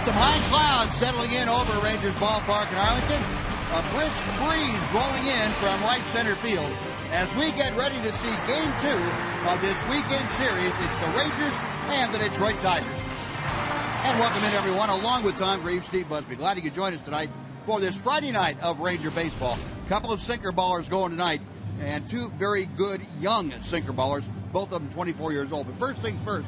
Some high clouds settling in over Rangers ballpark in Arlington. A brisk breeze blowing in from right center field as we get ready to see Game 2 of this weekend series. It's the Rangers and the Detroit Tigers. And welcome in, everyone, along with Tom Greaves, Steve Busby. Glad you could join us tonight for this Friday night of Ranger baseball. A couple of sinker ballers going tonight, and two very good young sinker ballers, both of them 24 years old. But first things first,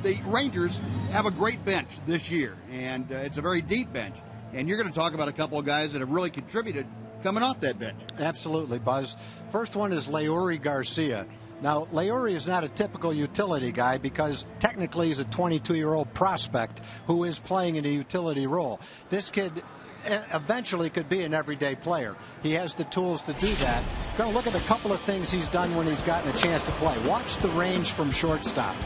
the Rangers have a great bench this year, and it's a very deep bench. And you're going to talk about a couple of guys that have really contributed coming off that bench. Absolutely, Buzz. First one is Leury Garcia. Now, Leury is not a typical utility guy because technically he's a 22-year-old prospect who is playing in a utility role. This kid eventually could be an everyday player. He has the tools to do that. Going to look at a couple of things he's done when he's gotten a chance to play. Watch the range from shortstop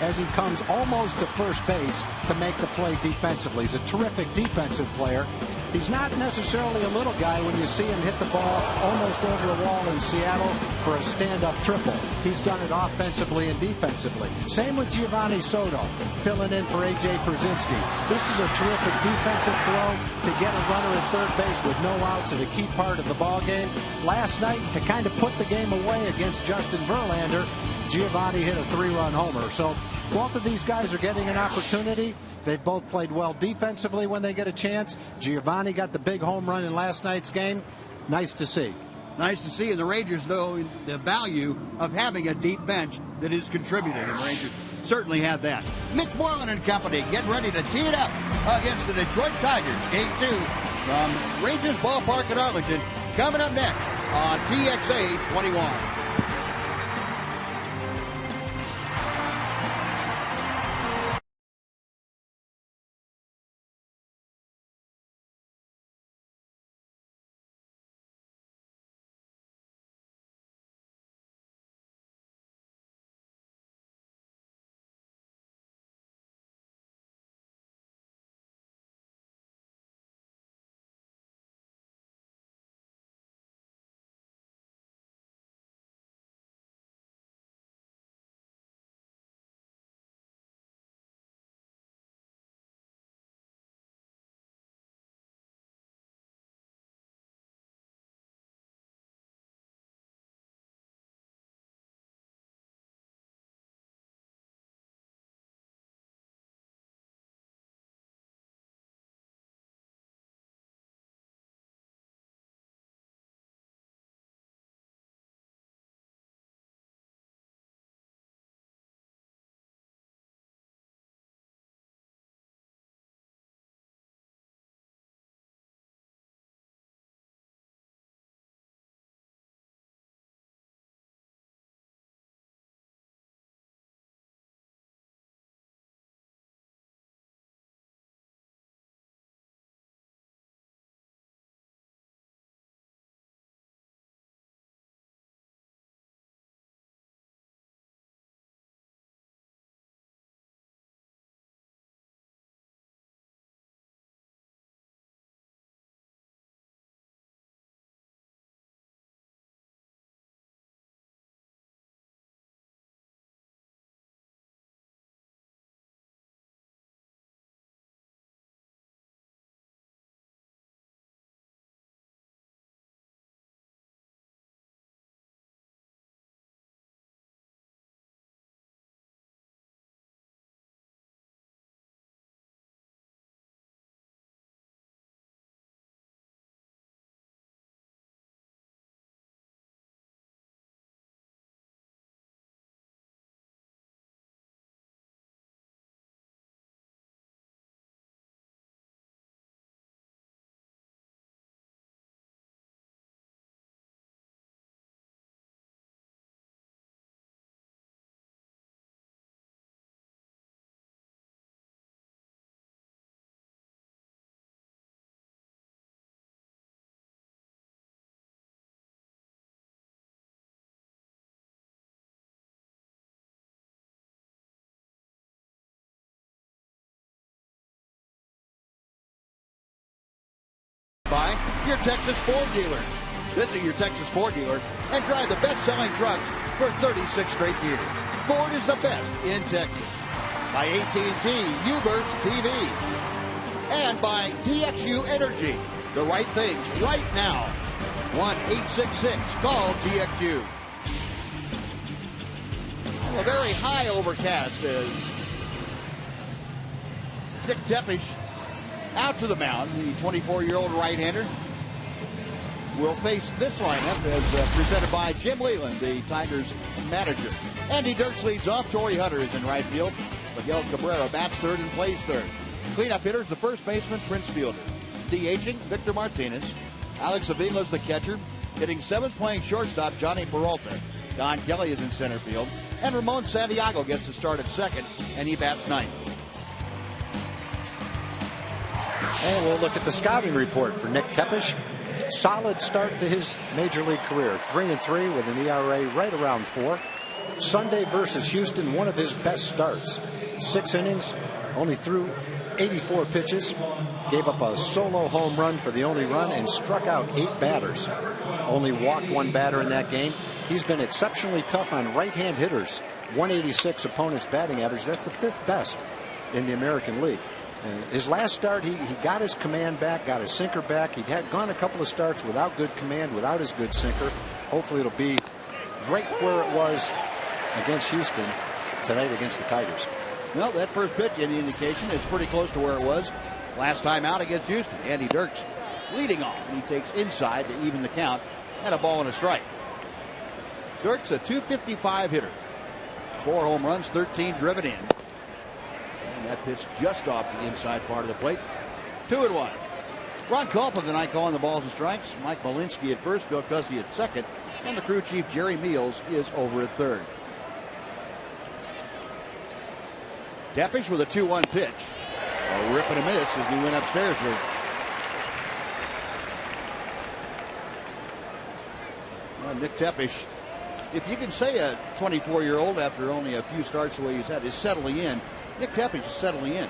as he comes almost to first base to make the play defensively. He's a terrific defensive player. He's not necessarily a little guy when you see him hit the ball almost over the wall in Seattle for a stand-up triple. He's done it offensively and defensively. Same with Giovanni Soto, filling in for A.J. Przinsky. This is a terrific defensive throw to get a runner at third base with no outs at a key part of the ball game. Last night, to kind of put the game away against Justin Verlander, Giovanni hit a 3-run homer. So both of these guys are getting an opportunity. They've both played well defensively when they get a chance. Giovanni got the big home run in last night's game. Nice to see. Nice to see. And the Rangers, though, the value of having a deep bench that is contributing. And the Rangers certainly have that. Mitch Moreland and company getting ready to tee it up against the Detroit Tigers. Game 2 from Rangers Ballpark in Arlington. Coming up next on TXA 21. By your Texas Ford dealer. Visit your Texas Ford dealer and drive the best-selling trucks for 36 straight years. Ford is the best in Texas. By AT&T UVerse TV. And by TXU Energy, the right things right now. 1-866-CALL TXU. A very high overcast as Nick Tepesch out to the mound. The 24-year-old right-hander will face this lineup as presented by Jim Leland, the Tigers manager. Andy Dirks leads off. Torrey Hunter is in right field. Miguel Cabrera bats third and plays third. Cleanup hitters, the first baseman, Prince Fielder. DHing, Victor Martinez. Alex Avila's the catcher. Hitting seventh, playing shortstop, Johnny Peralta. Don Kelly is in center field. And Ramon Santiago gets the start at second, and he bats ninth. And we'll look at the scouting report for Nick Tepesch. Solid start to his major league career. 3-3 with an ERA right around 4. Sunday versus Houston, one of his best starts. 6 innings, only threw 84 pitches, gave up a solo home run for the only run, and struck out 8 batters. Only walked 1 batter in that game. He's been exceptionally tough on right-hand hitters. 186 opponent's batting average. That's the 5th best in the American League. And his last start, he got his command back, got his sinker back. He'd had gone a couple of starts without good command, without his good sinker. Hopefully it'll be right where it was against Houston tonight against the Tigers. Well, that first pitch, any indication, is pretty close to where it was last time out against Houston. Andy Dirks leading off, and he takes inside to even the count, and a ball and a strike. Dirks, a .255 hitter. 4 home runs, 13 driven in. And that pitch just off the inside part of the plate. 2-1. Ron Colpin tonight calling the balls and strikes. Mike Malinsky at first, Phil Custy at second, and the crew chief Jerry Meals is over at third. Tepesch with a 2-1 pitch. A rip and a miss as he went upstairs with it. Well, Nick Tepesch, if you can say a 24-year-old after only a few starts the way he's had is settling in, Nick Tepesch is settling in.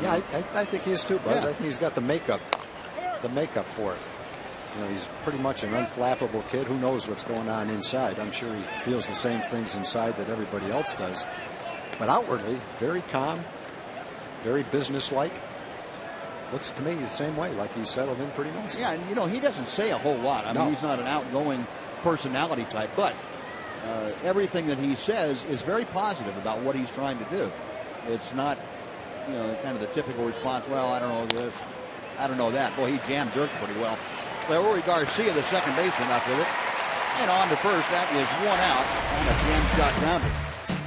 Yeah, I think he is too, Buzz. Yeah. I think he's got the makeup for it. You know, he's pretty much an unflappable kid. Who knows what's going on inside? I'm sure he feels the same things inside that everybody else does. But outwardly, very calm, very businesslike. Looks to me the same way, like he's settled in pretty nicely. Yeah, and you know, he doesn't say a whole lot. I mean, he's not an outgoing personality type, but everything that he says is very positive about what he's trying to do. It's not, you know, kind of the typical response, well, I don't know this, I don't know that. Boy, he jammed Dirk pretty well. Leroy Garcia, the second baseman, up with it. And on to first, that is 1 out on a jam shot grounder.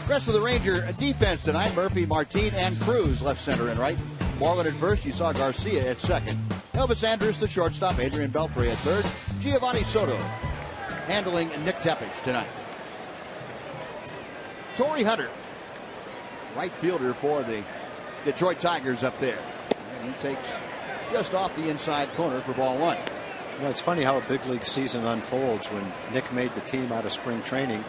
Rest of the Ranger defense tonight, Murphy, Martin, and Cruz left, center, and right. Moreland at first, you saw Garcia at second. Elvis Andrus, the shortstop, Adrian Beltre at third. Giovanni Soto handling Nick Tepesch tonight. Torrey Hunter, right fielder for the Detroit Tigers up there. And he takes just off the inside corner for ball 1. You know, it's funny how a big league season unfolds. When Nick made the team out of spring training,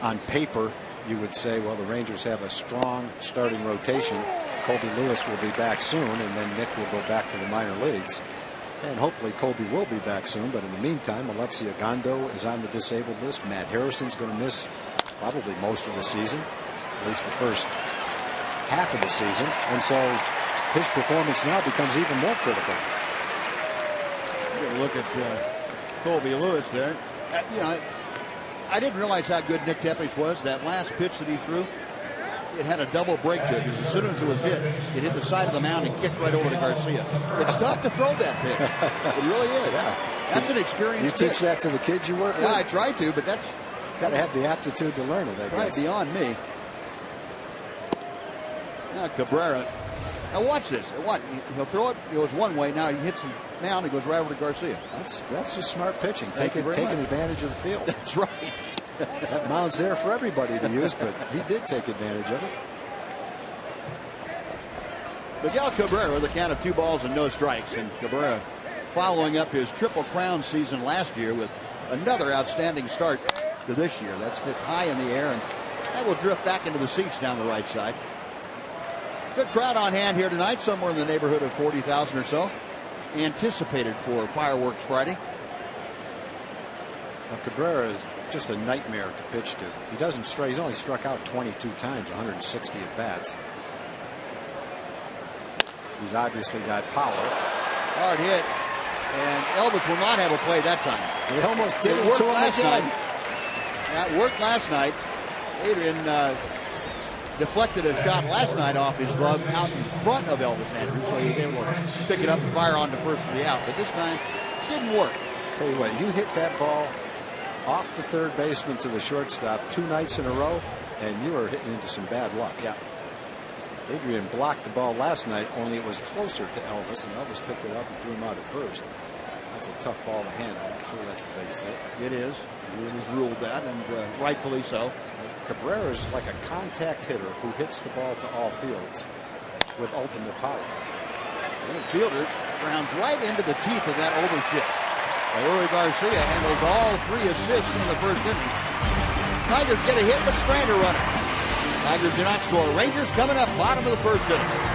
on paper, you would say, well, the Rangers have a strong starting rotation. Colby Lewis will be back soon, and then Nick will go back to the minor leagues. And hopefully Colby will be back soon. But in the meantime, Alexia Gondo is on the disabled list. Matt Harrison's going to miss probably most of the season, at least the first half of the season. And so his performance now becomes even more critical. Look at Colby Lewis there. You know, I didn't realize how good Nick Tepesch was. That last pitch that he threw, it had a double break to it, because as soon as it was hit, it hit the side of the mound and kicked right over to Garcia. It's tough to throw that pitch. It really is. Yeah. That's an experience. You teach that to the kids you work with? Yeah, I try to, but that's got to have the aptitude to learn it, I right guess. beyond me. Now Cabrera. Now watch this. He'll throw it. It goes one way. Now he hits the mound. It goes right over to Garcia. That's just smart pitching. Taking advantage of the field. That's right. That mound's there for everybody to use, but he did take advantage of it. Miguel Cabrera, the count of 2 balls and no strikes, and Cabrera following up his Triple Crown season last year with another outstanding start to this year. That's hit high in the air, and that will drift back into the seats down the right side. Good crowd on hand here tonight, somewhere in the neighborhood of 40,000 or so, anticipated for Fireworks Friday. Now, Cabrera is just a nightmare to pitch to. He doesn't strike. He's only struck out 22 times, 160 at bats. He's obviously got power. Hard hit. And Elvis will not have a play that time. He almost did it worked to him last again. night. That worked last night. Adrian deflected a shot last night off his glove out in front of Elvis Andrews, so he was able to pick it up and fire on the first of the out. But this time, it didn't work. Tell you what, you hit that ball off the third baseman to the shortstop 2 nights in a row, and you are hitting into some bad luck. Yeah. Adrian blocked the ball last night, only it was closer to Elvis, and Elvis picked it up and threw him out at first. That's a tough ball to handle. I'm sure that's a base hit. It is. It was ruled that, and rightfully so. Cabrera is like a contact hitter who hits the ball to all fields with ultimate power. The fielder grounds right into the teeth of that overshift. Uri Garcia handles all 3 assists in the first inning. Tigers get a hit, but strand a runner. Tigers do not score. Rangers coming up bottom of the first inning.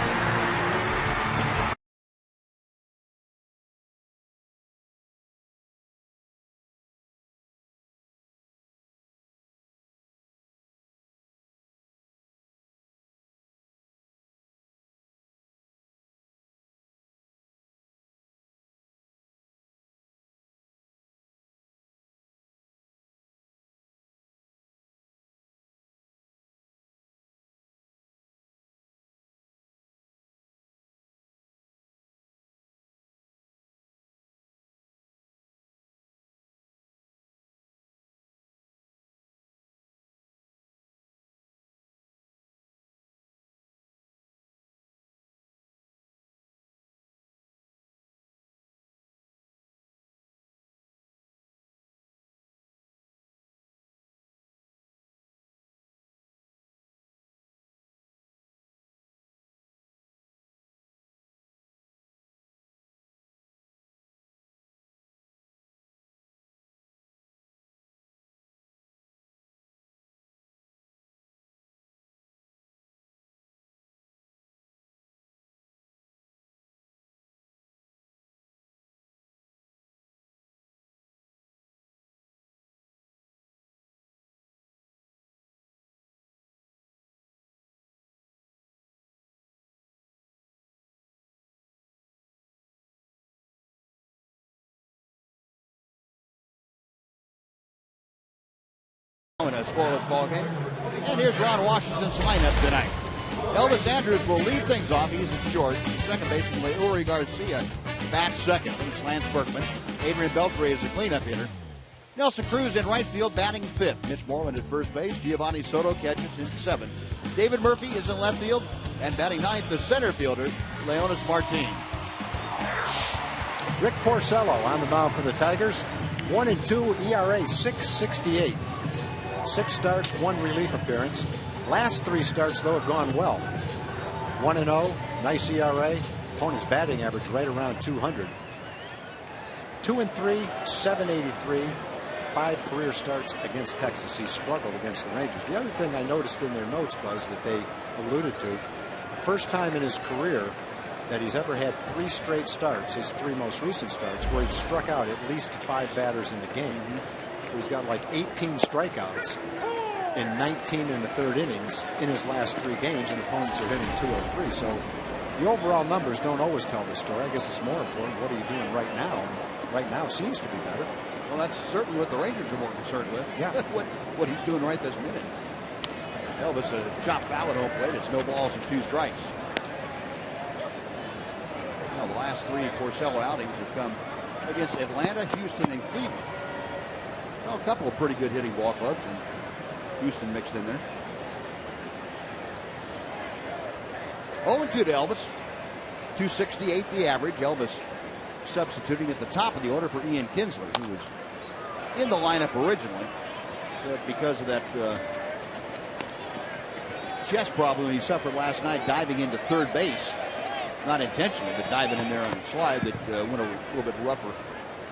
In a scoreless ball game. And here's Ron Washington's lineup tonight. Elvis Andrews will lead things off. He's at short. Second baseman Uri Garcia back second. He's Lance Berkman. Adrian Beltre is the cleanup hitter. Nelson Cruz in right field batting fifth. Mitch Moreland at first base. Giovanni Soto catches in seventh. David Murphy is in left field. And batting ninth, the center fielder, Leonis Martin. Rick Porcello on the mound for the Tigers. 1-2 ERA, .668. 6 starts, 1 relief appearance. Last 3 starts, though, have gone well. 1-0, nice ERA. Opponent's batting average right around 200. 2-3, .783. 5 career starts against Texas. He struggled against the Rangers. The other thing I noticed in their notes, Buzz, that they alluded to, first time in his career that he's ever had 3 straight starts, his 3 most recent starts, where he struck out at least 5 batters in the game. He's got like 18 strikeouts in 19 in the third innings in his last 3 games, and opponents are hitting .203. So the overall numbers don't always tell the story. I guess it's more important, what are you doing right now? And right now seems to be better. Well, that's certainly what the Rangers are more concerned with. Yeah. what he's doing right this minute. Elvis, a chop foul at home plate. It's no balls and 2 strikes. Well, the last 3 Porcello outings have come against Atlanta, Houston, and Cleveland. Well, a couple of pretty good hitting ball clubs, and Houston mixed in there. 0-2 to Elvis. .268 the average. Elvis substituting at the top of the order for Ian Kinsler, who was in the lineup originally, but because of that chest problem he suffered last night diving into third base, not intentionally, but diving in there on the slide that went a little bit rougher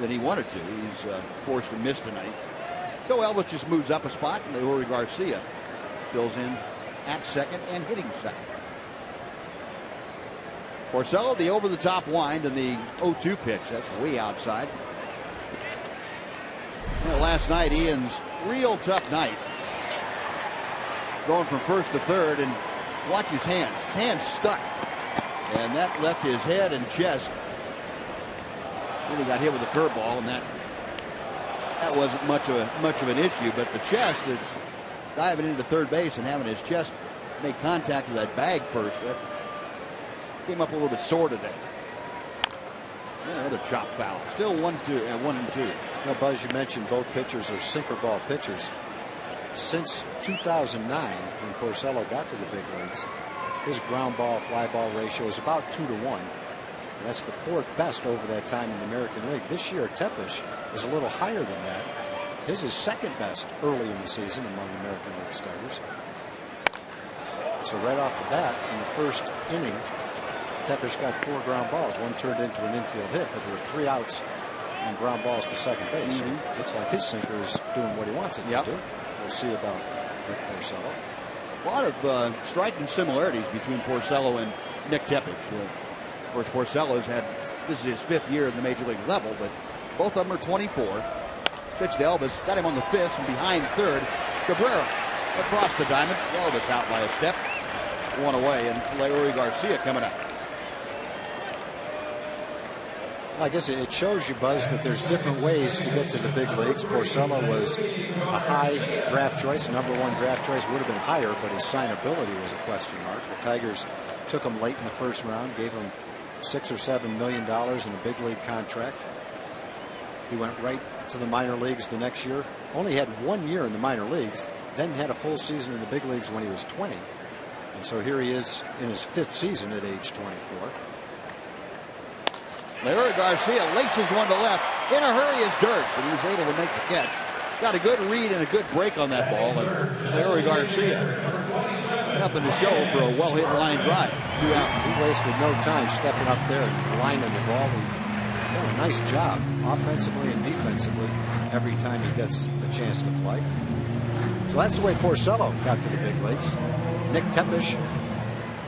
than he wanted to. He's forced to miss tonight. So Elvis just moves up a spot, and Uri Garcia fills in at second and hitting second. Porcello, the over-the-top wind and the 0-2 pitch. That's way outside. Well, last night, Ian's real tough night. Going from first to third, and watch his hands. His hands stuck. And that left his head and chest. Then he got hit with a curveball, and that wasn't much of an issue. But the chest, diving into third base and having his chest make contact with that bag first, that came up a little bit sore today. And another chop foul. Still 1-2 and 1-2. Now, Buzz, you mentioned both pitchers are sinker ball pitchers. Since 2009, when Porcello got to the big leagues, his ground ball fly ball ratio is about 2-to-1. That's the fourth best over that time in the American League. This year, Tepesh is a little higher than that. His is second best early in the season among American League starters. So right off the bat, in the first inning, Tepesh got 4 ground balls. One turned into an infield hit, but there were 3 outs and ground balls to second base. So it looks like his sinker is doing what he wants it to do. We'll see about Rick Porcello. A lot of striking similarities between Porcello and Nick Tepesh. Of course, Porcello's had, this is his 5th year in the major league level, but both of them are 24. Pitch to Elvis, got him on the 5th from behind 3rd. Cabrera across the diamond. Elvis out by a step. 1 away, and Leory Garcia coming up. I guess it shows you, Buzz, that there's different ways to get to the big leagues. Porcello was a high draft choice, #1 draft choice, would have been higher, but his signability was a question mark. The Tigers took him late in the first round, gave him $6 or $7 million in a big league contract. He went right to the minor leagues the next year. Only had 1 year in the minor leagues, then had a full season in the big leagues when he was 20. And so here he is in his 5th season at age 24. Leory Garcia laces one to left. In a hurry is Dirks, and he's able to make the catch. Got a good read and a good break on that ball. And Leory Garcia, nothing to show for a well-hit line drive. 2 outs. He wasted no time stepping up there and lining the ball. He's done a nice job offensively and defensively every time he gets a chance to play. So that's the way Porcello got to the big leagues. Nick Tepesh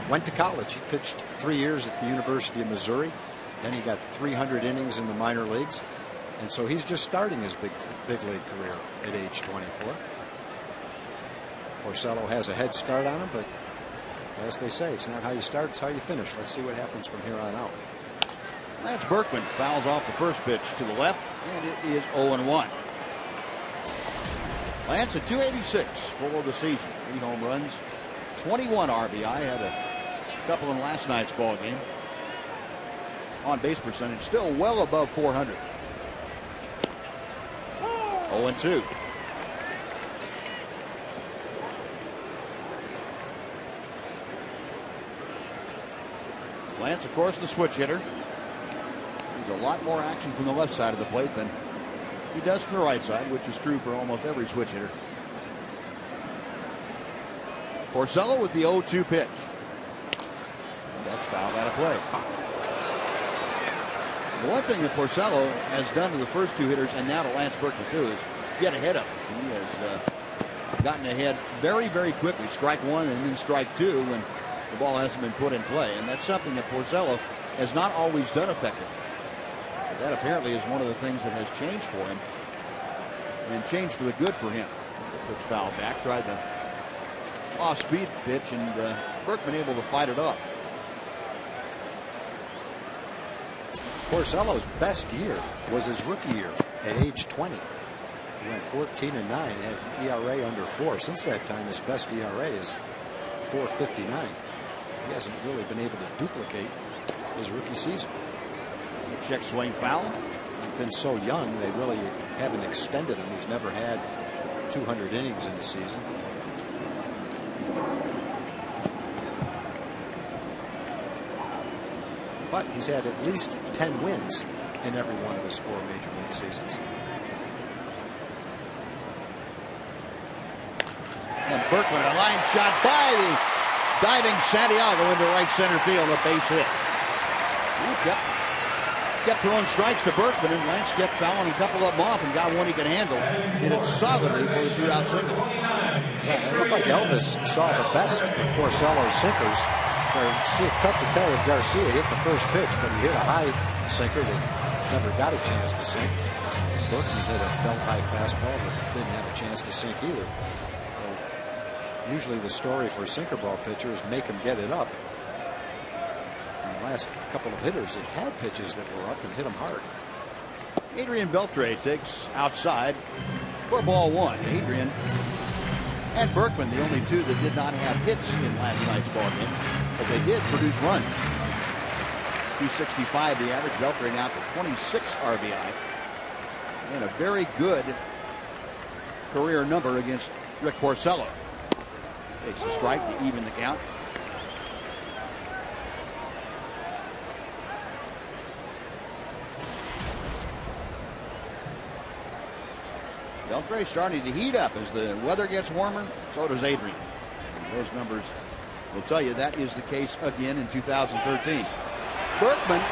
went to college. He pitched 3 years at the University of Missouri. Then he got 300 innings in the minor leagues. And so he's just starting his big league career at age 24. Porcello has a head start on him, but as they say, it's not how you start, it's how you finish. Let's see what happens from here on out. Lance Berkman fouls off the first pitch to the left, and it is 0-1. Lance at 286 for the season. 3 home runs, 21 RBI, had a couple in last night's ball game. On base percentage still well above 400. 0-2. Lance, of course, the switch hitter. Sees a lot more action from the left side of the plate than he does from the right side, which is true for almost every switch hitter. Porcello with the 0-2 pitch. That's fouled out of play. The one thing that Porcello has done to the first 2 hitters and now to Lance Berkman too is get ahead of him. He has gotten ahead very, very quickly. Strike 1 and then strike 2 when the ball hasn't been put in play. And that's something that Porcello has not always done effectively. But that apparently is one of the things that has changed for him and changed for the good for him. Pitch foul back, tried the off-speed pitch, and Berkman able to fight it off. Porcello's best year was his rookie year at age 20. He went 14-9, had an ERA under 4. Since that time, his best ERA is 4.59. He hasn't really been able to duplicate his rookie season. Check swing foul. He's been so young, they really haven't extended him. He's never had 200 innings in the season. But he's had at least 10 wins in every one of his 4 major league seasons. And Berkman, a line shot by the diving Santiago into right center field, a base hit. He kept throwing strikes to Berkman, and Lance kept fouling a couple of them off and got one he could handle. Hit it solidly for the 2-out single. Yeah, it looked like Elvis saw the best of Porcello's sinkers. It's tough to tell with Garcia. He hit the first pitch, but he hit a high sinker that never got a chance to sink. Berkman hit a belt high fastball, but didn't have a chance to sink either. So usually the story for a sinker ball pitcher is make him get it up. And last couple of hitters have had pitches that were up and hit them hard. Adrian Beltre takes outside for ball one. Adrian and Berkman, the only two that did not have hits in last night's ball game, but they did produce runs. 265 the average. Beltre now to 26 RBI. And a very good career number against Rick Porcello. Takes a strike to even the count. Beltre starting to heat up as the weather gets warmer. So does Adrian. And those numbers will tell you that is the case again in 2013. Berkman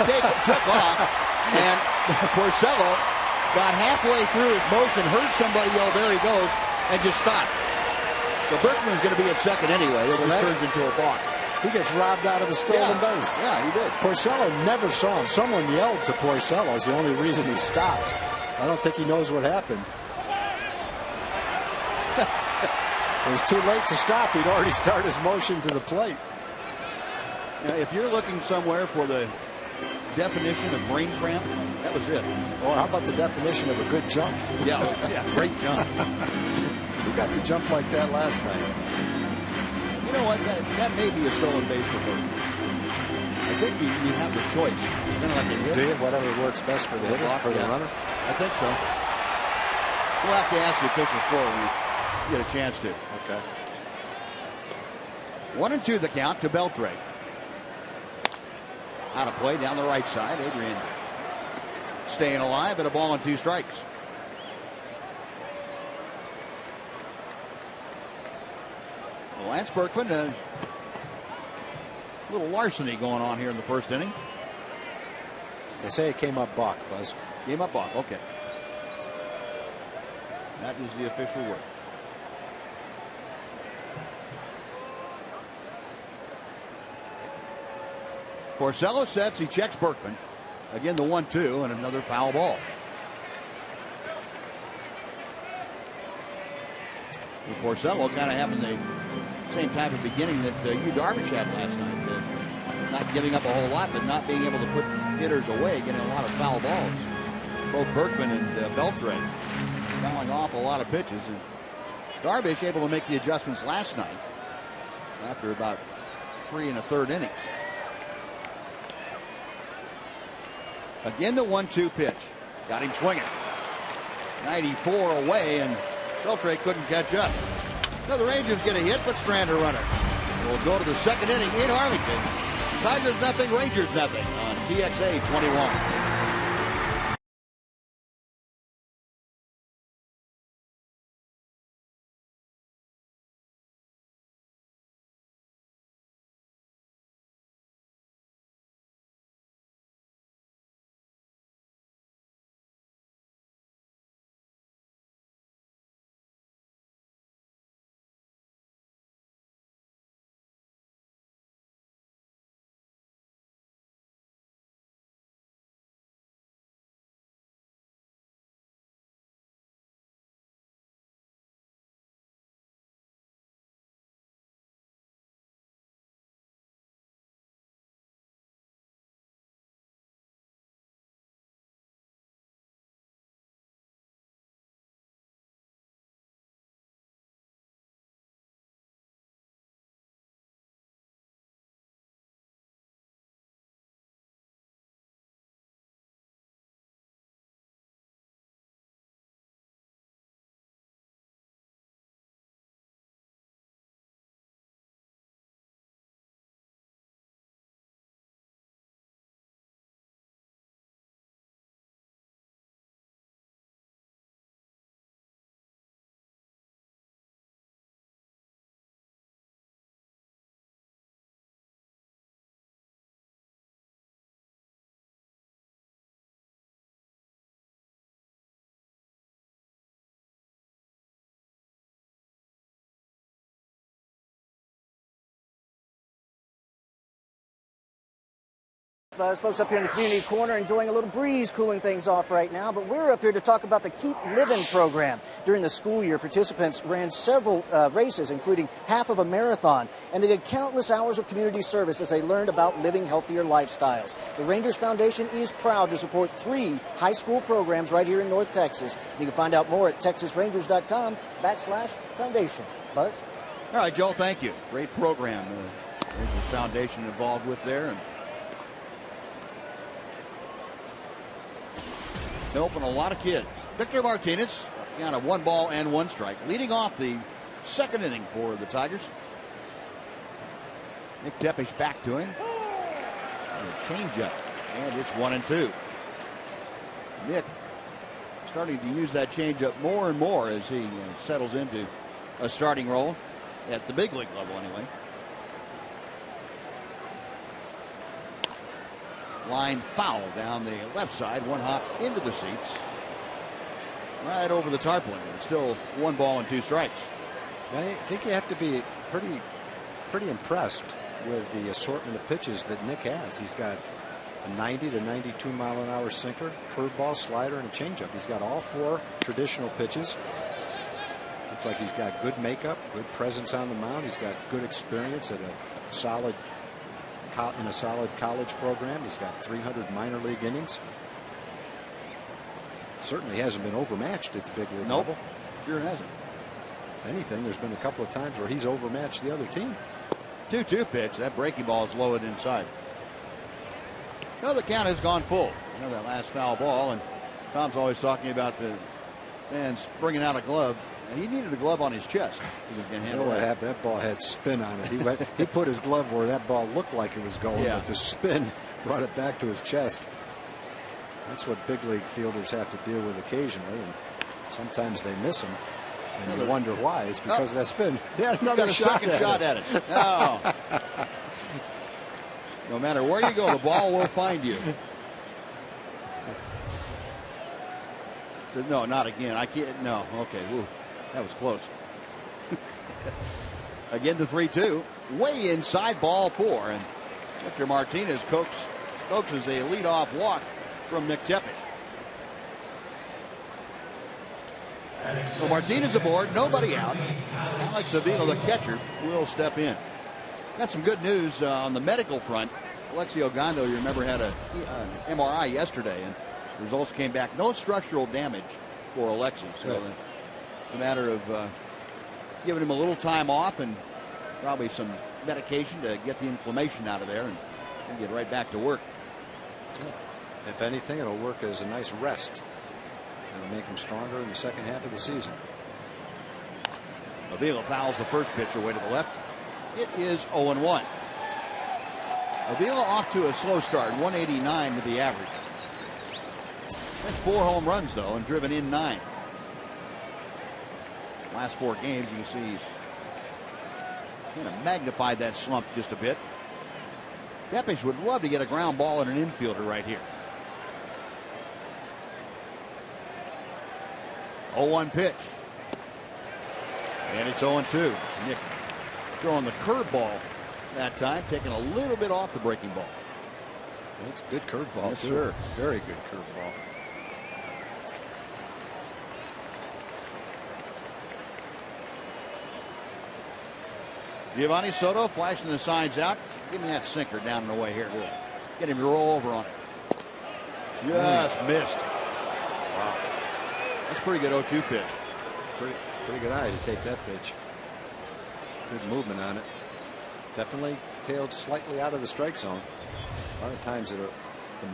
took off, and Porcello got halfway through his motion, heard somebody yell, "There he goes," and just stopped. So Berkman's going to be at second anyway. It just turns into a balk. He gets robbed out of a stolen base. Yeah, he did. Porcello never saw him. Someone yelled to Porcello. Is the only reason he stopped. I don't think he knows what happened. It was too late to stop. He'd already started his motion to the plate. Now, if you're looking somewhere for the definition of brain cramp, that was it. Or how about the definition of a good jump? Yeah, great jump. Who got the jump like that last night? You know what? That may be a stolen base for Berkman. I think you have the choice. It's kind of like a hit. Do you? Whatever works best for the hitter, for the runner? I think so. We'll have to ask the officials for it when we get a chance to. Okay. 1-2 the count to Beltre. Out of play down the right side. Adrian staying alive at a ball and 2 strikes. Lance Berkman, a little larceny going on here in the first inning. They say it came up balk, Buzz. Came up balk, okay. That is the official word. Porcello sets, he checks Berkman. Again, the 1-2 and another foul ball. And Porcello kind of having the same type of beginning that Yu Darvish had last night. Not giving up a whole lot, but not being able to put hitters away, getting a lot of foul balls. Both Berkman and Beltre fouling off a lot of pitches. And Darvish able to make the adjustments last night after about 3 1/3 innings. Again, the 1-2 pitch. Got him swinging. 94 away, and Beltre couldn't catch up. Now the Rangers get a hit, but strand a runner. We'll go to the second inning in Arlington. Tigers nothing, Rangers nothing on TXA 21. Buzz, folks up here in the community corner enjoying a little breeze cooling things off right now, but we're up here to talk about the Keep Living program. During the school year, participants ran several races, including half of a marathon, and they did countless hours of community service as they learned about living healthier lifestyles. The Rangers Foundation is proud to support 3 high school programs right here in North Texas. You can find out more at texasrangers.com/foundation. Buzz? All right, Joe, thank you. Great program Rangers Foundation involved with there. And helping a lot of kids. Victor Martinez on a 1-1 strike, leading off the second inning for the Tigers. Nick Tepesch back to him. And a changeup, and it's 1-2. Nick starting to use that changeup more and more as he settles into a starting role at the big league level, anyway. Line foul down the left side, one hop into the seats, right over the tarpaulin. It's still 1-2 I think you have to be pretty impressed with the assortment of pitches that Nick has. He's got a 90 to 92 mile an hour sinker, curveball, slider, and a changeup. He's got all 4 traditional pitches. Looks like he's got good makeup, good presence on the mound. He's got good experience at a solid college program. He's got 300 minor league innings. Certainly hasn't been overmatched at the big league level. Sure hasn't. If anything, there's been a couple of times where he's overmatched the other team. 2-2 pitch. That breaking ball is lowered inside. No, the count has gone full. You know, that last foul ball, and Tom's always talking about the fans bringing out a glove. He needed a glove on his chest. He was going to handle what that. happened? That ball had spin on it. He put his glove where that ball looked like it was going, but the spin brought it back to his chest. That's what big league fielders have to deal with occasionally, and sometimes they miss them, and you wonder why. It's because of that spin. Yeah, another second shot at it. Oh. No matter where you go, the ball will find you. So, no, not again. I can't. No. Okay. Woo. That was close. Again, the 3-2. Way inside, ball 4. And Victor Martinez coaxes a leadoff walk from Nick Tepesch. So Martinez aboard, nobody out. Alex Avila, the catcher, will step in. Got some good news on the medical front. Alexi Ogando, you remember, had an MRI yesterday, and the results came back. No structural damage for Alexi. So it's a matter of giving him a little time off and probably some medication to get the inflammation out of there and get right back to work. If anything, it'll work as a nice rest. It'll make him stronger in the second half of the season. Avila fouls the first pitch away to the left. It is 0-1. Avila off to a slow start, 189 with the average. That's 4 home runs, though, and driven in 9. Last 4 games, you can see he's kind of magnified that slump just a bit. Tepesch would love to get a ground ball at an infielder right here. 0-1 pitch. And it's 0-2. Nick throwing the curveball that time, taking a little bit off the breaking ball. That's a good curveball, yes, too. Sir. Very good curveball. Giovanni Soto flashing the signs out. Give me that sinker down and away here. Get him to roll over on it. Just missed. Wow. That's a pretty good 0-2 pitch. Pretty good eye to take that pitch. Good movement on it. Definitely tailed slightly out of the strike zone. A lot of times the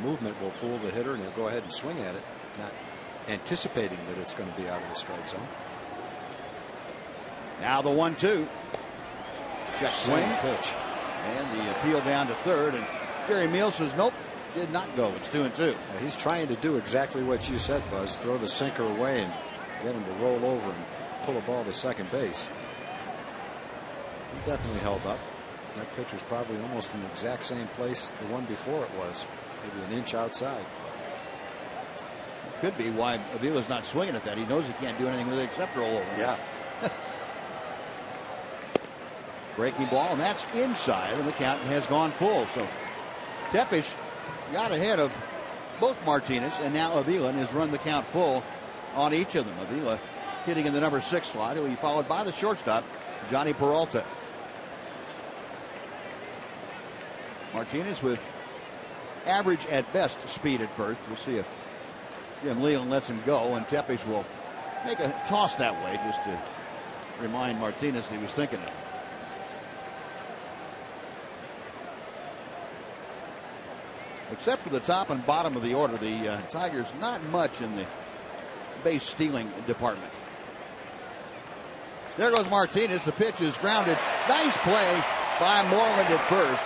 movement will fool the hitter and he'll go ahead and swing at it, not anticipating that it's going to be out of the strike zone. Now the 1-2. Check swing. Pitch. And the appeal down to third. And Jerry Meals says, nope, did not go. It's 2-2. He's trying to do exactly what you said, Buzz. Throw the sinker away and get him to roll over and pull a ball to second base. He definitely held up. That pitch was probably almost in the exact same place the one before it was. Maybe an inch outside. Could be why Avila's not swinging at that. He knows he can't do anything with it except roll over. Yeah. Breaking ball, and that's inside, and the count has gone full. So Tepesch got ahead of both Martinez and now Avila, and has run the count full on each of them. Avila hitting in the number 6 slot, who he followed by the shortstop, Johnny Peralta. Martinez with average at best speed at first. We'll see if Jim Leland lets him go, and Tepes will make a toss that way just to remind Martinez that he was thinking of it. Except for the top and bottom of the order, the Tigers not much in the base stealing department. There goes Martinez. The pitch is grounded. Nice play by Moreland at first.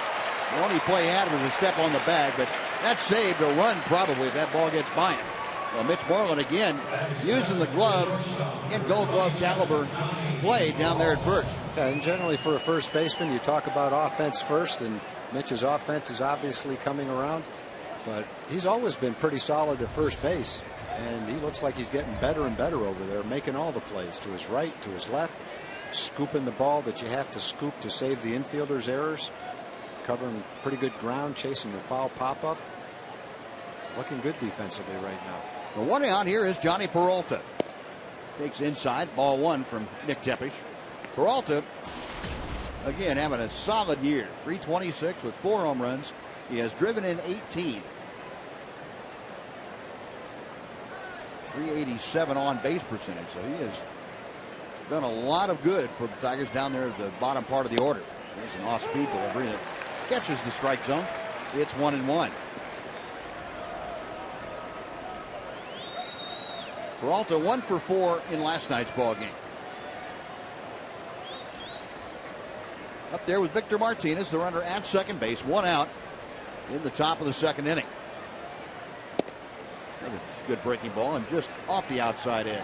The only play he had was a step on the bag, but that saved a run probably if that ball gets by him. Well, Mitch Moreland again using the glove in Gold Glove caliber play down there at first. Yeah, and generally for a first baseman, you talk about offense first, and Mitch's offense is obviously coming around, but he's always been pretty solid at first base, and he looks like he's getting better and better over there, making all the plays to his right, to his left, scooping the ball that you have to scoop to save the infielder's errors, covering pretty good ground, chasing the foul pop-up. Looking good defensively right now. The one out here is Johnny Peralta. Takes inside, ball 1 from Nick Tepes. Peralta, again, having a solid year. 326 with 4 home runs. He has driven in 18. 387 on base percentage. So he has done a lot of good for the Tigers down there at the bottom part of the order. There's an off-speed delivery that catches the strike zone. It's 1-1. Peralta 1 for 4 in last night's ball game. Up there with Victor Martinez, the runner at second base, 1 out in the top of the second inning. Another good breaking ball and just off the outside edge.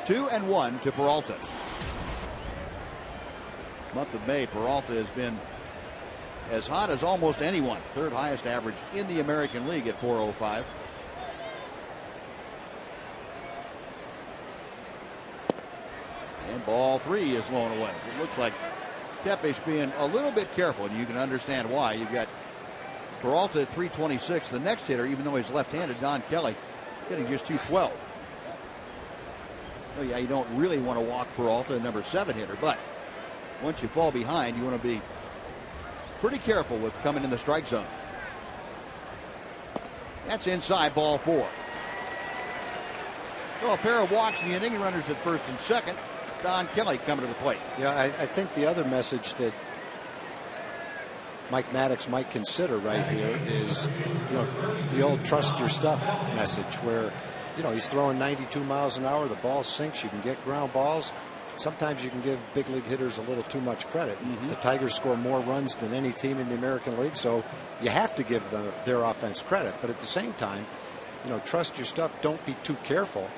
2-1 to Peralta. Month of May, Peralta has been as hot as almost anyone. 3rd highest average in the American League at 405. And ball 3 is blown away. It looks like Tepes being a little bit careful, and you can understand why. You've got Peralta at 326. The next hitter, even though he's left-handed, Don Kelly, hitting just 212. Oh yeah, you don't really want to walk Peralta, number 7 hitter, but once you fall behind, you want to be pretty careful with coming in the strike zone. That's inside, ball 4. So a pair of walks in the inning, runners at first and second. Don Kelly coming to the plate. Yeah, I think the other message that Mike Maddox might consider right here is, the old trust your stuff message, where, he's throwing 92 miles an hour. The ball sinks. You can get ground balls. Sometimes you can give big league hitters a little too much credit. The Tigers score more runs than any team in the American League, so you have to give their offense credit. But at the same time, trust your stuff. Don't be too careful.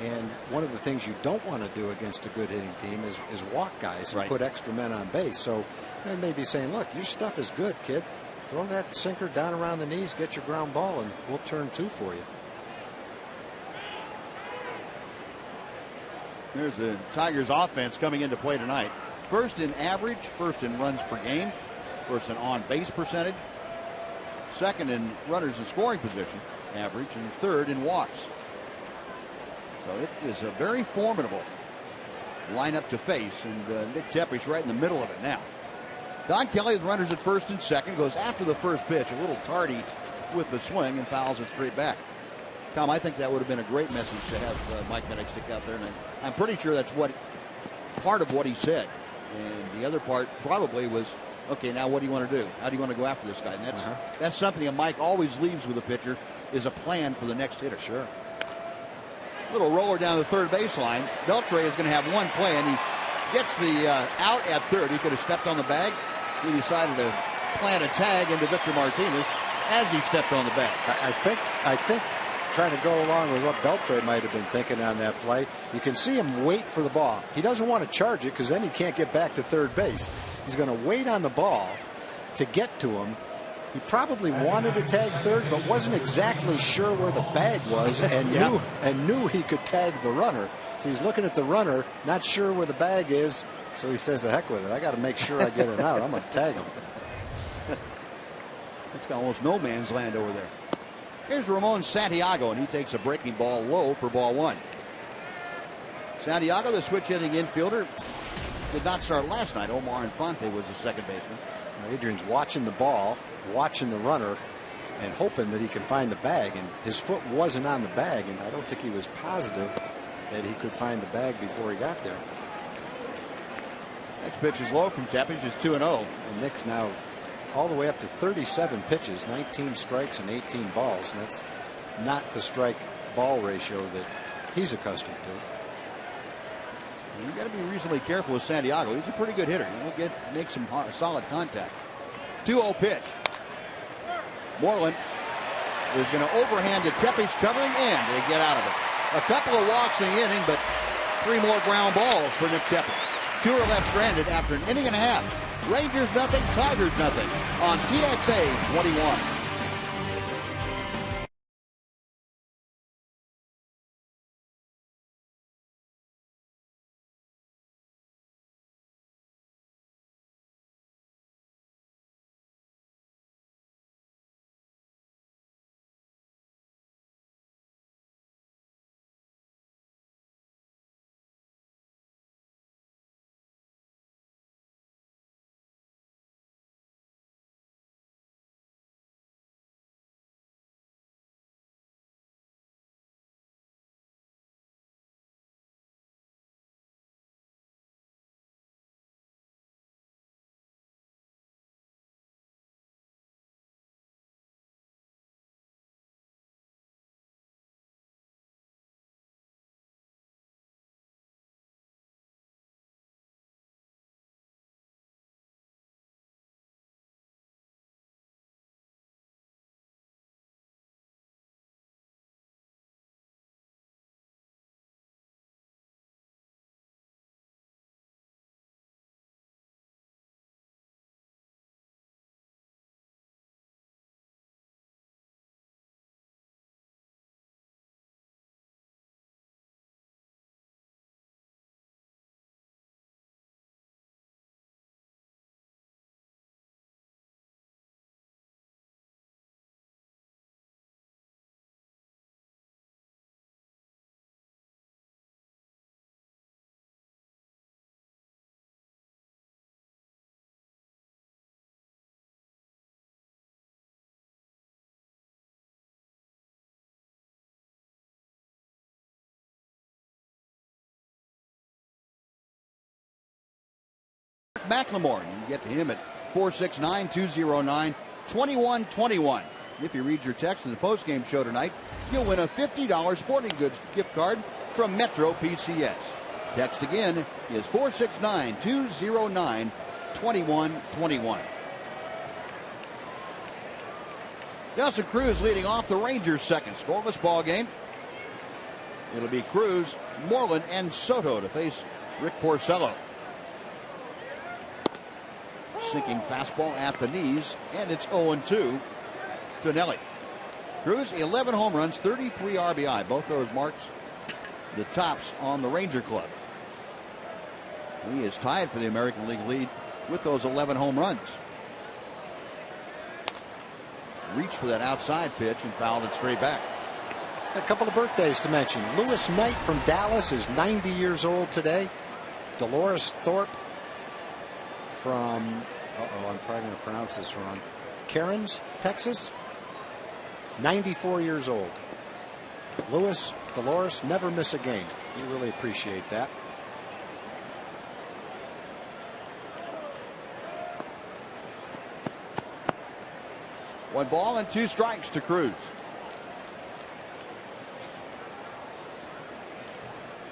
And one of the things you don't want to do against a good hitting team is walk guys and put extra men on base. So they may be saying, look, your stuff is good, kid. Throw that sinker down around the knees, get your ground ball, and we'll turn 2 for you. There's the Tigers offense coming into play tonight. First in average, first in runs per game, first in on-base percentage, second in runners in scoring position, average, and third in walks. So it is a very formidable lineup to face, and Nick Tepes right in the middle of it now. Don Kelly with runners at first and second goes after the first pitch, a little tardy with the swing, and fouls it straight back. Tom, I think that would have been a great message to have Mike Maddox stick out there, and I'm pretty sure that's part of what he said. And the other part probably was, okay, now what do you want to do? How do you want to go after this guy? And that's something that Mike always leaves with a pitcher, is a plan for the next hitter. Sure. Little roller down the third baseline. Beltre is going to have one play, and he gets the out at third. He could have stepped on the bag. He decided to plant a tag into Victor Martinez as he stepped on the bag. I think trying to go along with what Beltre might have been thinking on that play, you can see him wait for the ball. He doesn't want to charge it because then he can't get back to third base. He's going to wait on the ball to get to him. He probably wanted to tag third, but wasn't exactly sure where the bag was, and knew he could tag the runner. So he's looking at the runner, not sure where the bag is. So he says, "The heck with it! I got to make sure I get it out. I'm going to tag him." It's got almost no man's land over there. Here's Ramon Santiago, and he takes a breaking ball low for ball one. Santiago, the switch hitting infielder, did not start last night. Omar Infante was the second baseman. Adrian's watching the ball, watching the runner, and hoping that he can find the bag. And his foot wasn't on the bag, and I don't think he was positive that he could find the bag before he got there. Next pitch is low from Tepish, is 2-0. And Nick's now all the way up to 37 pitches, 19 strikes and 18 balls. And that's not the strike ball ratio that he's accustomed to. You got to be reasonably careful with Santiago. He's a pretty good hitter. He'll make some solid contact. 2-0 pitch. Moreland is going to overhand to Tepish, covering, and they get out of it. A couple of walks in the inning, but 3 more ground balls for Nick Tepish. 2 are left stranded after an inning and a half. Rangers nothing, Tigers nothing on TXA 21. McLemore. You can get to him at 469-209-2121. If you read your text in the postgame show tonight, you'll win a $50 sporting goods gift card from Metro PCS. Text again is 469-209-2121. Nelson Cruz leading off the Rangers' second scoreless ball game. It'll be Cruz, Moreland, and Soto to face Rick Porcello. Sinking fastball at the knees, and it's 0-2 to Nelly. Cruz, 11 home runs, 33 RBI. Both those marks the tops on the Ranger club. He is tied for the American League lead with those 11 home runs. Reached for that outside pitch and fouled it straight back. A couple of birthdays to mention. Lewis Knight from Dallas is 90 years old today. Dolores Thorpe from, I'm probably going to pronounce this wrong, Cairns, Texas, 94 years old. Lewis, Dolores, never miss a game. We really appreciate that. One ball and 2 strikes to Cruz.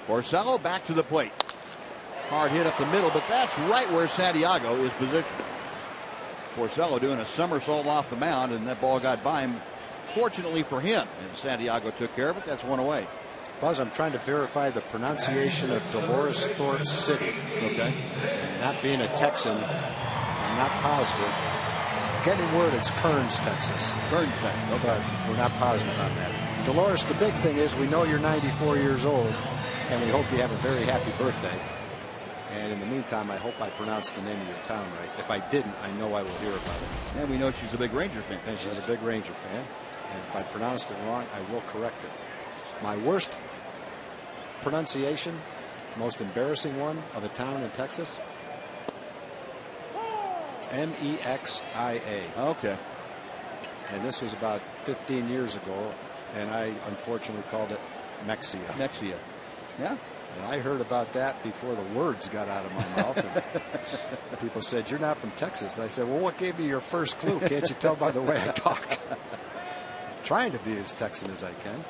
Porcello back to the plate. Hard hit up the middle, but that's right where Santiago is positioned. Porcello doing a somersault off the mound, and that ball got by him. Fortunately for him, and Santiago took care of it. That's one away. Buzz, I'm trying to verify the pronunciation of Dolores Thorpe City. Okay. Not being a Texan, I'm not positive. Getting word it's Kearns, Texas. Kearns, Texas. Okay. But we're not positive on that. Dolores, the big thing is we know you're 94 years old, and we hope you have a very happy birthday. And in the meantime, I hope I pronounced the name of your town right. If I didn't, I know I will hear about it. And we know she's a big Ranger fan. And she's a big Ranger fan. And if I pronounced it wrong, I will correct it. My worst pronunciation, most embarrassing one of a town in Texas, Mexia. Okay. And this was about 15 years ago, and I unfortunately called it Mexia. Mexia. Yeah. And I heard about that before the words got out of my mouth. And people said, "You're not from Texas." And I said, "Well, what gave you your first clue? Can't you tell by the way I talk?" Trying to be as Texan as I can.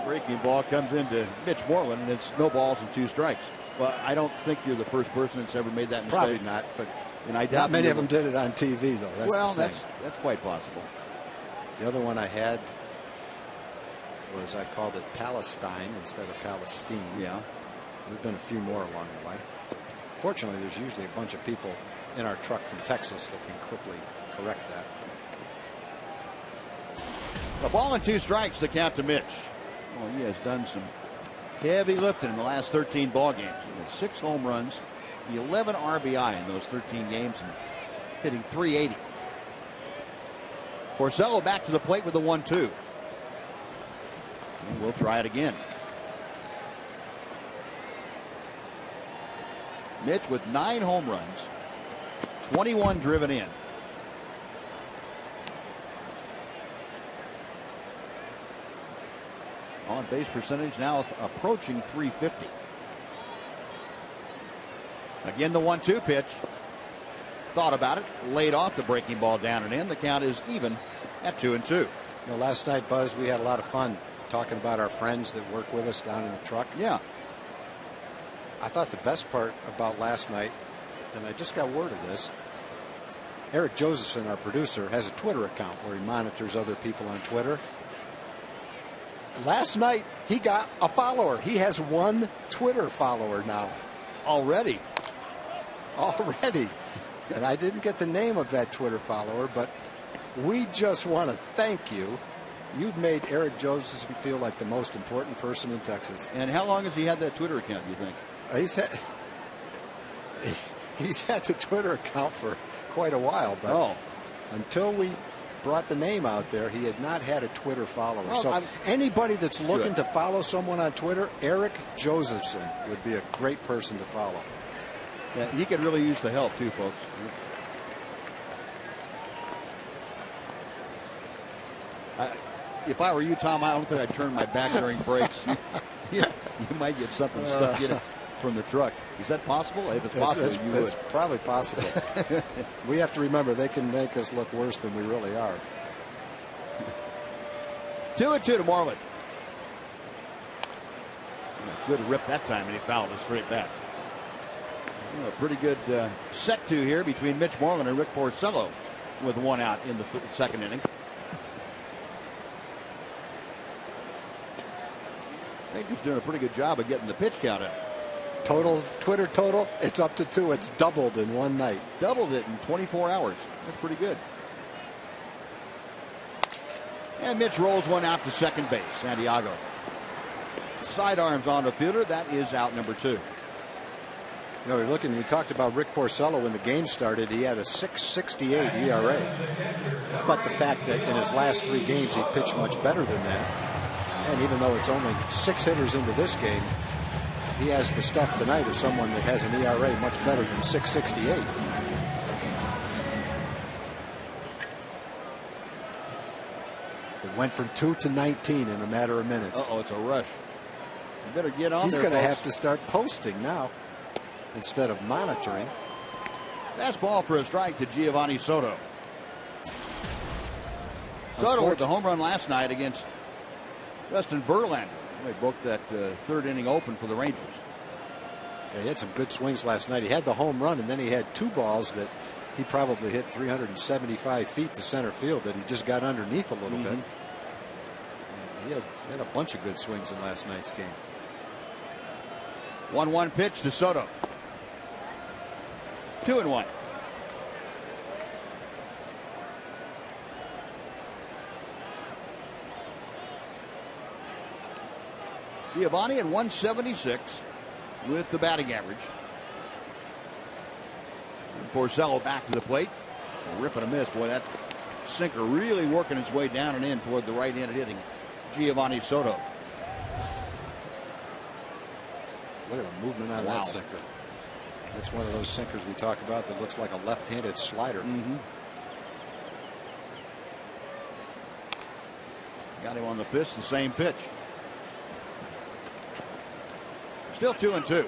Breaking ball comes into Mitch Moreland, and it's no balls and 2 strikes. Well, I don't think you're the first person that's ever made that mistake. Probably not, but and I doubt not many of them did it on TV, though. That's well, the thing. that's quite possible. The other one I had was I called it Palestine instead of Palestine. Yeah. There's been a few more along the way. Fortunately, there's usually a bunch of people in our truck from Texas that can quickly correct that. A ball and 2 strikes to count to Mitch. Well, he has done some heavy lifting in the last 13 ball games. He had 6 home runs, 11 RBI in those 13 games, and hitting .380. Porcello back to the plate with the 1-2. And we'll try it again. Mitch with 9 home runs, 21 driven in. On base percentage now approaching .350. Again, the 1-2 pitch. Thought about it, laid off the breaking ball down and in. The count is even at 2-2. You know, last night, Buzz, we had a lot of fun talking about our friends that work with us down in the truck. Yeah. I thought the best part about last night, and I just got word of this, Eric Josephson, our producer, has a Twitter account where he monitors other people on Twitter. Last night, he got a follower. He has 1 Twitter follower now. Already. And I didn't get the name of that Twitter follower, but we just want to thank you. You've made Eric Josephson feel like the most important person in Texas. And how long has he had that Twitter account, do you think? He's had the Twitter account for quite a while, but until we brought the name out there, he had not had a Twitter follower. Well, so anybody that's looking to follow someone on Twitter, Eric Josephson would be a great person to follow. Yeah, he could really use the help too, folks. If I were you, Tom, I don't think I'd turn my back during breaks. You might get something stuck in it from the truck. Is that possible? If it's possible, you would. It's probably possible. We have to remember they can make us look worse than we really are. 2-2 to Moreland. Good rip that time, and he fouled it straight back. A pretty good set to here between Mitch Moreland and Rick Porcello with 1 out in the 2nd inning. Rangers doing a pretty good job of getting the pitch count up. Twitter total, it's up to 2. It's doubled in one night. Doubled it in 24 hours. That's pretty good. And Mitch rolls 1 out to second base. Santiago. Sidearms on the fielder. That is out number 2. You know, we talked about Rick Porcello when the game started. He had a 6.68 ERA. But the fact that in his last 3 games he pitched much better than that. And even though it's only 6 hitters into this game, he has the stuff tonight of someone that has an ERA much better than 6.68. It went from 2 to 19 in a matter of minutes. It's a rush. You better get on. He's there, going to folks. have to start posting now instead of monitoring. Fastball for a strike to Giovanni Soto. Soto with the home run last night against Justin Verlander. They broke that 3rd inning open for the Rangers. Yeah, he had some good swings last night. He had the home run, and then he had 2 balls that he probably hit 375 feet to center field that he just got underneath a little bit. And he had a bunch of good swings in last night's game. 1-1 pitch to Soto. 2-1. Giovanni at 176 with the batting average. Porcello back to the plate. A rip and a miss. Boy, that sinker really working its way down and in toward the right-handed hitting Giovanni Soto. Look at the movement on that sinker. That's one of those sinkers we talk about that looks like a left-handed slider. Got him on the fist, the same pitch. Still 2-2.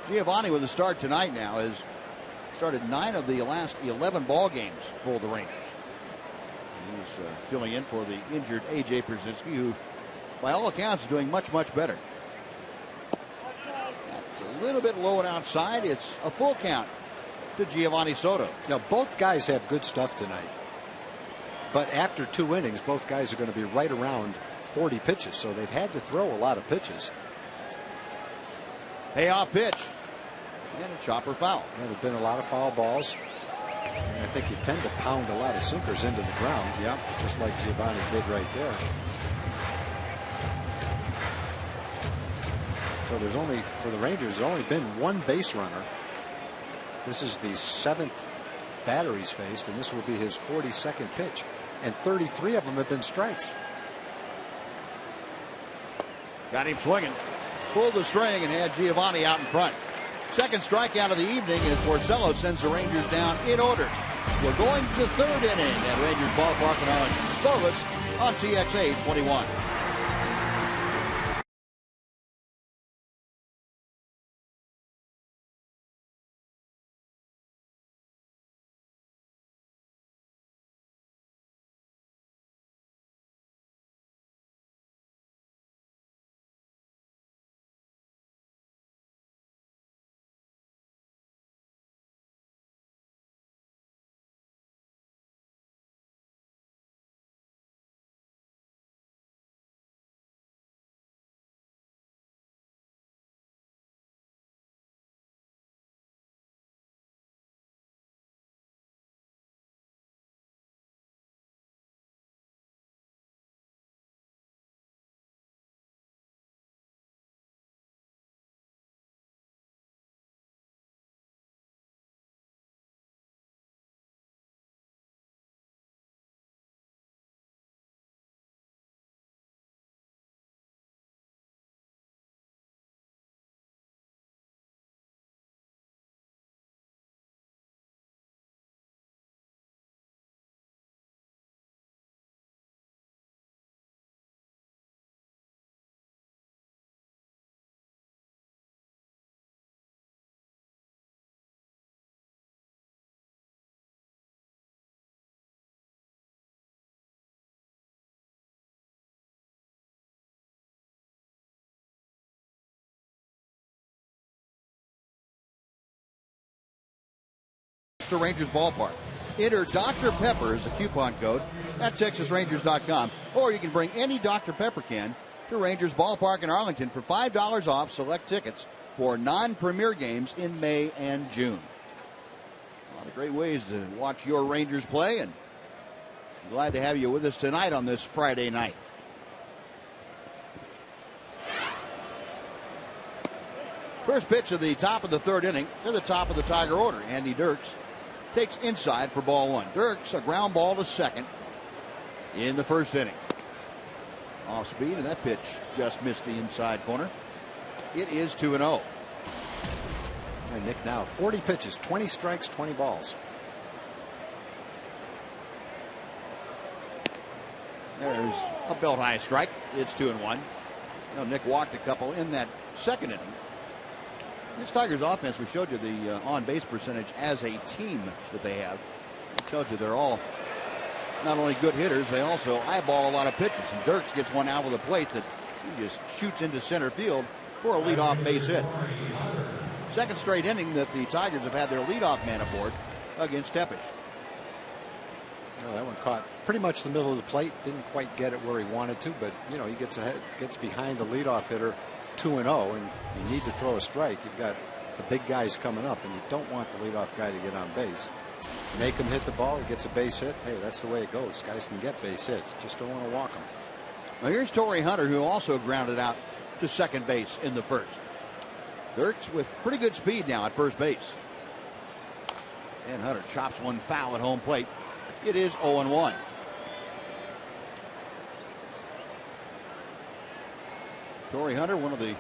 Giovanni with a start tonight now has started 9 of the last 11 ball games for the Rangers. He's filling in for the injured A.J. Pierzynski, who by all accounts is doing much better. That's a little bit low and outside. It's a full count to Giovanni Soto. Now both guys have good stuff tonight, but after 2 innings both guys are going to be right around 40 pitches, so they've had to throw a lot of pitches. Payoff pitch and a chopper foul. Yeah, there've been a lot of foul balls, and I think you tend to pound a lot of sinkers into the ground. Yeah, just like Giovanni did right there. So there's only, for the Rangers, there's only been 1 base runner. This is the 7th batter he's faced, and this will be his 42nd pitch, and 33 of them have been strikes. Got him swinging, pulled the string, and had Giovanni out in front. Second strikeout of the evening as Porcello sends the Rangers down in order. We're going to the 3rd inning at Rangers Ballpark in Arlington. Scoreless on TXA 21. To Rangers Ballpark. Enter Dr. Pepper as a coupon code at TexasRangers.com, or you can bring any Dr. Pepper can to Rangers Ballpark in Arlington for $5 off select tickets for non-premier games in May and June. A lot of great ways to watch your Rangers play, and I'm glad to have you with us tonight on this Friday night. First pitch of the top of the 3rd inning to the top of the Tiger order. Andy Dirks takes inside for ball 1. Dirks, a ground ball to second in the 1st inning. Off speed, and that pitch just missed the inside corner. It is 2-0. And Nick now 40 pitches, 20 strikes, 20 balls. There's a belt high strike. It's 2-1. You know, Nick walked a couple in that 2nd inning. This Tigers offense, we showed you the on-base percentage as a team that they have. It tells you they're all not only good hitters, they also eyeball a lot of pitches. And Dirks gets one out with a plate that he just shoots into center field for a leadoff base hit. 2nd straight inning that the Tigers have had their leadoff man aboard against Tepesh. Well, that one caught pretty much the middle of the plate. Didn't quite get it where he wanted to, but you know, he gets ahead, gets behind the leadoff hitter 2-0, and you need to throw a strike. You've got the big guys coming up, and you don't want the leadoff guy to get on base. Make him hit the ball, he gets a base hit. Hey, that's the way it goes. Guys can get base hits, just don't want to walk them. Now here's Torrey Hunter, who also grounded out to second base in the 1st. Dirks with pretty good speed now at first base. And Hunter chops one foul at home plate. It is 0-1. Torrey Hunter, one of the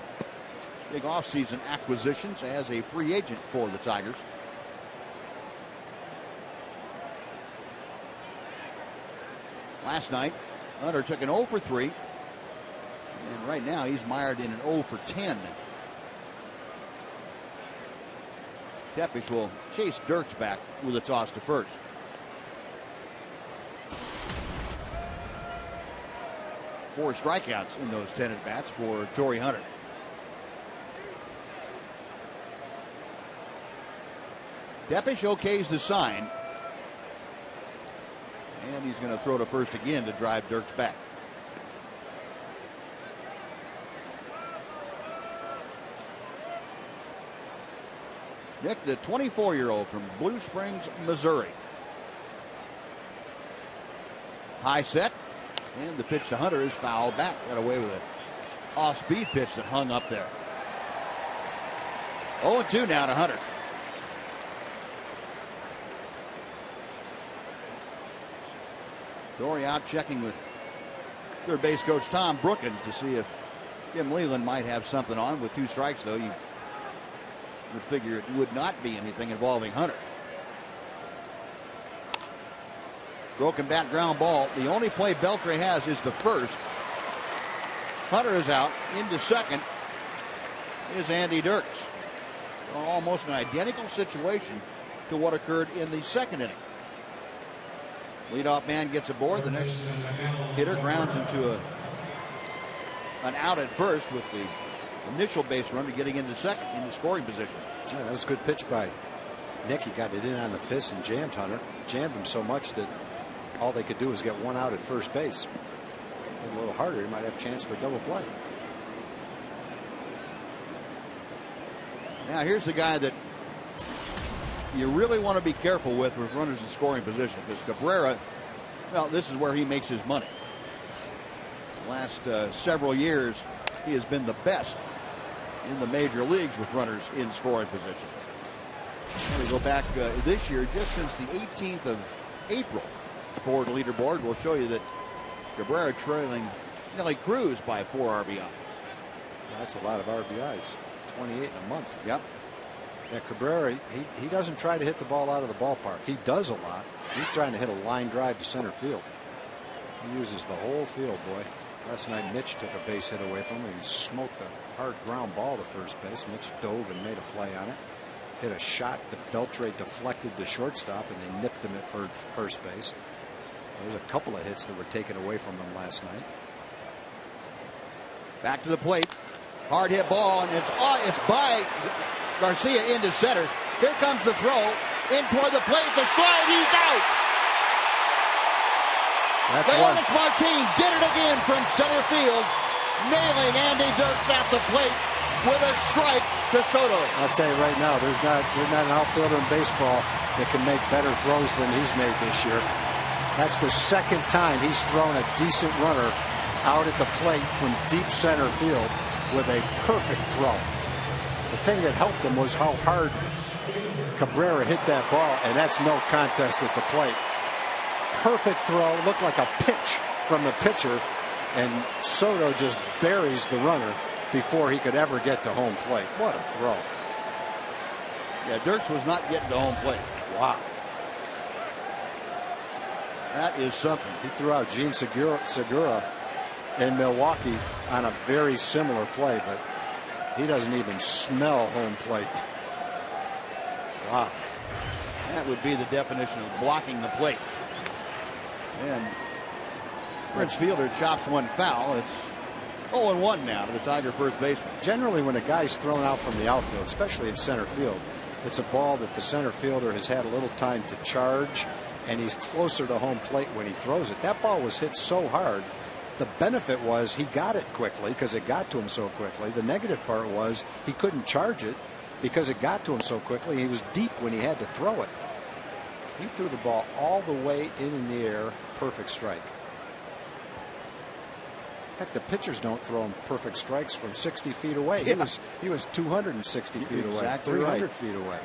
big offseason acquisitions as a free agent for the Tigers. Last night, Hunter took an 0 for 3. And right now, he's mired in an 0 for 10. Tepish will chase Dirks back with a toss to first. Four strikeouts in those 10 at-bats for Torrey Hunter. Tepish okays the sign. And he's going to throw to first again to drive Dirks back. Nick, the 24-year-old from Blue Springs, Missouri. High set, and the pitch to Hunter is fouled back. Got away with an off-speed pitch that hung up there. 0-2 now to Hunter. Torrey out checking with third base coach Tom Brookins to see if Jim Leland might have something on. With 2 strikes, though, you would figure it would not be anything involving Hunter. Broken bat ground ball. The only play Beltre has is to first. Hunter is out. Into second is Andy Dirks. Almost an identical situation to what occurred in the second inning. Leadoff man gets aboard. The next hitter grounds into an out at first with the initial base runner getting into second in the scoring position. Yeah, that was a good pitch by Nick. He got it in on the fist and jammed Hunter. Jammed him so much that all they could do was get one out at first base. A little harder, he might have a chance for a double play. Now here's the guy that you really want to be careful with runners in scoring position, because Cabrera, well, this is where he makes his money. The last several years, he has been the best in the major leagues with runners in scoring position. And we go back this year, just since the 18th of April, Ford leaderboard will show you that Cabrera trailing Nelly Cruz by 4 RBI. That's a lot of RBIs. 28 in a month. Yep. Yeah, Cabrera, he doesn't try to hit the ball out of the ballpark. He does a lot. He's trying to hit a line drive to center field. He uses the whole field, boy. Last night, Mitch took a base hit away from him. He smoked a hard ground ball to first base. Mitch dove and made a play on it. Hit a shot that Beltre deflected to shortstop, and they nipped him at first base. There's a couple of hits that were taken away from him last night. Back to the plate. Hard hit ball, and it's by Garcia into center. Here comes the throw. In toward the plate. The slide. He's out. Leonis Martin did it again from center field, nailing Andy Dirks at the plate with a strike to Soto. I'll tell you right now, there's not an outfielder in baseball that can make better throws than he's made this year. That's the second time he's thrown a decent runner out at the plate from deep center field with a perfect throw. The thing that helped him was how hard Cabrera hit that ball, and that's no contest at the plate. Perfect throw, looked like a pitch from the pitcher, and Soto just buries the runner before he could ever get to home plate. What a throw. Yeah, Dirks was not getting to home plate. Wow. That is something. He threw out Gene Segura in Milwaukee on a very similar play, but he doesn't even smell home plate. Wow. That would be the definition of blocking the plate. And Prince Fielder chops one foul. It's 0-1 now to the Tiger first baseman. Generally, when a guy's thrown out from the outfield, especially in center field, it's a ball that the center fielder has had a little time to charge, and he's closer to home plate when he throws it. That ball was hit so hard. The benefit was he got it quickly because it got to him so quickly. The negative part was he couldn't charge it because it got to him so quickly. He was deep when he had to throw it. He threw the ball all the way in the air. Perfect strike. Heck, the pitchers don't throw him perfect strikes from 60 feet away. Yeah. He was 260 feet away, exactly 300 right. feet away.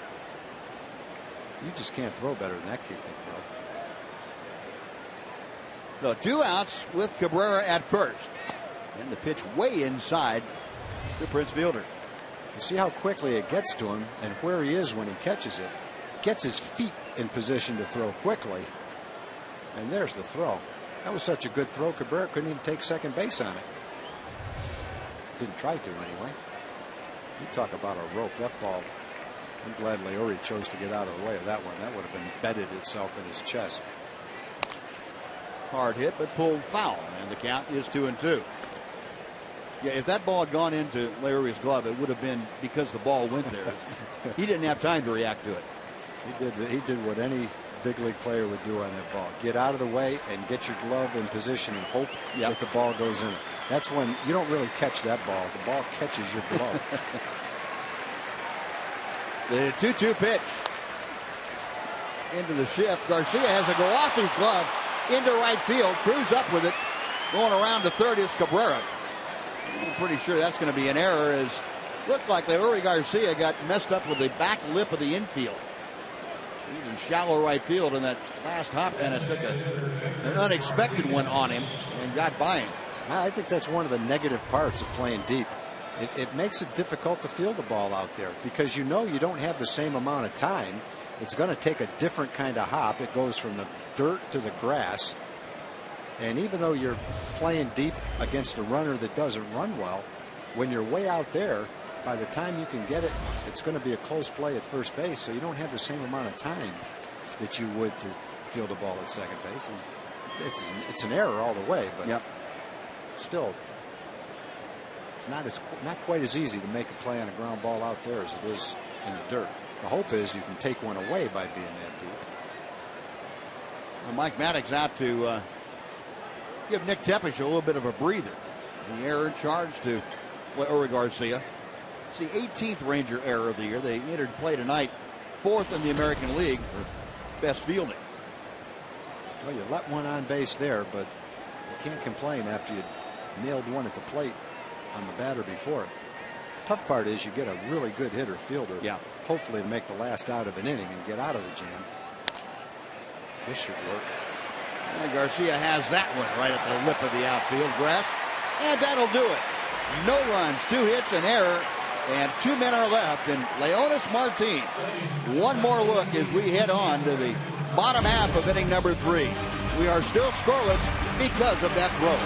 You just can't throw better than that kid can throw. So 2 outs with Cabrera at first. And the pitch way inside the Prince fielder. You see how quickly it gets to him and where he is when he catches it. Gets his feet in position to throw quickly. And there's the throw. That was such a good throw, Cabrera couldn't even take second base on it. Didn't try to anyway. You talk about a rope. That ball, I'm glad Leori chose to get out of the way of that one. That would have embedded itself in his chest. Hard hit, but pulled foul, and the count is 2-2. Yeah, if that ball had gone into Leori's glove, it would have been because the ball went there. He didn't have time to react to it. He did what any big league player would do on that ball. Get out of the way and get your glove in position and hope that the ball goes in. That's when you don't really catch that ball. The ball catches your glove. The 2-2 pitch. Into the shift. Garcia has to go off his glove into right field. Cruz up with it. Going around to third is Cabrera. I'm pretty sure that's going to be an error, as looked like Leori Garcia got messed up with the back lip of the infield. He was in shallow right field, and that last hop kind of took an unexpected one on him and got by him. I think that's one of the negative parts of playing deep. It makes it difficult to field the ball out there because you know you don't have the same amount of time. It's going to take a different kind of hop. It goes from the dirt to the grass. And even though you're playing deep against a runner that doesn't run well, when you're way out there, by the time you can get it, it's going to be a close play at first base. So you don't have the same amount of time that you would to field a ball at second base. And it's an error all the way, but still, it's not quite as easy to make a play on a ground ball out there as it is in the dirt. The hope is you can take one away by being that deep. Well, Mike Maddox out to give Nick Tepesch a little bit of a breather. The error charged to Leori Garcia. It's the 18th Ranger error of the year. They entered play tonight 4th in the American League for best fielding. Well, you let one on base there, but you can't complain after you nailed one at the plate on the batter before it. Tough part is you get a really good hitter fielder. Hopefully to make the last out of an inning and get out of the jam. This should work. And Garcia has that one right at the lip of the outfield grass. And that'll do it. No runs, 2 hits, an error, and 2 men are left. And Leonis Martin, one more look as we head on to the bottom half of inning number 3. We are still scoreless because of that throw.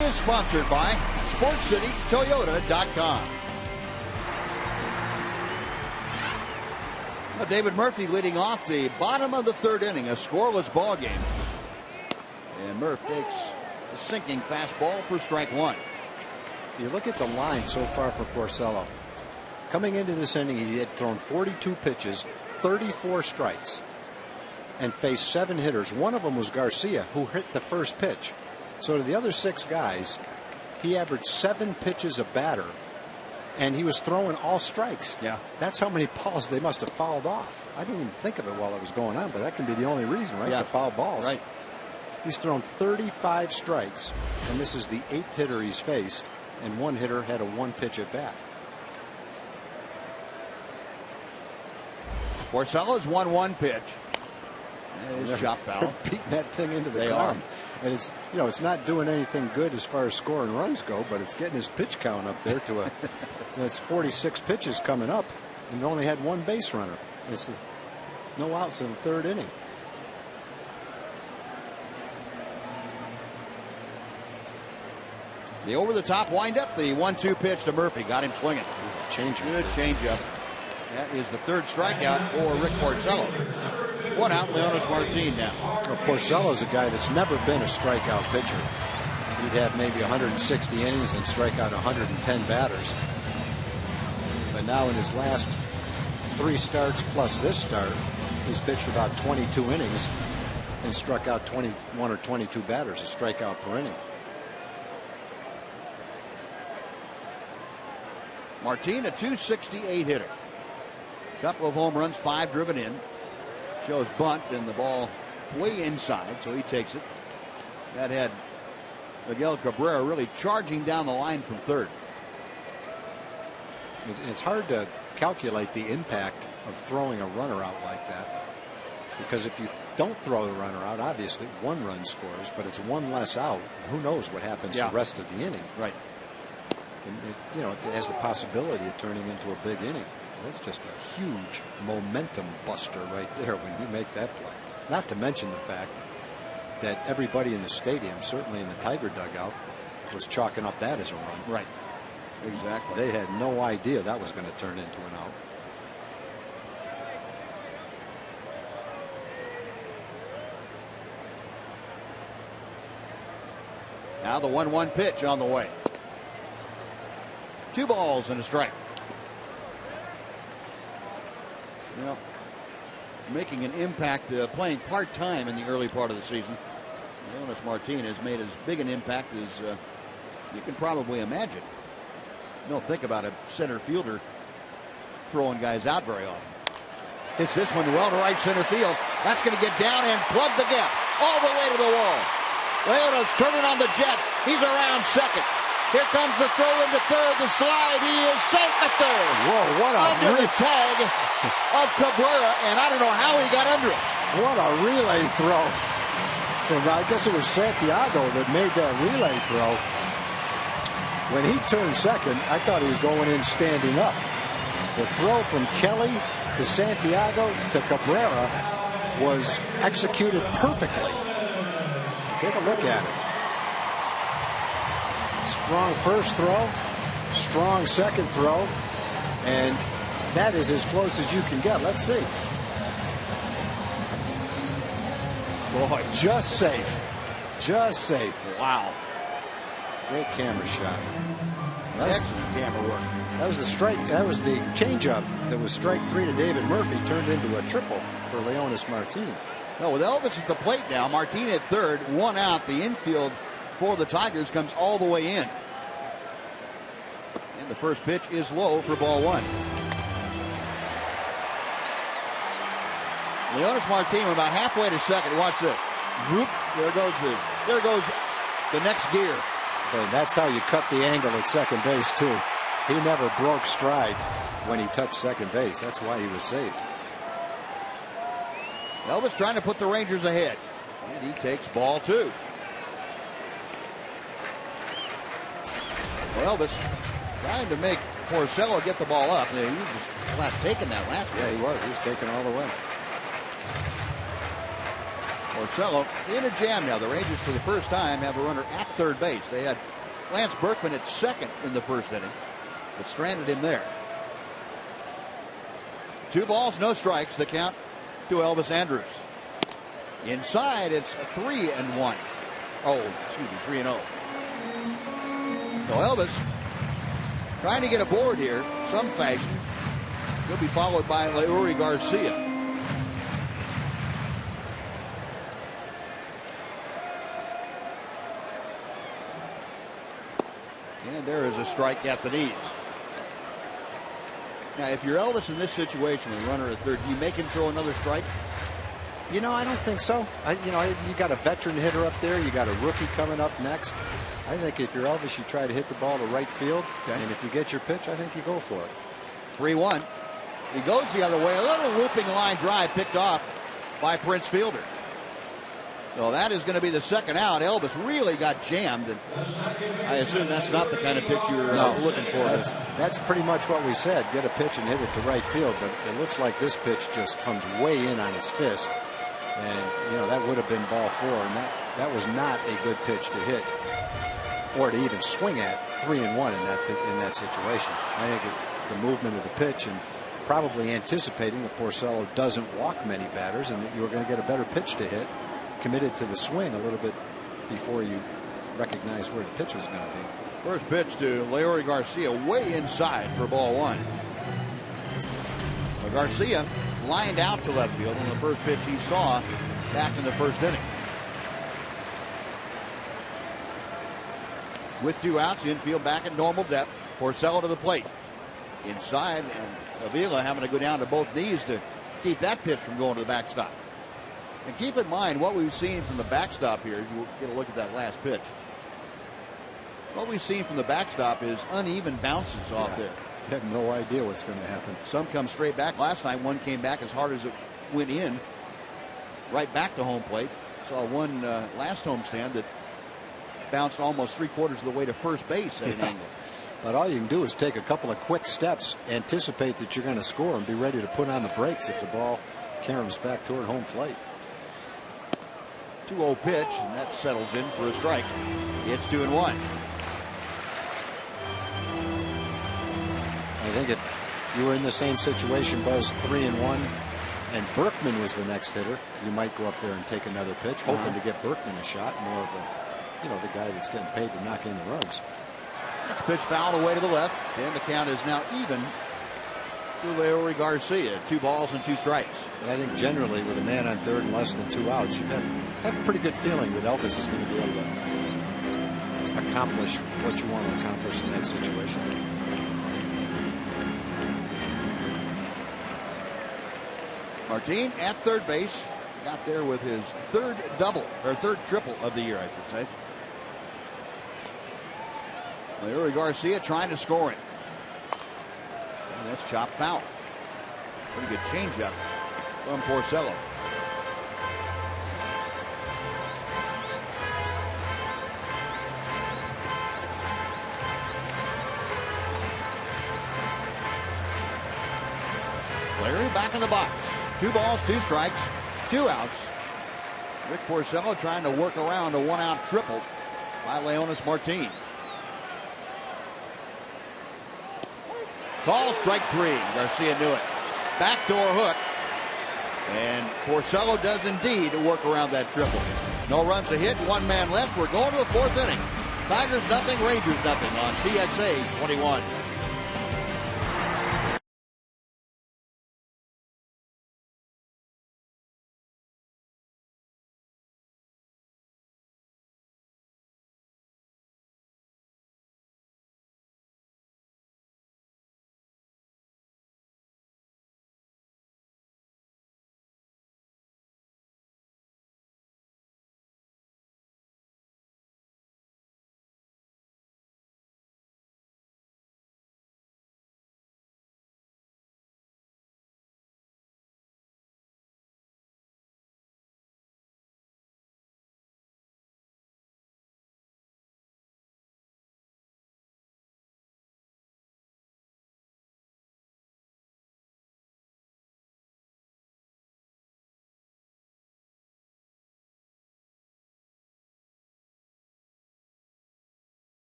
Is sponsored by SportsCityToyota.com. Well, David Murphy leading off the bottom of the third inning, a scoreless ball game. And Murph takes a sinking fastball for strike one. You look at the line so far for Porcello. Coming into this inning, he had thrown 42 pitches, 34 strikes, and faced 7 hitters. One of them was Garcia, who hit the first pitch. So to the other 6 guys, he averaged 7 pitches a batter, and he was throwing all strikes. Yeah. That's how many balls they must have fouled off. I didn't even think of it while it was going on, but that can be the only reason, right? Yeah. The foul balls. Right. He's thrown 35 strikes, and this is the 8th hitter he's faced, and one hitter had a 1-pitch at bat. Porcello's 1-1 pitch. His chop foul. Beating that thing into the They ground. And it's, you know, it's not doing anything good as far as scoring runs go, but it's getting his pitch count up there to a that's 46 pitches coming up, and only had 1 base runner. It's no outs in the third inning. The over-the-top windup, the 1-2 pitch to Murphy. Got him swinging. Changeup. Good changeup. That is the 3rd strikeout for Rick Porcello. 1 out, Leonis Martin now. Well, Porcello's a guy that's never been a strikeout pitcher. He'd have maybe 160 innings and strike out 110 batters. But now in his last 3 starts plus this start, he's pitched about 22 innings and struck out 21 or 22 batters, a strikeout per inning. Martin, a .268 hitter. Couple of home runs, 5 driven in. Shows bunt and the ball way inside, so he takes it. That had Miguel Cabrera really charging down the line from third. It's hard to calculate the impact of throwing a runner out like that, because if you don't throw the runner out, obviously 1 run scores, but it's 1 less out. Who knows what happens the rest of the inning? Right. You know, it has the possibility of turning into a big inning. That's just a huge momentum buster right there when you make that play. Not to mention the fact that everybody in the stadium, certainly in the Tiger dugout, was chalking up that as a run. Right. Exactly. They had no idea that was going to turn into an out. Now the 1-1 pitch on the way. 2 balls and a strike. Well, making an impact, playing part-time in the early part of the season. Leonis Martin has made as big an impact as you can probably imagine. You don't think about a center fielder throwing guys out very often. Hits this one well to right center field. That's going to get down and plug the gap all the way to the wall. Leonis turning on the Jets. He's around second. Here comes the throw into third, the slide. He is safe at third. Whoa, what a under the tag of Cabrera, and I don't know how he got under it. What a relay throw. From, I guess it was Santiago that made that relay throw. When he turned second, I thought he was going in standing up. The throw from Kelly to Santiago to Cabrera was executed perfectly. Take a look at it. Strong first throw, strong second throw, and that is as close as you can get. Let's see. Boy, just safe. Just safe. Wow. Great camera shot. Excellent camera work. That was the strike. That was the changeup that was strike 3 to David Murphy, turned into a triple for Leonis Martin. No, with Elvis at the plate now, Martin at third, 1 out. The infield for the Tigers comes all the way in. And the first pitch is low for ball 1. Leonis Martin about halfway to second. Watch this. Whoop, there goes the next gear. But that's how you cut the angle at second base too. He never broke stride when he touched second base. That's why he was safe. Elvis trying to put the Rangers ahead. And he takes ball 2. Well, Elvis trying to make Porcello get the ball up. He was just flat taking that last one. Yeah, he was. He was taking all the way. Porcello in a jam now. The Rangers, for the first time, have a runner at third base. They had Lance Berkman at second in the first inning, but stranded him there. 2 balls, no strikes. The count to Elvis Andrus. Inside, it's 3-1. Oh, excuse me, 3-0. So Elvis trying to get aboard here, some fashion. He'll be followed by Leury Garcia. And there is a strike at the knees. Now, if you're Elvis in this situation and runner at third, do you make him throw another strike? You know, I don't think so. You got a veteran hitter up there. You got a rookie coming up next. I think if you're Elvis, you try to hit the ball to right field. Okay. And if you get your pitch, I think you go for it. 3-1. He goes the other way. A little looping line drive picked off by Prince Fielder. So that is going to be the second out. Elvis really got jammed, and I assume that's not the kind of pitch you're looking for. That's pretty much what we said. Get a pitch and hit it to right field, but it looks like this pitch just comes way in on his fist, and that would have been ball 4, and that was not a good pitch to hit or to even swing at. 3-1 in that situation. I think the movement of the pitch and probably anticipating that Porcello doesn't walk many batters and that you were going to get a better pitch to hit, committed to the swing a little bit before you recognize where the pitch was going to be. First pitch to Leury Garcia, way inside for ball 1. So Garcia lined out to left field on the first pitch he saw back in the first inning. With 2 outs, infield back at normal depth. Porcello to the plate. Inside, and Avila having to go down to both knees to keep that pitch from going to the backstop. And keep in mind what we've seen from the backstop here as you get a look at that last pitch. What we've seen from the backstop is uneven bounces off there. You have no idea what's going to happen. Some come straight back. Last time one came back as hard as it went in, right back to home plate. Saw one last homestand that bounced almost 3/4 of the way to first base at an angle. But all you can do is take a couple of quick steps, anticipate that you're going to score, and be ready to put on the brakes if the ball caroms back toward home plate. 2-0 pitch, and that settles in for a strike. It's 2-1. I think if you were in the same situation, Buzz, 3-1, and Berkman was the next hitter, you might go up there and take another pitch, hoping to get Berkman a shot, more of a, the guy that's getting paid to knock in the runs. Next pitch fouled away to the left, and the count is now even to Leury Garcia. 2 balls and 2 strikes. But I think generally with a man on third and less than 2 outs, you have a pretty good feeling that Elvis is going to be able to accomplish what you want to accomplish in that situation. Martin at third base, got there with his third double, or third triple of the year, I should say. Leury Garcia trying to score it. And that's chopped foul. Pretty good changeup from Porcello. Leury back in the box. 2 balls, 2 strikes, 2 outs. Rick Porcello trying to work around a 1-out triple by Leonys Martin. Call strike 3. Garcia knew it. Backdoor hook. And Porcello does indeed work around that triple. No runs to hit, 1 man left. We're going to the 4th inning. Tigers nothing, Rangers nothing on TXA 21.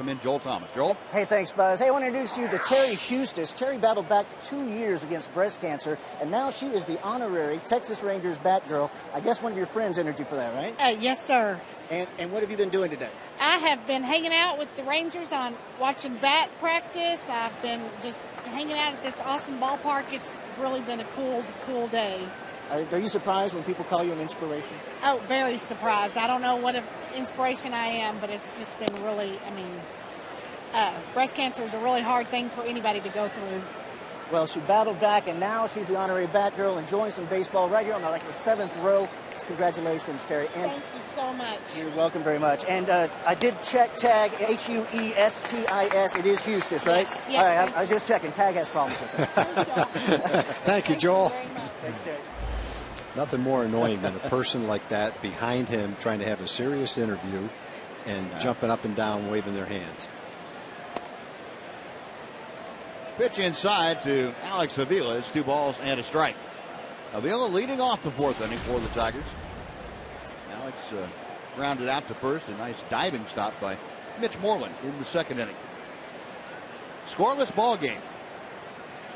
welcome in Joel Thomas. Joel? Hey, thanks, Buzz. Hey, I want to introduce you to Terry Hustis. Terry battled back for 2 years against breast cancer, and now she is the honorary Texas Rangers Batgirl. I guess one of your friends entered you for that, right? Yes, sir. And what have you been doing today? I have been hanging out with the Rangers on watching bat practice. I've been just hanging out at this awesome ballpark. It's really been a cool day. Are you surprised when people call you an inspiration? Oh, very surprised. I don't know what an inspiration I am, but it's just been really, breast cancer is a really hard thing for anybody to go through. Well, she battled back, and now she's the honorary Batgirl, enjoying some baseball right here on the 7th row. Congratulations, Terry. And thank you so much. You're welcome very much. And I did check tag, Huestis. It is Hustis, right? Yes. All right, I'm just checking. Tag has problems with it. Thank you, Joel. Thank you very much. Thanks, Terry. Nothing more annoying than a person like that behind him trying to have a serious interview and jumping up and down, waving their hands. Pitch inside to Alex Avila. It's 2 balls and a strike. Avila leading off the 4th inning for the Tigers. Alex grounded out to first. A nice diving stop by Mitch Moreland in the 2nd inning. Scoreless ball game.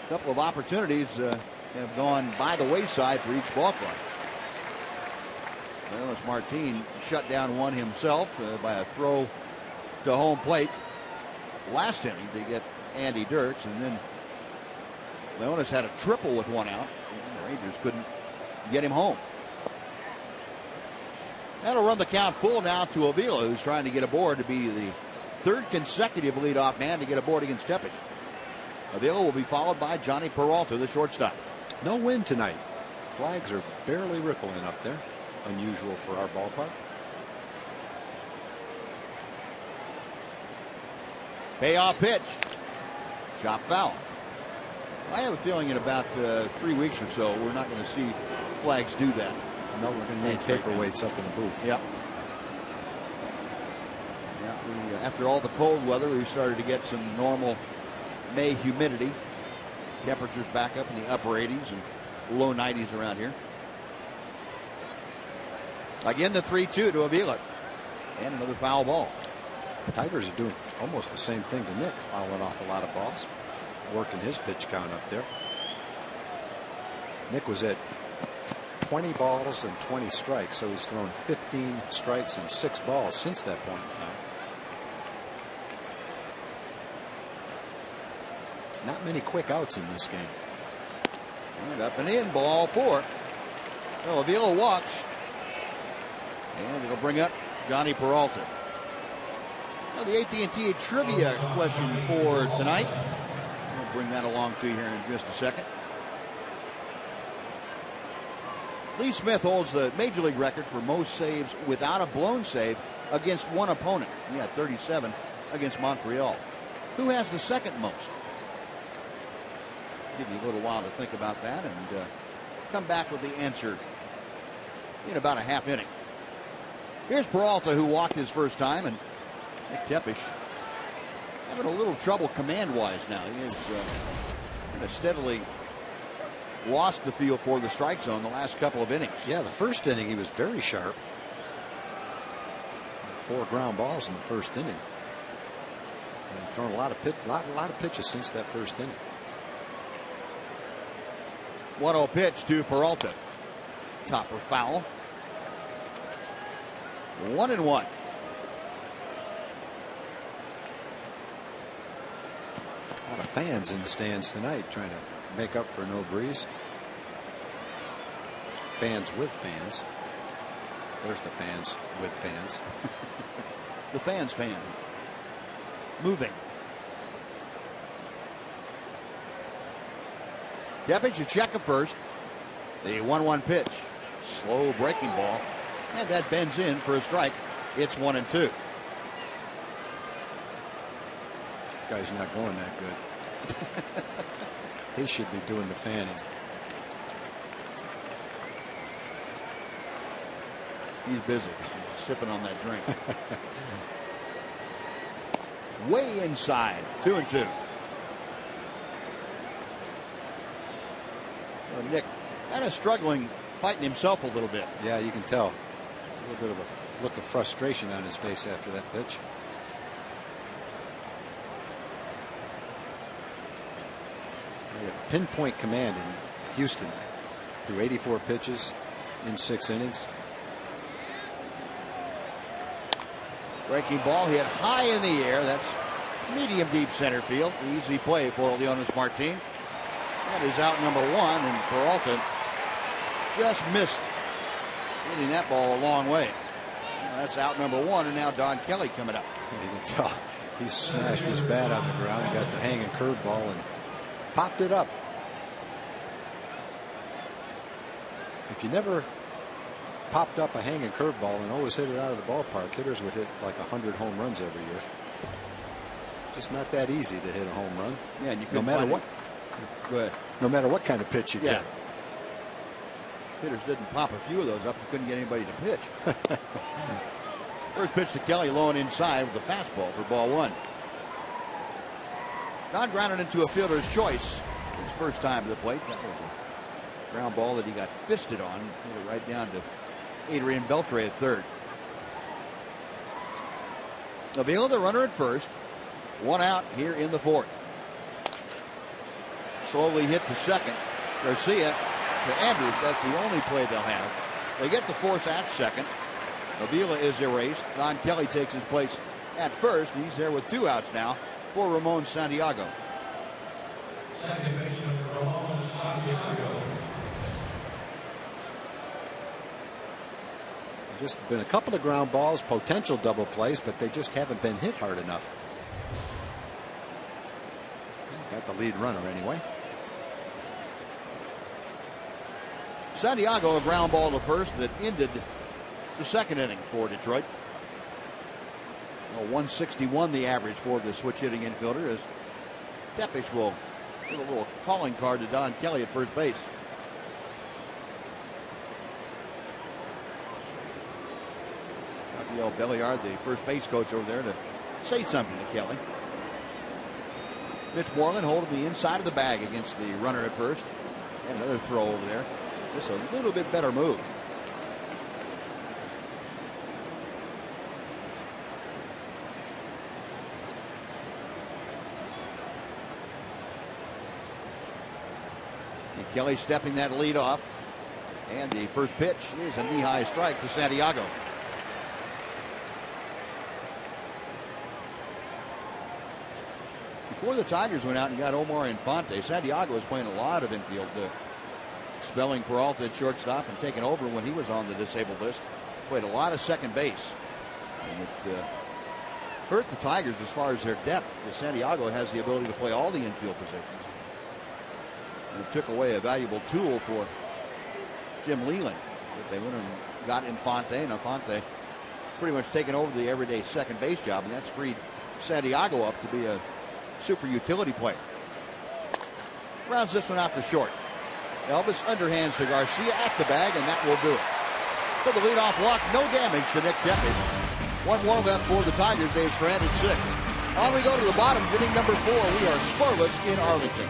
A couple of opportunities have gone by the wayside for each ball club. Leonis Martin shut down one himself by a throw to home plate last inning to get Andy Dirks, and then Leonis had a triple with 1 out. The Rangers couldn't get him home. That'll run the count full now to Avila, who's trying to get aboard to be the 3rd consecutive leadoff man to get aboard against Tepish. Avila will be followed by Johnny Peralta, the shortstop. No wind tonight. Flags are barely rippling up there. Unusual for our ballpark. Payoff pitch. Chop foul. I have a feeling in about 3 weeks or so, we're not going to see flags do that. No, we're going to need paperweights up in the booth. Yep. Yeah, after all the cold weather, we've started to get some normal May humidity. Temperatures back up in the upper 80s and low 90s around here. Again, the 3-2 to Avila. And another foul ball. The Tigers are doing almost the same thing to Nick, fouling off a lot of balls, working his pitch count up there. Nick was at 20 balls and 20 strikes, so he's thrown 15 strikes and 6 balls since that point in time. Not many quick outs in this game. And up and in, ball 4. Well, Avila walks. And it'll bring up Johnny Peralta. Well, the AT&T trivia question for tonight. We'll bring that along to you here in just a second. Lee Smith holds the Major League record for most saves without a blown save against one opponent. He had 37 against Montreal. Who has the 2nd most? Give you a little while to think about that and come back with the answer in about a half inning. Here's Peralta, who walked his first time, and Nick Tepish having a little trouble command-wise now. He has kind of steadily lost the feel for the strike zone the last couple of innings. Yeah, the first inning he was very sharp. 4 ground balls in the first inning. And he's thrown a lot of pitches since that first inning. 1-0 pitch to Peralta. Topper foul. 1-1. A lot of fans in the stands tonight trying to make up for no breeze. Fans with fans. There's the fans with fans. The fans fan. Moving. Tepish a check at first. The 1-1 pitch. Slow breaking ball. And that bends in for a strike. It's 1-2. Guy's not going that good. He should be doing the fanning. He's busy sipping on that drink. Way inside. 2-2. Nick kind of struggling, fighting himself a little bit. Yeah, you can tell. A little bit of a look of frustration on his face after that pitch. He had pinpoint command in Houston through 84 pitches in 6 innings. Breaking ball hit high in the air. That's medium deep center field. Easy play for Leonis Martin. That is out number 1, and Peralta just missed hitting that ball a long way. Now that's out number 1, and now Don Kelly coming up. You can tell he smashed his bat on the ground, got the hanging curveball, and popped it up. If you never popped up a hanging curveball and always hit it out of the ballpark, hitters would hit like 100 home runs every year. Just not that easy to hit a home run. Yeah, and you no matter what. Go ahead. No matter what kind of pitch you get. Hitters didn't pop a few of those up. You couldn't get anybody to pitch. First pitch to Kelly, low and inside with a fastball for ball 1. Don grounded into a fielder's choice his first time to the plate. That was a ground ball that he got fisted on. Hit it right down to Adrian Beltre at third. Avila, the runner at first. 1 out here in the 4th. Slowly hit to second. Garcia to Andrews. That's the only play they'll have. They get the force at second. Avila is erased. Don Kelly takes his place at first. He's there with 2 outs now for Ramon Santiago. Second baseman Ramon Santiago. Just been a couple of ground balls, potential double plays, but they just haven't been hit hard enough. Got the lead runner anyway. Santiago, a ground ball to first that ended the second inning for Detroit. 161 the average for the switch hitting infielder as Tepesh will give a little calling card to Don Kelly at first base. Rafael Belliard, the first base coach over there, to say something to Kelly. Mitch Moreland holding the inside of the bag against the runner at first. And another throw over there. Just a little bit better move. And Kelly stepping that lead off. And the first pitch is a knee-high strike to Santiago. Before the Tigers went out and got Omar Infante, Santiago was playing a lot of infield, spelling Peralta at shortstop and taking over when he was on the disabled list. Played a lot of second base. And it hurt the Tigers as far as their depth, because Santiago has the ability to play all the infield positions. And it took away a valuable tool for Jim Leland. But they went and got Infante, and Infante pretty much taken over the everyday second base job, and that's freed Santiago up to be a super utility player. Rounds this one out to short. Elvis underhands to Garcia at the bag, and that will do it. For the leadoff walk, no damage to Nick Tepesh. 1 more left for the Tigers. They've stranded 6. On we go to the bottom, inning number 4. We are scoreless in Arlington.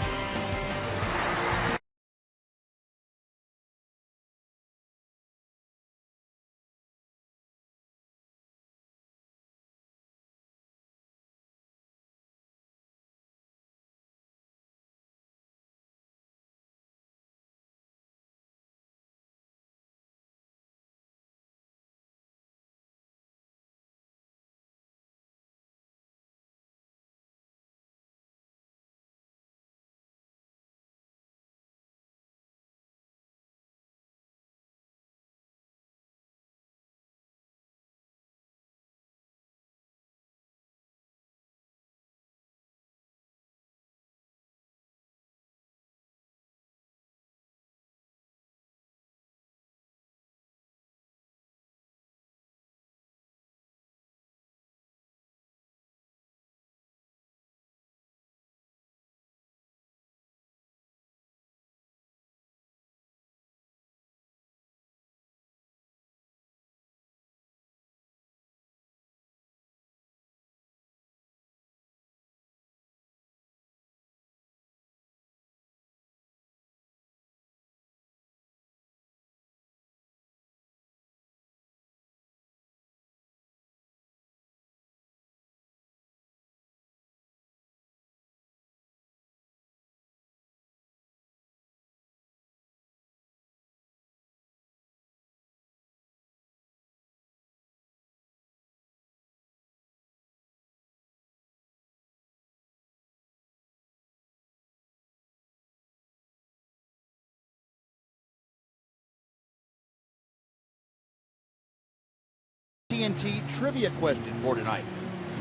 TNT trivia question for tonight.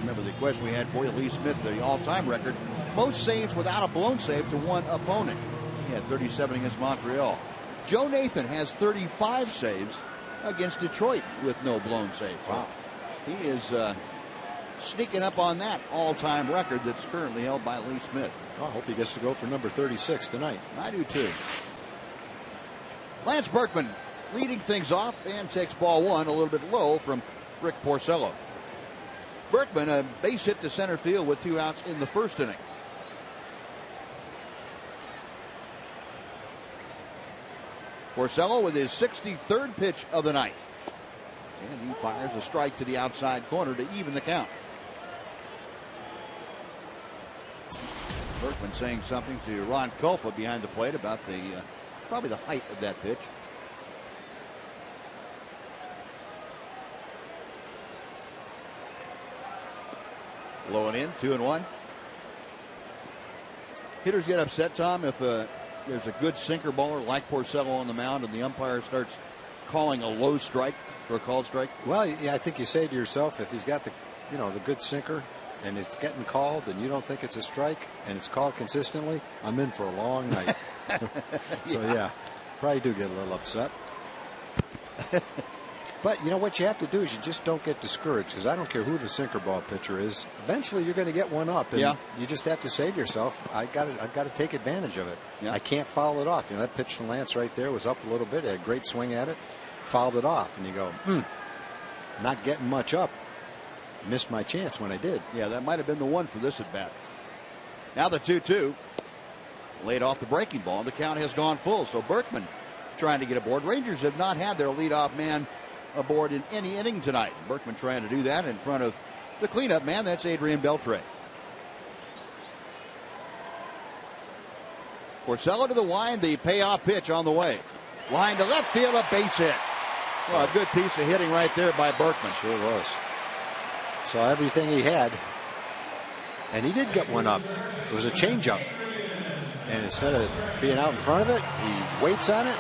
Remember the question we had for you, Lee Smith, the all-time record, most saves without a blown save to one opponent. He had 37 against Montreal. Joe Nathan has 35 saves against Detroit with no blown saves. Wow. He is sneaking up on that all-time record that's currently held by Lee Smith. I hope he gets to go for number 36 tonight. I do too. Lance Berkman leading things off and takes ball one a little bit low from Rick Porcello. Berkman, a base hit to center field with 2 outs in the first inning. Porcello with his 63rd pitch of the night. And he fires a strike to the outside corner to even the count. Berkman saying something to Ron Kulfa behind the plate about the probably the height of that pitch. Low and in, 2-1. Hitters get upset, Tom, if there's a good sinker baller like Porcello on the mound and the umpire starts calling a low strike for a called strike. Well, yeah, I think you say to yourself, if he's got the good sinker and it's getting called and you don't think it's a strike and it's called consistently, I'm in for a long night. So yeah, probably do get a little upset. But you know what you have to do is you just don't get discouraged, because I don't care who the sinker ball pitcher is. Eventually, you're going to get one up, and you just have to say to yourself, I've got to take advantage of it. Yeah. I can't foul it off. That pitch to Lance right there was up a little bit. He had a great swing at it, fouled it off, and you go, not getting much up. Missed my chance when I did. Yeah, that might have been the one for this at bat. Now the 2-2, laid off the breaking ball. The count has gone full, so Berkman trying to get aboard. Rangers have not had their leadoff man aboard in any inning tonight. Berkman trying to do that in front of the cleanup man. That's Adrian Beltre. Porcello to the line. The payoff pitch on the way. Line to left field, a base hit. Well, a good piece of hitting right there by Berkman. Sure was. Saw everything he had, and he did get one up. It was a changeup, and instead of being out in front of it, he waits on it,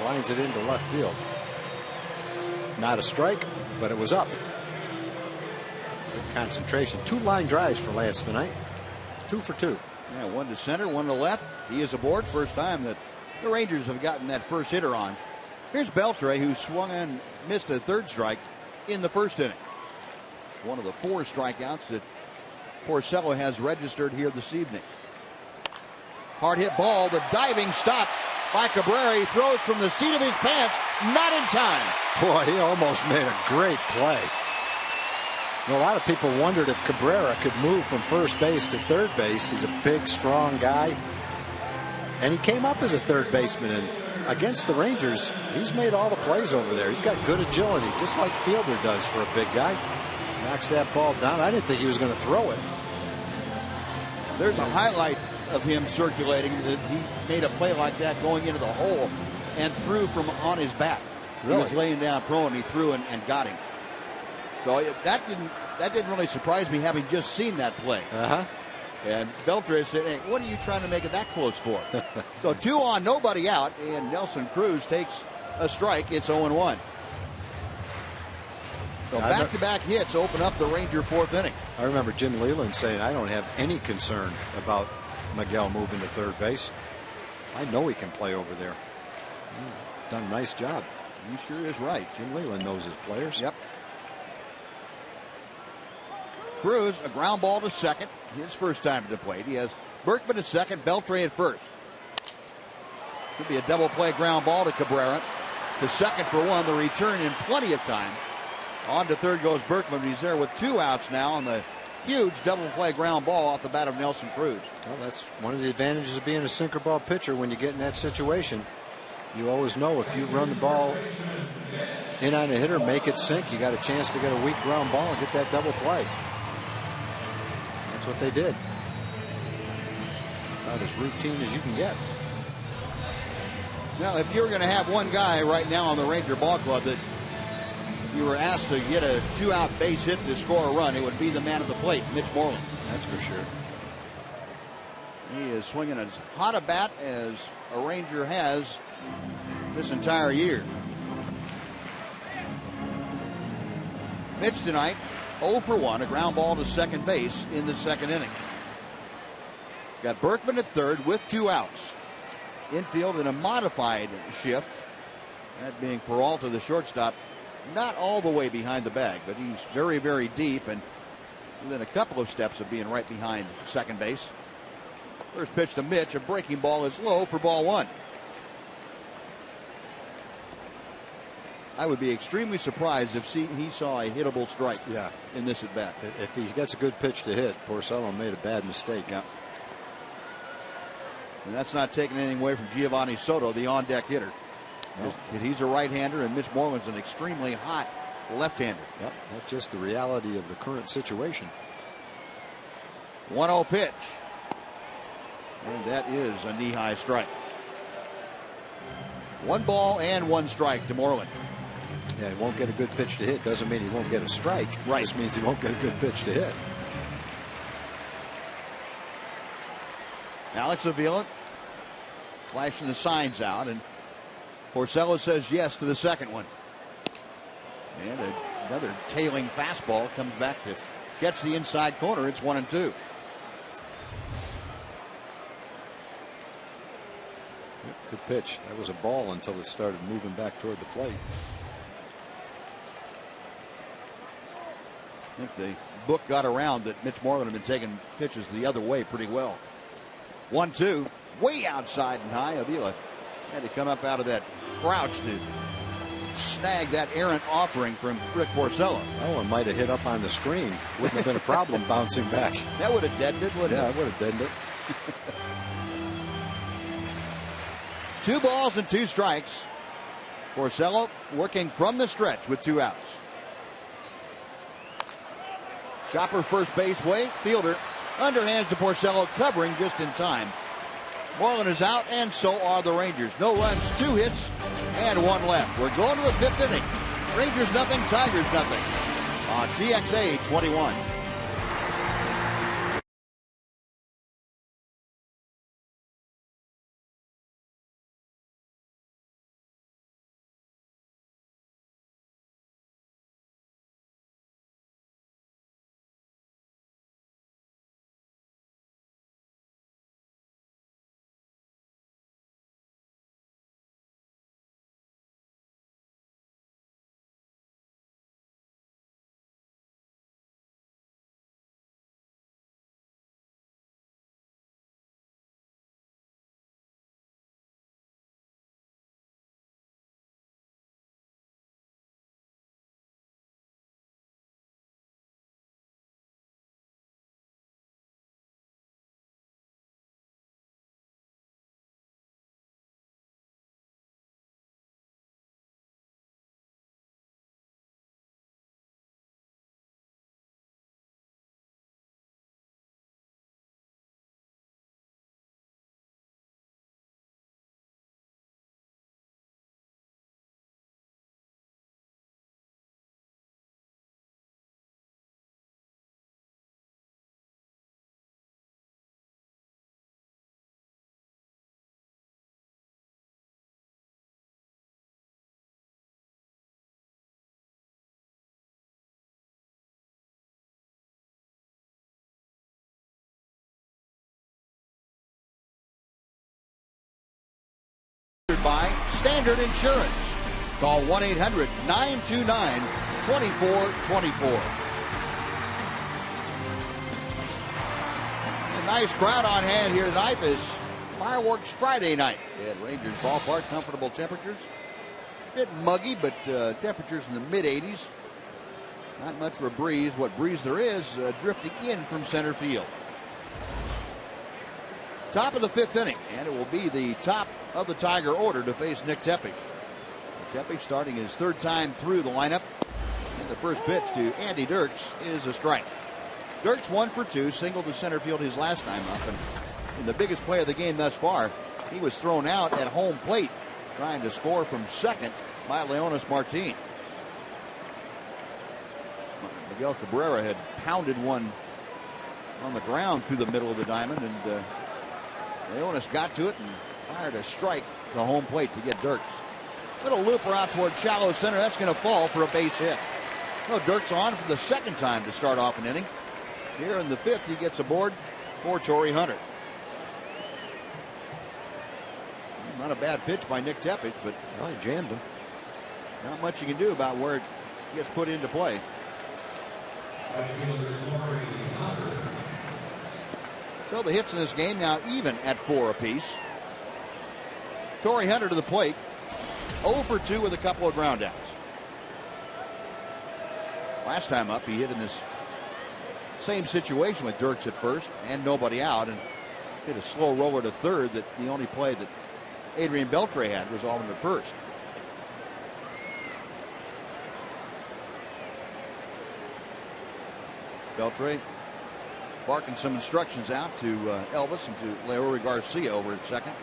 lines it into left field. Not a strike, but it was up. Good concentration. 2 line drives for Lance tonight. 2 for 2. Yeah, one to center, one to left. He is aboard. First time that the Rangers have gotten that first hitter on. Here's Beltre, who swung and missed a 3rd strike in the first inning. One of the 4 strikeouts that Porcello has registered here this evening. Hard hit ball, the diving stop by Cabrera. He throws from the seat of his pants, not in time. Boy, he almost made a great play. A lot of people wondered if Cabrera could move from first base to third base. He's a big, strong guy. And he came up as a third baseman. And against the Rangers, he's made all the plays over there. He's got good agility, just like Fielder does for a big guy. Knocks that ball down. I didn't think he was going to throw it. There's a highlight of him circulating that he made a play like that going into the hole and threw from on his back. Really? He was laying down prone and he threw and got him. So that didn't really surprise me, having just seen that play. And Beltre said, hey, what are you trying to make it that close for? So 2 on, nobody out, and Nelson Cruz takes a strike. It's 0-1. So back-to-back hits open up the Ranger 4th inning. I remember Jim Leyland saying, I don't have any concern about Miguel moving to third base. I know he can play over there. Done a nice job. He sure is right. Jim Leyland knows his players. Yep. Cruz, a ground ball to second. His first time to the plate. He has Berkman at second, Beltre at first. Could be a double play ground ball to Cabrera. To second for 1. The return in plenty of time. On to third goes Berkman. He's there with 2 outs now on the huge double play ground ball off the bat of Nelson Cruz. Well, that's one of the advantages of being a sinker ball pitcher. When you get in that situation, you always know if you run the ball in on a hitter, make it sink, you got a chance to get a weak ground ball and get that double play. That's what they did. About as routine as you can get. Now, if you're going to have one guy right now on the Ranger ball club that you were asked to get a 2-out base hit to score a run, it would be the man at the plate, Mitch Moreland. That's for sure. He is swinging as hot a bat as a Ranger has this entire year. Mitch tonight 0 for 1, a ground ball to second base in the second inning. Got Berkman at third with 2 outs. Infield in a modified shift, that being Peralta, the shortstop, not all the way behind the bag, but he's very, very deep and within a couple of steps of being right behind second base. First pitch to Mitch, a breaking ball is low for ball 1. I would be extremely surprised if he saw a hittable strike in this at bat. If he gets a good pitch to hit, Porcello made a bad mistake. Yeah. And that's not taking anything away from Giovanni Soto, the on-deck hitter. No. He's a right-hander, and Mitch Moreland's an extremely hot left-hander. Yep, that's just the reality of the current situation. 1-0 pitch. And that is a knee-high strike. 1 ball and 1 strike to Moreland. Yeah, he won't get a good pitch to hit. Doesn't mean he won't get a strike. Right. Just means he won't get a good pitch to hit. Alex Avila flashing the signs out, and Porcello says yes to the second one. And another tailing fastball comes back to gets the inside corner. It's 1-2. Good pitch. That was a ball until it started moving back toward the plate. I think the book got around that Mitch Moreland had been taking pitches the other way pretty well. 1-2, way outside and high. Avila had to come up out of that crouch to snag that errant offering from Rick Porcello. That one might have hit up on the screen. Wouldn't have been a problem bouncing back. That would have deadened it, wouldn't it? Yeah, it would have deadened it. 2 balls and 2 strikes. Porcello working from the stretch with 2 outs. Chopper first base way, fielder underhands to Porcello, covering just in time. Moreland is out, and so are the Rangers. No runs, 2 hits, and 1 left. We're going to the 5th inning. Rangers nothing, Tigers nothing. On TXA 21. By Standard Insurance. Call 1-800-929-2424. A nice crowd on hand here tonight this Fireworks Friday night at Rangers Ballpark. Comfortable temperatures. A bit muggy, but temperatures in the mid-80s. Not much of a breeze. What breeze there is drifting in from center field. Top of the 5th inning, and it will be the top of the Tiger order to face Nick Tepesch. Tepesch starting his 3rd time through the lineup. And the first pitch to Andy Dirks is a strike. Dirks 1 for 2, singled to center field his last time up. And in the biggest play of the game thus far, he was thrown out at home plate, trying to score from second by Leonis Martin. Miguel Cabrera had pounded one on the ground through the middle of the diamond, and Leonis got to it and fired a strike to home plate to get Dirks. Little looper out towards shallow center. That's going to fall for a base hit. Well, Dirks on for the second time to start off an inning. Here in the fifth, he gets aboard for Torrey Hunter. Not a bad pitch by Nick Tepish, but he jammed him. Not much you can do about where it gets put into play. So the hits in this game now even at 4 apiece. Torrey Hunter to the plate. 0 for 2 with a couple of ground outs. Last time up, he hit in this same situation with Dirks at first and nobody out, and hit a slow roller to third. That the only play that Adrian Beltre had was all in the first. Beltre barking some instructions out to Elvis and to Leori Garcia over at second.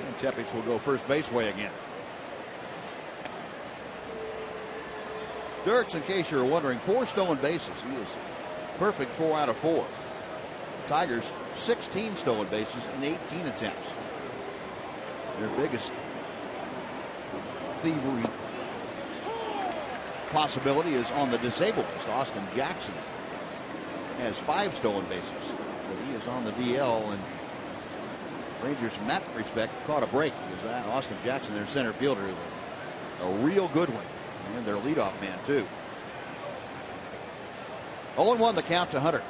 And Tepish will go first base way again. Dirks, in case you're wondering, 4 stolen bases. He is perfect 4 out of 4. Tigers 16 stolen bases in 18 attempts. Their biggest thievery possibility is on the disabled list. Austin Jackson has 5 stolen bases, but he is on the DL, and Rangers from that respect caught a break because Austin Jackson, their center fielder, is a real good one, and their leadoff man too. 0-1 the count to Hunter.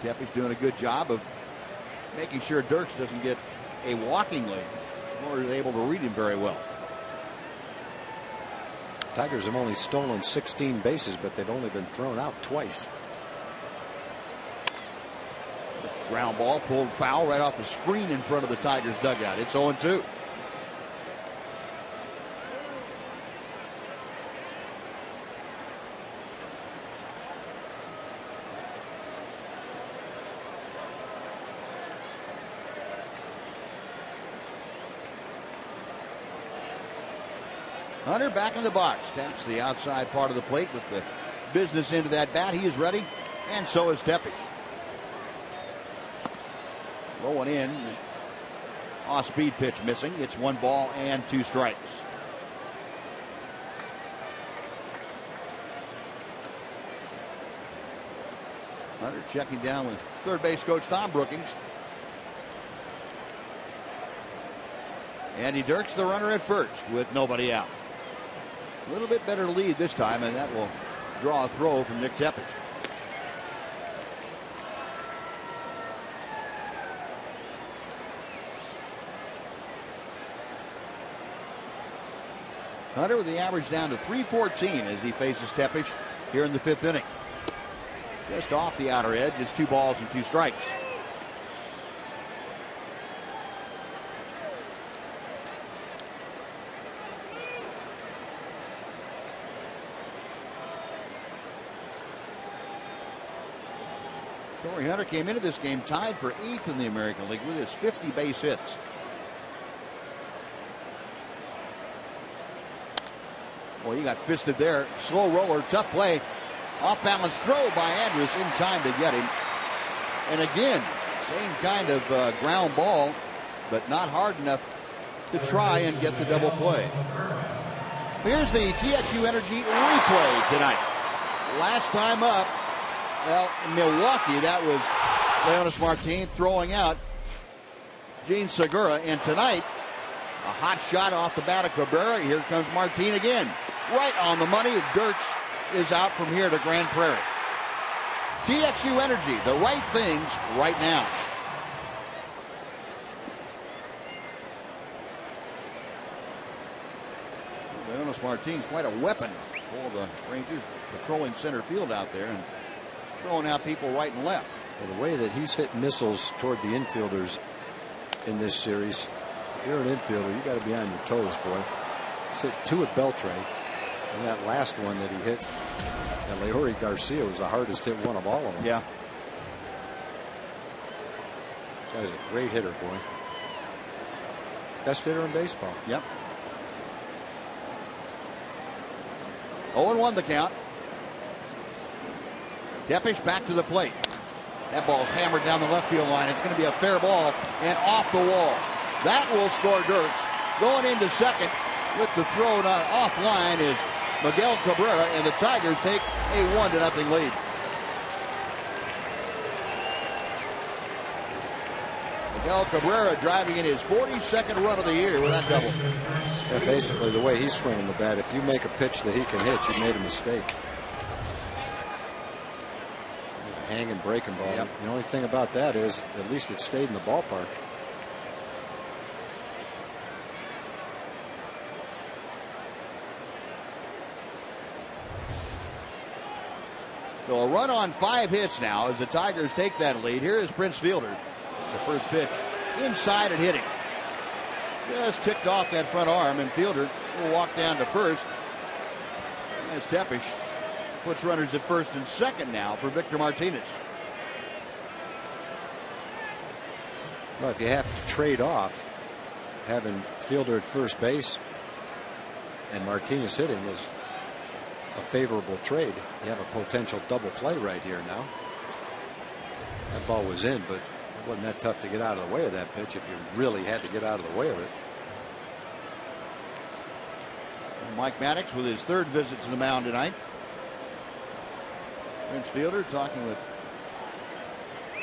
Tepish doing a good job of making sure Dirks doesn't get a walking lead, nor is able to read him very well. Tigers have only stolen 16 bases, but they've only been thrown out twice. Ground ball pulled foul right off the screen in front of the Tigers dugout. It's 0-2. Hunter back in the box, taps the outside part of the plate with the business into that bat. He is ready, and so is Tepish. Rolling in, off-speed pitch missing. It's 1 ball and 2 strikes. Hunter checking down with third base coach Tom Brookings. Andy Dirks, the runner at first, with nobody out. A little bit better lead this time, and that will draw a throw from Nick Tepish. Hunter with the average down to 314 as he faces Tepish here in the 5th inning. Just off the outer edge, it's 2 balls and 2 strikes. Torrey Hunter came into this game tied for 8th in the American League with his 50 base hits. Boy, he got fisted there. Slow roller, tough play. Off balance throw by Andrus in time to get him. And again, same kind of ground ball, but not hard enough to try and get the double play. Here's the TXU Energy replay tonight. Last time up, well, in Milwaukee, that was Leonys Martin throwing out Gene Segura. And tonight, a hot shot off the bat of Cabrera. Here comes Martin again. Right on the money. Dirks is out from here to Grand Prairie. TXU Energy, the right things right now. Leonys Martin, quite a weapon for the Rangers, patrolling center field out there and throwing out people right and left. Well, the way that he's hit missiles toward the infielders in this series, if you're an infielder, you got to be on your toes, boy. He's hit 2 at Beltre, and that last one that he hit at Leori Garcia was the hardest hit one of all of them. Yeah. Guy's a great hitter, boy. Best hitter in baseball. Yep. 0-1 the count. Tepish back to the plate. That ball's hammered down the left field line. It's going to be a fair ball and off the wall. That will score Dirks. Going into second with the throw not offline is Miguel Cabrera, and the Tigers take a 1-0 lead. Miguel Cabrera driving in his 42nd run of the year with that double. Yeah, basically the way he's swinging the bat, if you make a pitch that he can hit, you made a mistake. Hanging breaking ball. Yep. The only thing about that is at least it stayed in the ballpark. So a run on 5 hits now as the Tigers take that lead. Here is Prince Fielder. The first pitch inside and hitting. Just ticked off that front arm, and Fielder will walk down to first. As Tepish puts runners at first and second now for Victor Martinez. Well, if you have to trade off having Fielder at first base and Martinez hitting is a favorable trade. You have a potential double play right here now. That ball was in, but it wasn't that tough to get out of the way of that pitch if you really had to get out of the way of it. Mike Maddox with his 3rd visit to the mound tonight. Prince Fielder talking with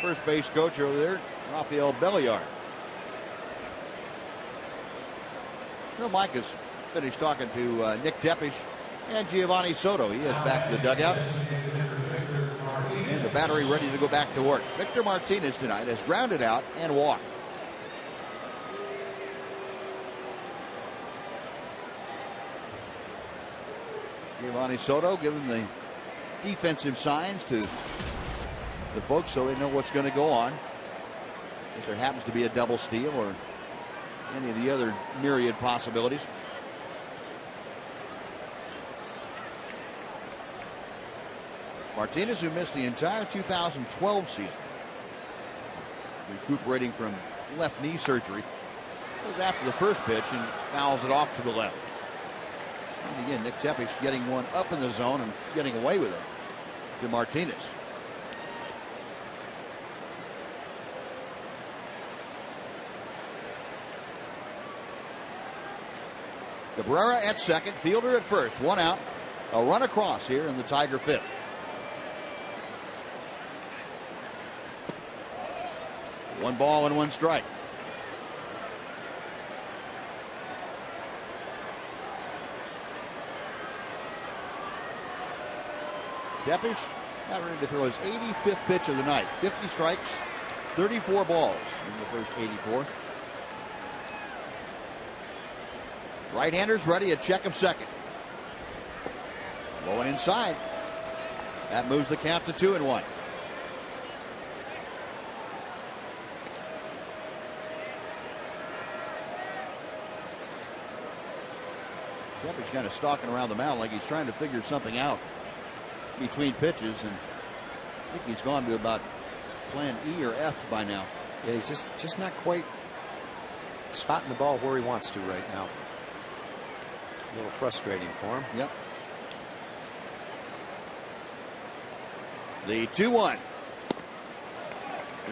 first base coach over there, Rafael Belliard. Well, Mike has finished talking to Nick Tepish and Giovanni Soto. He heads back to the dugout. And the battery ready to go back to work. Victor Martinez tonight has grounded out and walked. Giovanni Soto giving the defensive signs to the folks so they know what's going to go on. If there happens to be a double steal or any of the other myriad possibilities. Martinez, who missed the entire 2012 season, recuperating from left knee surgery, goes after the first pitch and fouls it off to the left. And again, Nick Tepish getting one up in the zone and getting away with it to Martinez. Cabrera at second, Fielder at first, 1 out. A run across here in the Tiger 5th. One ball and 1 strike. Tepish got ready to throw his 85th pitch of the night. 50 strikes, 34 balls in the first 84. Right-handers ready, a check of second. Going inside. That moves the count to 2-1. Tepish kind of stalking around the mound like he's trying to figure something out between pitches, and I think he's gone to about plan E or F by now. Yeah, he's just not quite spotting the ball where he wants to right now. A little frustrating for him. Yep. The 2-1.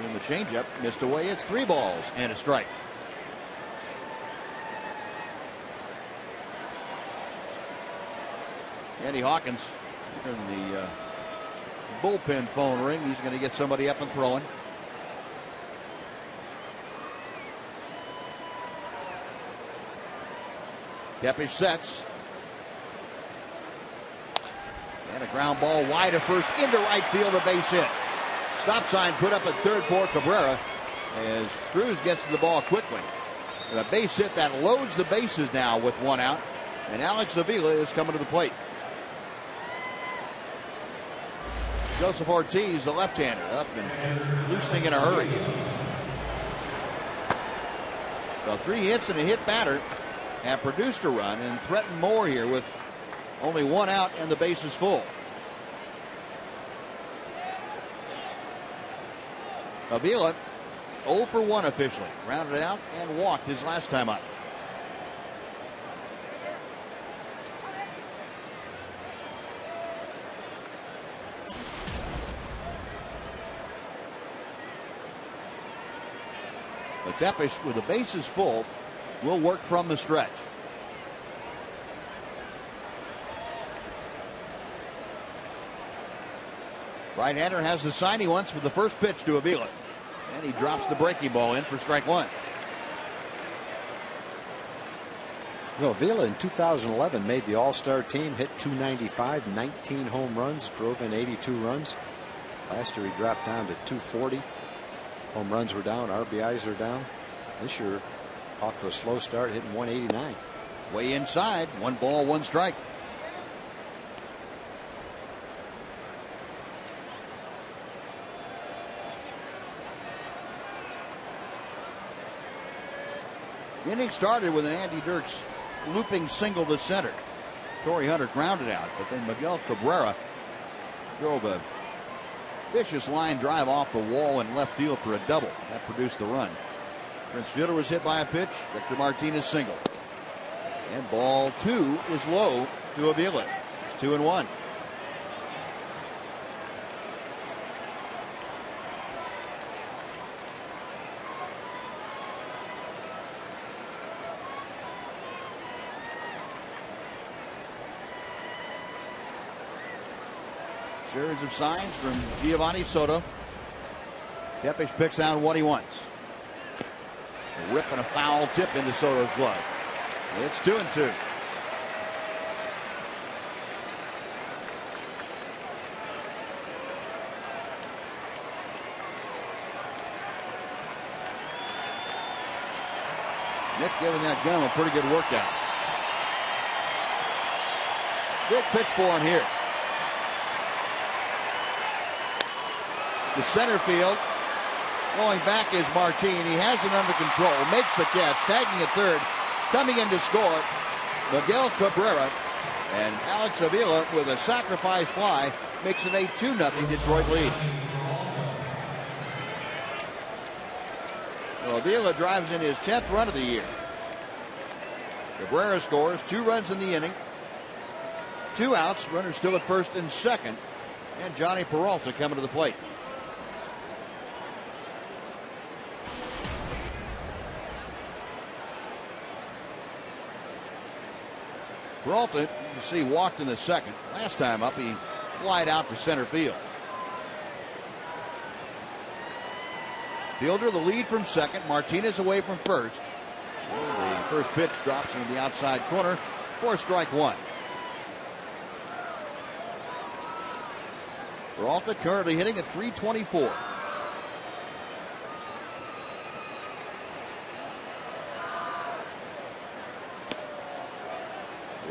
And the changeup missed away. It's 3 balls and a strike. Andy Hawkins in the bullpen phone ring. He's going to get somebody up and throwing. Tepish sets. And a ground ball wide of first into right field, a base hit. Stop sign put up at third for Cabrera as Cruz gets to the ball quickly. And a base hit that loads the bases now with 1 out. And Alex Avila is coming to the plate. Joseph Ortiz, the left-hander, up and loosening in a hurry. So 3 hits and a hit batter have produced a run and threatened more here with only 1 out and the bases full. Avila 0 for 1 officially. Rounded out and walked his last time up. But Tepish, with the bases full, will work from the stretch. Right-hander has the sign he wants for the first pitch to Avila. And he drops the breaking ball in for strike one. Well, Avila in 2011 made the All-Star team, hit .295, 19 home runs, drove in 82 runs. Last year he dropped down to .240. Home runs were down, RBIs are down. This year, off to a slow start, hitting .189. Way inside, 1 ball, 1 strike. The inning started with an Andy Dirks looping single to center. Torrey Hunter grounded out, but then Miguel Cabrera drove a vicious line drive off the wall in left field for a double. That produced the run. Prince Fielder was hit by a pitch. Victor Martinez single. And ball 2 is low to Avila. It's 2-1. Series of signs from Giovanni Soto. Tepish picks out what he wants. A rip and a foul tip into Soto's glove. It's 2-2. Nick giving that gun a pretty good workout. Big pitch for him here. To center field. Going back is Martin. He has it under control. Makes the catch. Tagging at third. Coming in to score, Miguel Cabrera. And Alex Avila with a sacrifice fly makes it a 2-0 Detroit lead. Well, Avila drives in his 10th run of the year. Cabrera scores 2 runs in the inning. 2 outs. Runners still at first and second. And Johnny Peralta coming to the plate. Peralta, you see, walked in the second. Last time up, he flied out to center field. Fielder the lead from second. Martinez away from first. And the first pitch drops into the outside corner for strike one. Peralta currently hitting at .324.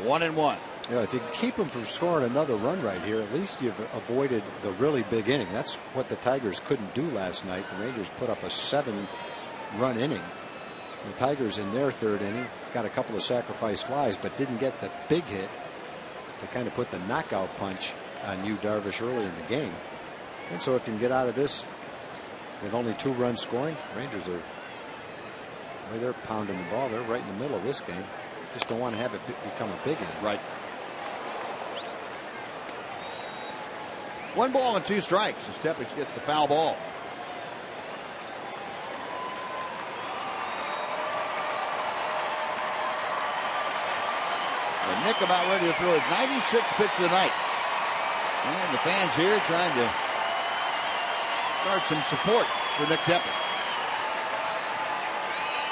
One and one. You know, if you can keep them from scoring another run right here, at least you've avoided the really big inning. That's what the Tigers couldn't do last night. The Rangers put up a 7-run inning. The Tigers in their third inning got a couple of sacrifice flies, but didn't get the big hit to kind of put the knockout punch on Yu Darvish early in the game. And so if you can get out of this with only 2 runs scoring, Rangers are, well, they're pounding the ball. They're right in the middle of this game. Just don't want to have it become a big inning. Right. 1 ball and 2 strikes as Tepish gets the foul ball. And Nick about ready to throw his 96th pitch of the night. And the fans here trying to start some support for Nick Tepish.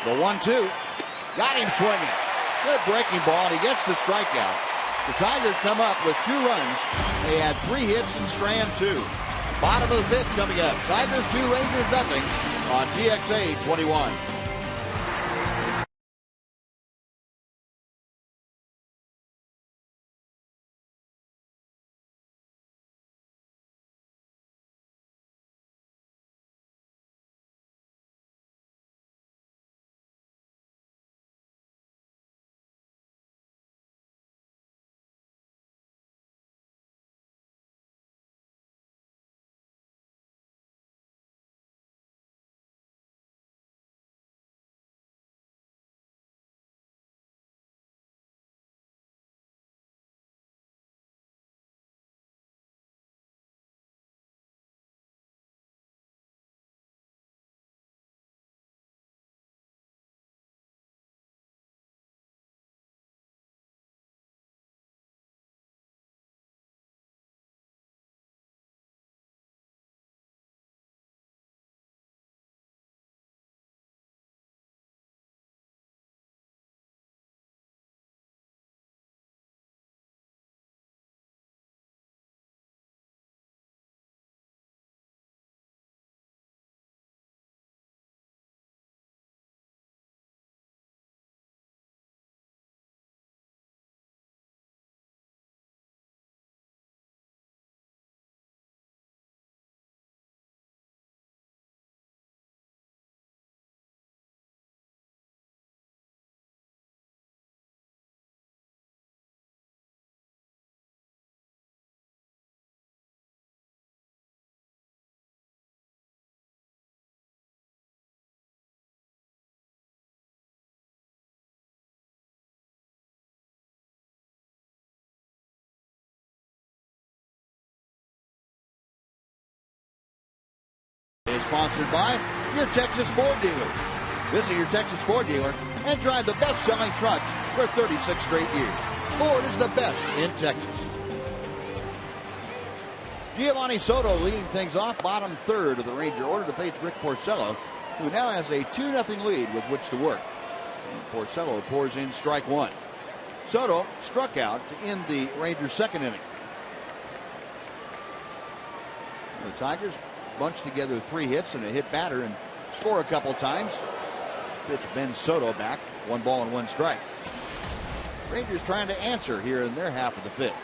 The 1-2. Got him swinging. Good breaking ball, and he gets the strikeout. The Tigers come up with 2 runs. They had 3 hits in strand 2. Bottom of the 5th coming up. Tigers 2, Rangers nothing on TXA 21. Is sponsored by your Texas Ford dealers. Visit your Texas Ford dealer and drive the best-selling trucks for 36 straight years. Ford is the best in Texas. Giovanni Soto leading things off, bottom third of the Ranger order to face Rick Porcello, who now has a 2-0 lead with which to work. And Porcello pours in strike one. Soto struck out to end the Rangers' second inning. The Tigers bunch together 3 hits and a hit batter and score a couple times. Pitch Ben Soto back, 1 ball and 1 strike. Rangers trying to answer here in their half of the fifth.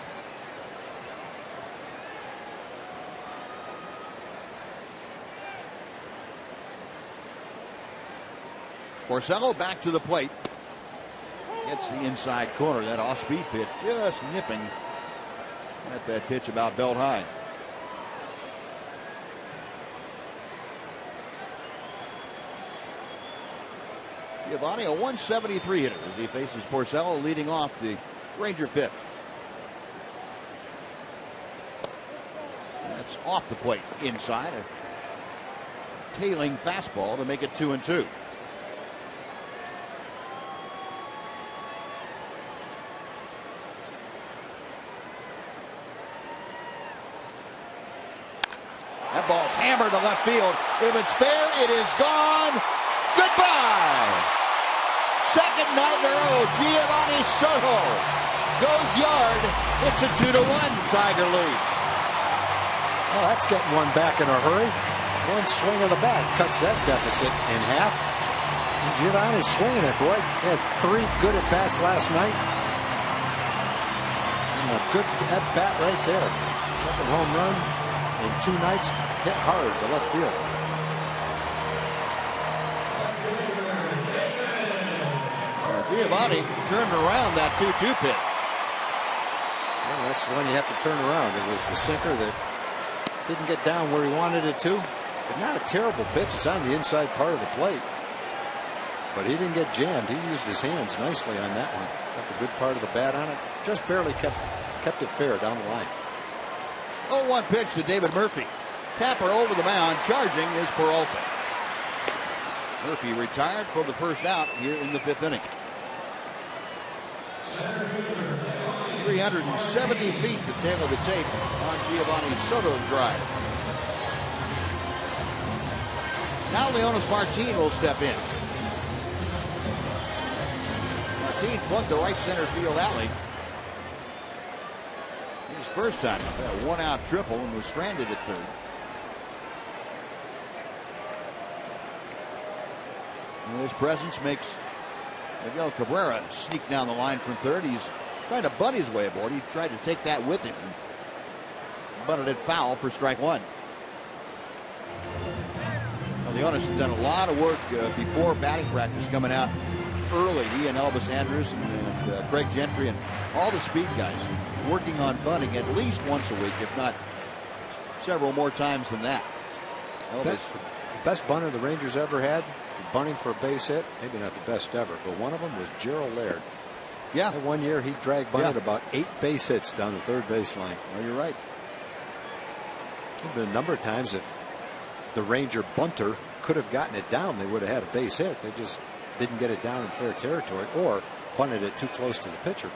Porcello back to the plate. Gets the inside corner. That off-speed pitch just nipping at that pitch about belt high. Giovanni, a 173 hitter as he faces Porcello leading off the Ranger fifth. That's off the plate inside. A tailing fastball to make it 2-2. That ball's hammered to left field. If it's fair, it is gone. Goodbye. Second night in a row, Giovanni Soto goes yard. It's a 2-1 Tiger lead. Oh, that's getting one back in a hurry. One swing of the bat cuts that deficit in half. And Giovanni's swinging it, boy. He had 3 good at-bats last night. And a good at-bat right there. Second home run in 2 nights. Hit hard to left field. Giovanni turned around that 2-2 pitch. Well, that's the one you have to turn around. It was the sinker that didn't get down where he wanted it to. But not a terrible pitch. It's on the inside part of the plate. But he didn't get jammed. He used his hands nicely on that one. Got the good part of the bat on it. Just barely kept it fair down the line. 0-1 pitch to David Murphy. Tapper over the mound. Charging is Peralta. Murphy retired for the first out here in the 5th inning. 370 feet the tail of the tape on Giovanni Soto's drive. Now Leonis Martin will step in. Martin plugged the right center field alley. His first time, a 1-out triple and was stranded at third. And his presence makes Miguel Cabrera sneak down the line from third. He's trying to butt his way aboard. He tried to take that with him. Butted it foul for strike one. Well, Leonis has done a lot of work before batting practice, coming out early. He and Elvis Andrus and Craig Gentry and all the speed guys working on bunting at least once a week, if not several more times than that. Best bunter the Rangers ever had, bunting for a base hit, maybe not the best ever, but one of them was Gerald Laird. Yeah. And one year he bunted about 8 base hits down the third baseline. Well, you're right. There's been a number of times if the Ranger bunter could have gotten it down, they would have had a base hit. They just didn't get it down in fair territory or bunted it too close to the pitcher.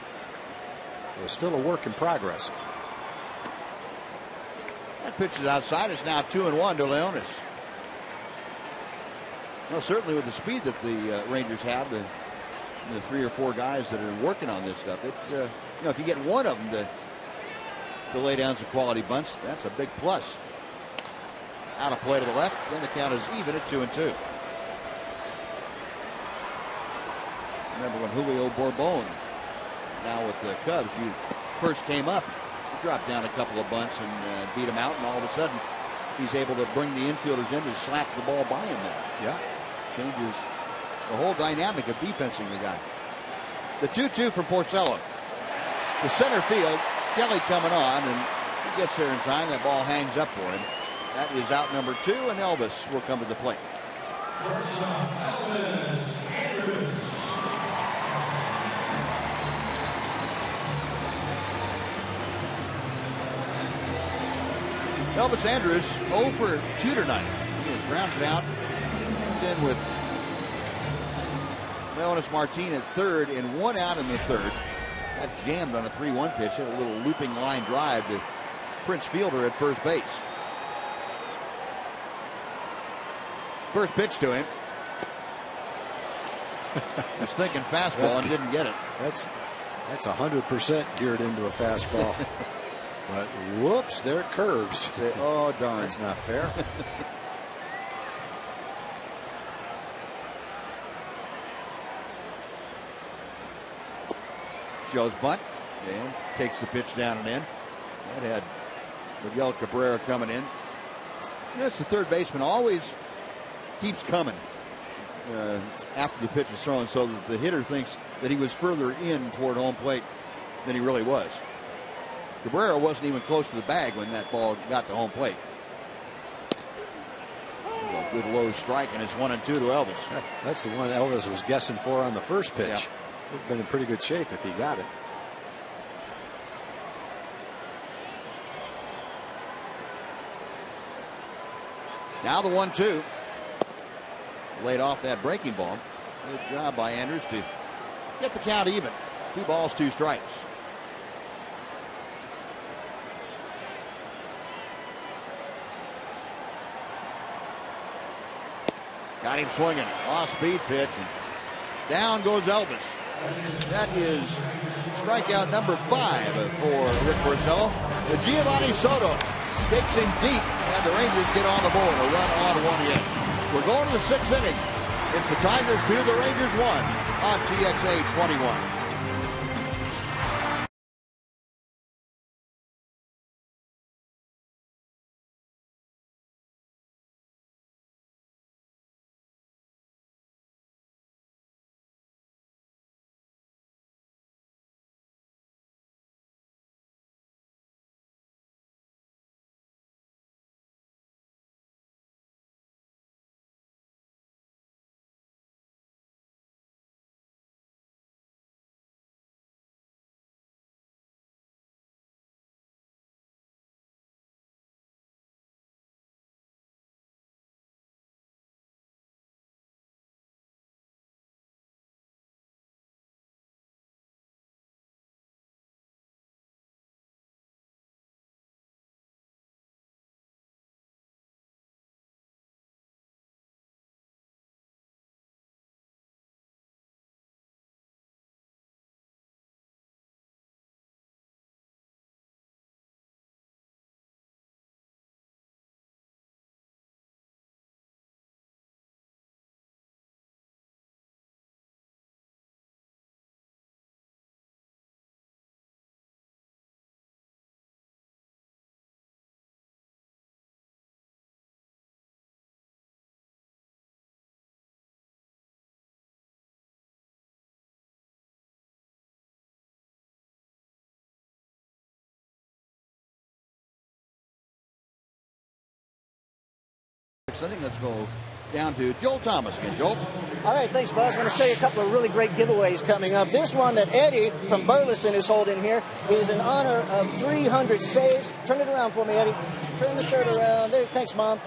It was still a work in progress. That pitch is outside. It's now 2-1 to Leonis. Well, certainly with the speed that the Rangers have, the 3 or 4 guys that are working on this stuff, if you get one of them to lay down some quality bunts, that's a big plus. Out of play to the left, then the count is even at 2-2. Remember when Julio Bourbon, now with the Cubs, you first came up, he dropped down a couple of bunts and beat him out, and all of a sudden he's able to bring the infielders in to slap the ball by him there. Yeah. Changes the whole dynamic of defensing the guy. The 2-2 from Porcello. The center field, Kelly coming on, and he gets there in time. That ball hangs up for him. That is out number 2, and Elvis will come to the plate. Elvis Andrus 0 for 2 tonight. Grounds it out. And then with Leonis Martin at third and 1 out in the third. Got jammed on a 3-1 pitch. Hit a little looping line drive to Prince Fielder at first base. First pitch to him. Was thinking fastball and didn't get it. That's 100% geared into a fastball. But whoops, there it curves. Oh, darn. That's not fair. Shows bunt and takes the pitch down and in. That had Miguel Cabrera coming in. That's the third baseman always keeps coming after the pitch is thrown, so that the hitter thinks that he was further in toward home plate than he really was. Cabrera wasn't even close to the bag when that ball got to home plate. A good low strike, and it's 1-2 to Elvis. That's the one Elvis was guessing for on the first pitch. Yeah. Would have been in pretty good shape if he got it. Now the 1-2. Laid off that breaking ball. Good job by Andrews to get the count even. 2 balls, 2 strikes. Got him swinging. Off-speed pitch. And down goes Elvis. That is strikeout number 5 for Rick Porcello. Giovanni Soto takes him deep, and the Rangers get on the board. A run on 1 in. We're going to the 6th inning. It's the Tigers 2, the Rangers 1 on TXA 21. I think let's go down to Joel Thomas again. Joel? All right, thanks, Buzz. I'm going to show you a couple of really great giveaways coming up. This one that Eddie from Burleson is holding here is in honor of 300 saves. Turn it around for me, Eddie. Turn the shirt around. There, thanks, Mom.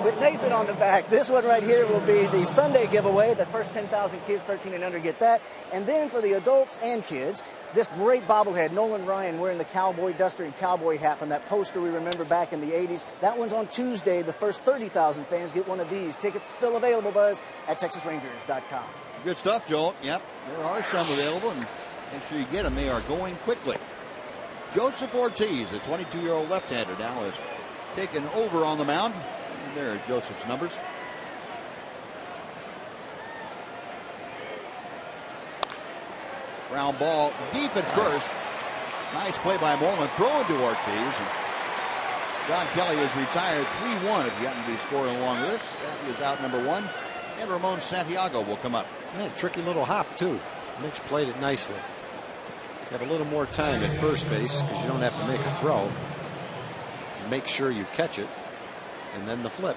With Nathan on the back. This one right here will be the Sunday giveaway. The first 10,000 kids 13 and under get that. And then for the adults and kids, this great bobblehead, Nolan Ryan wearing the cowboy duster and cowboy hat from that poster we remember back in the 80s. That one's on Tuesday. The first 30,000 fans get one of these. Tickets still available, Buzz, at TexasRangers.com. Good stuff, Joel. Yep, there are some available, and make sure you get them. They are going quickly. Joseph Ortiz, a 22-year-old left-hander, now is taken over on the mound. And there are Joseph's numbers. Ground ball deep at first. Nice play by Moreland. Throw into Ortiz. And John Kelly is retired 3-1 if you happen to be scoring along with this. That is out number 1. And Ramon Santiago will come up. Yeah, tricky little hop, too. Mitch played it nicely. Have a little more time at first base because you don't have to make a throw. Make sure you catch it. And then the flip.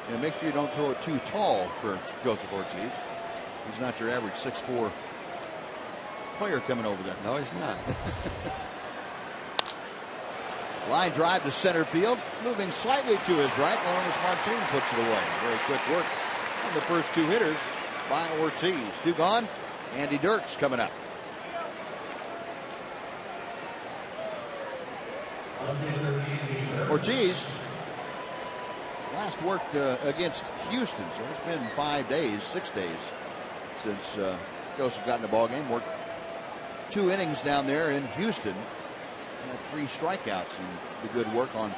And make sure you don't throw it too tall for Joseph Ortiz. He's not your average 6'4" player coming over there. No, he's not. Line drive to center field, moving slightly to his right. Leonis Martin puts it away. Very quick work on the first two hitters by Ortiz. Two gone. Andy Dirks coming up. Ortiz last worked against Houston, so it's been 6 days since Joseph got in the ball game. Worked 2 innings down there in Houston. Had 3 strikeouts and the good work on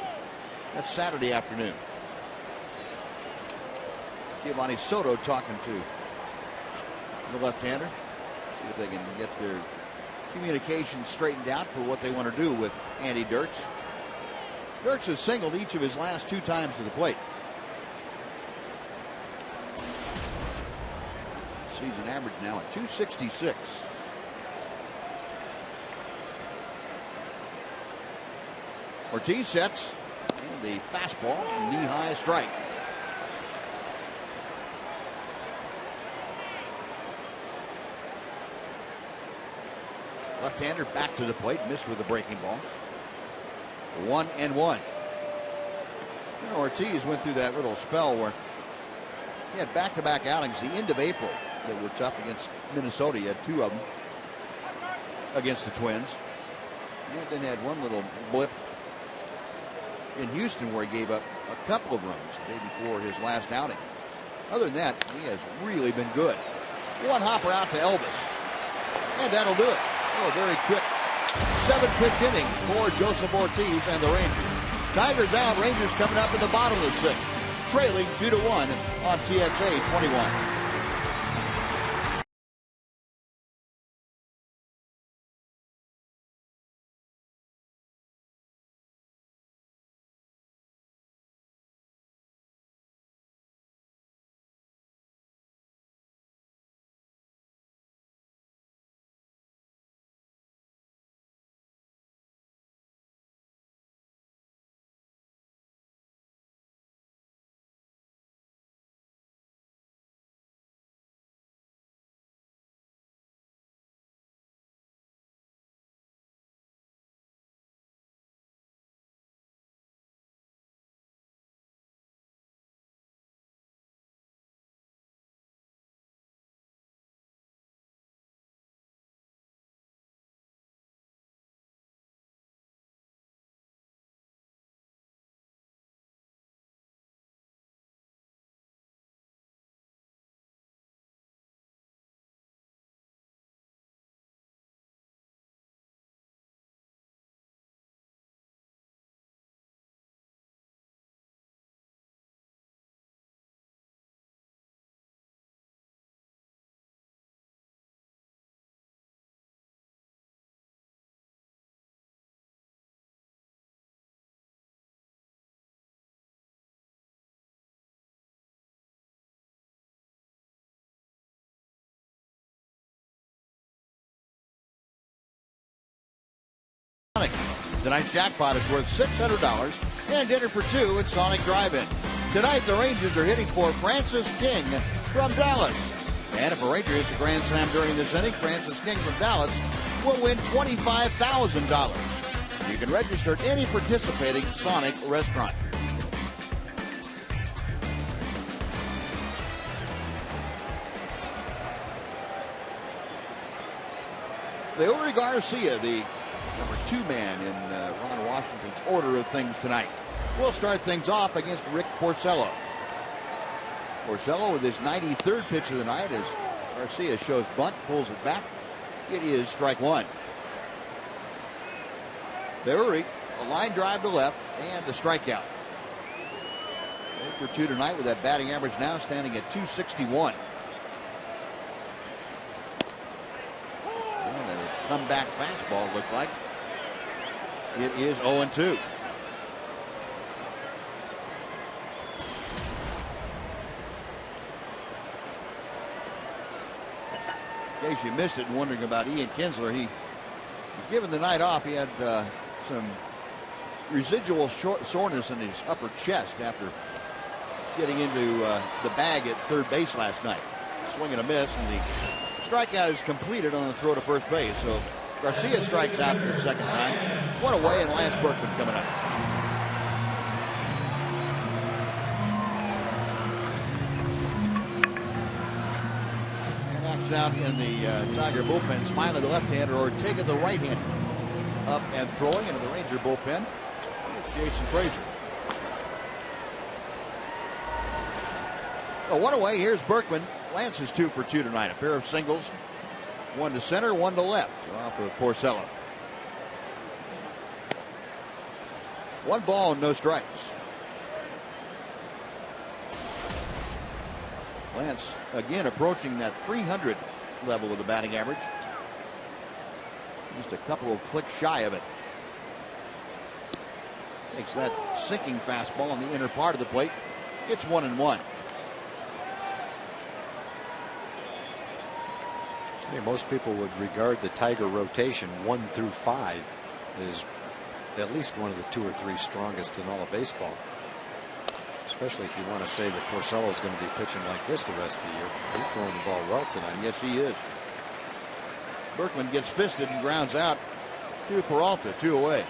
that Saturday afternoon. Giovanni Soto talking to the left-hander. See if they can get their communication straightened out for what they want to do with Andy Dirks. Dirks has singled each of his last 2 times to the plate. Season average now at 266. Ortiz sets, and the fastball, knee-high strike. Left-hander back to the plate, missed with the breaking ball. 1-1. You know, Ortiz went through that little spell where he had back-to-back outings the end of April that were tough against Minnesota. He had 2 of them against the Twins. And then had one little blip in Houston where he gave up a couple of runs the day before his last outing. Other than that, he has really been good. One hopper out to Elvis. And that'll do it. Oh, a very quick 7-pitch inning for Joseph Ortiz and the Rangers. Tigers out, Rangers coming up in the bottom of the 6th, trailing 2-1 on TXA 21. Tonight's jackpot is worth $600 and dinner for 2 at Sonic Drive-In. Tonight, the Rangers are hitting for Francis King from Dallas. And if a Ranger hits a grand slam during this inning, Francis King from Dallas will win $25,000. You can register at any participating Sonic restaurant. Leori Garcia, the number 2 man in Ron Washington's order of things tonight. We'll start things off against Rick Porcello. Porcello with his 93rd pitch of the night as Garcia shows bunt, pulls it back. It is strike 1. Leori, a line drive to left and a strikeout. 0 for 2 tonight with that batting average now standing at 261. And a comeback fastball looked like. It is 0-2. In case you missed it and wondering about Ian Kinsler, he was given the night off. He had some residual soreness in his upper chest after getting into the bag at third base last night. Swing and a miss, and the strikeout is completed on the throw to first base. So Garcia strikes out for the second time. One away, and Lance Berkman coming up. out in the Tiger bullpen. Smiley, the left-hander, or Ortega, the right-hander. Up and throwing into the Ranger bullpen. It's Jason Frazier. Oh, one away. Here's Berkman. Lance is 2 for 2 tonight. A pair of singles. One to center, one to left. Off of Porcello. 1 ball, no strikes. Lance again approaching that 300 level with the batting average. Just a couple of clicks shy of it. Takes that sinking fastball on the inner part of the plate. Gets 1-1. I think most people would regard the Tiger rotation 1 through 5 as at least one of the 2 or 3 strongest in all of baseball. Especially if you want to say that Porcello is going to be pitching like this the rest of the year. He's throwing the ball well tonight. Yes, he is. Berkman gets fisted and grounds out to Peralta, 2 away.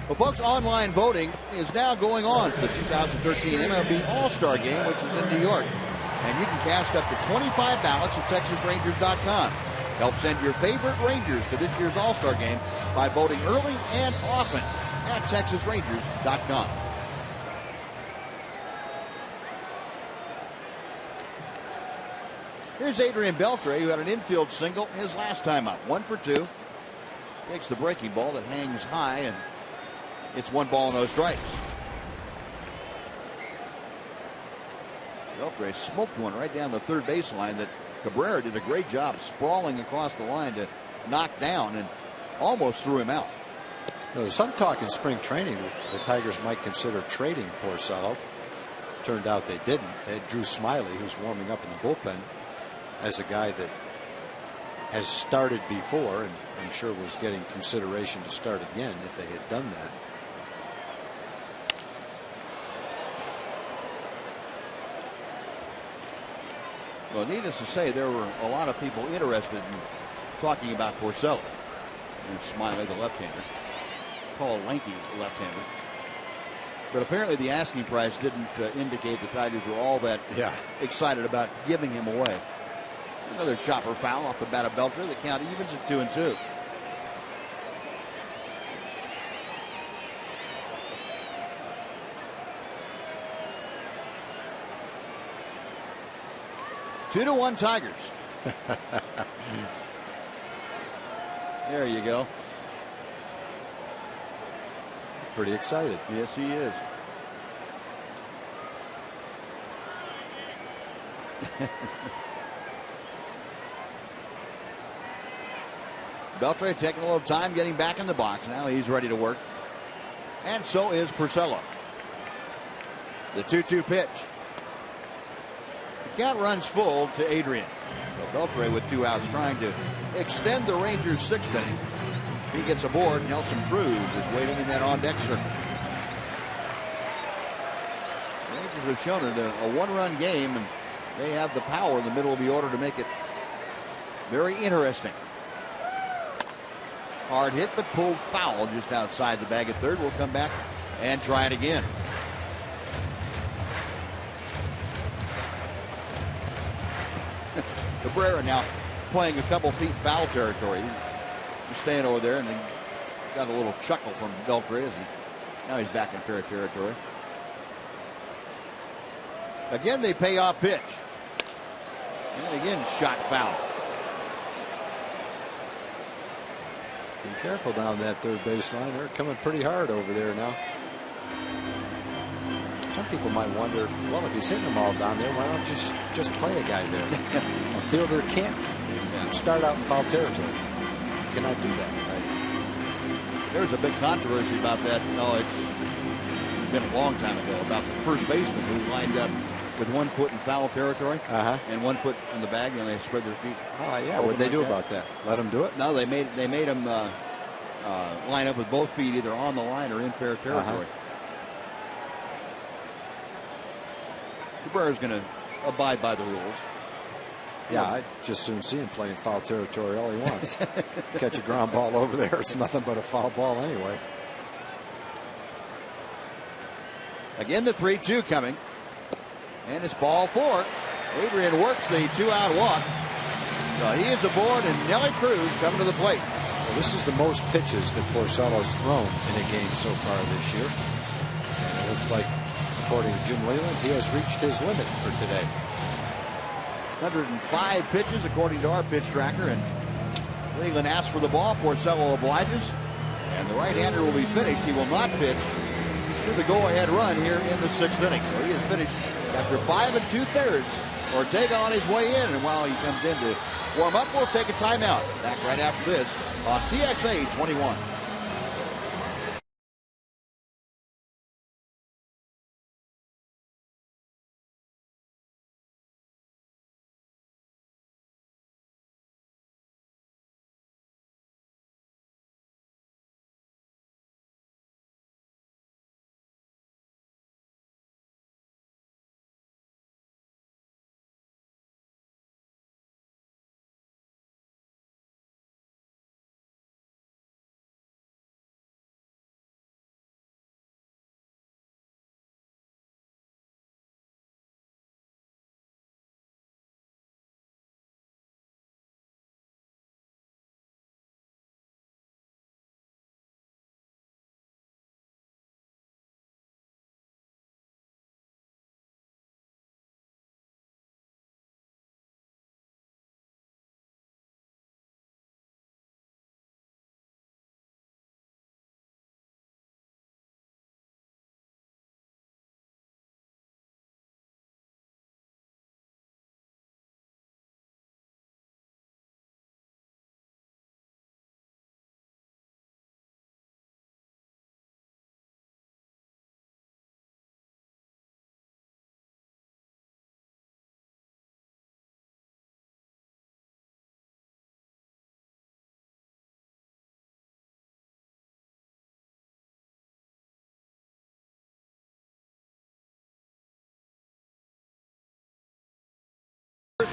Well, folks, online voting is now going on for the 2013 MLB All-Star Game, which is in New York. And you can cast up to 25 ballots at TexasRangers.com. Help send your favorite Rangers to this year's All-Star Game by voting early and often at TexasRangers.com. Here's Adrian Beltre, who had an infield single his last time up. 1 for 2. Takes the breaking ball that hangs high, and it's 1 ball, no strikes. Beltre smoked one right down the third baseline that Cabrera did a great job sprawling across the line to knock down and almost threw him out. There's some talk in spring training that the Tigers might consider trading Porcello. Turned out they didn't. They had Drew Smiley, who's warming up in the bullpen, as a guy that has started before and I'm sure was getting consideration to start again if they had done that. Well, needless to say, there were a lot of people interested in talking about Porcello. There's Smiley, the left-hander. Tall, lanky left-hander. But apparently the asking price didn't indicate the Tigers were all that excited about giving him away. Another chopper foul off the bat of Beltre. The count evens at 2-2. Two to 1 Tigers. There you go. He's pretty excited. Yes, he is. Beltre taking a little time getting back in the box. Now he's ready to work. And so is Porcello. The 2-2 pitch. The count runs full to Adrian. So Beltre with 2 outs trying to extend the Rangers' 6th inning. If he gets aboard, Nelson Cruz is waiting in that on-deck circle. The Rangers have shown it a 1-run game, and they have the power in the middle of the order to make it very interesting. Hard hit, but pulled foul just outside the bag at third. We'll come back and try it again. Cabrera now playing a couple feet foul territory. He's staying over there, and then got a little chuckle from Beltre as now he's back in fair territory. Again, they pay off pitch. And again, shot foul. Be careful down that third baseline. They're coming pretty hard over there now. Some people might wonder, well, if he's hitting them all down there, why don't you just play a guy there? A fielder can't start out in foul territory. You cannot do that. Right? There's a big controversy about that. No, it's been a long time ago, about the first baseman who lined up with 1 foot in foul territory and 1 foot in the bag, and they spread their feet. Oh yeah, what'd they do about that? Let them do it? No, they made him line up with both feet either on the line or in fair territory. Cabrera's going to abide by the rules. Yeah, I'd just soon see him playing foul territory all he wants. Catch a ground ball over there, it's nothing but a foul ball anyway. Again, the 3-2 coming. And it's ball 4. Adrian works the 2-out walk. So he is aboard, and Nelly Cruz coming to the plate. Well, this is the most pitches that Porcello's thrown in a game so far this year. And it looks like, according to Jim Leland, he has reached his limit for today. 105 pitches according to our pitch tracker, and Leland asks for the ball. Porcello obliges, and the right-hander will be finished. He will not pitch to the go-ahead run here in the 6th inning. So he is finished after 5 2/3. Ortega on his way in, and while he comes in to warm up, we'll take a timeout. Back right after this on TXA 21.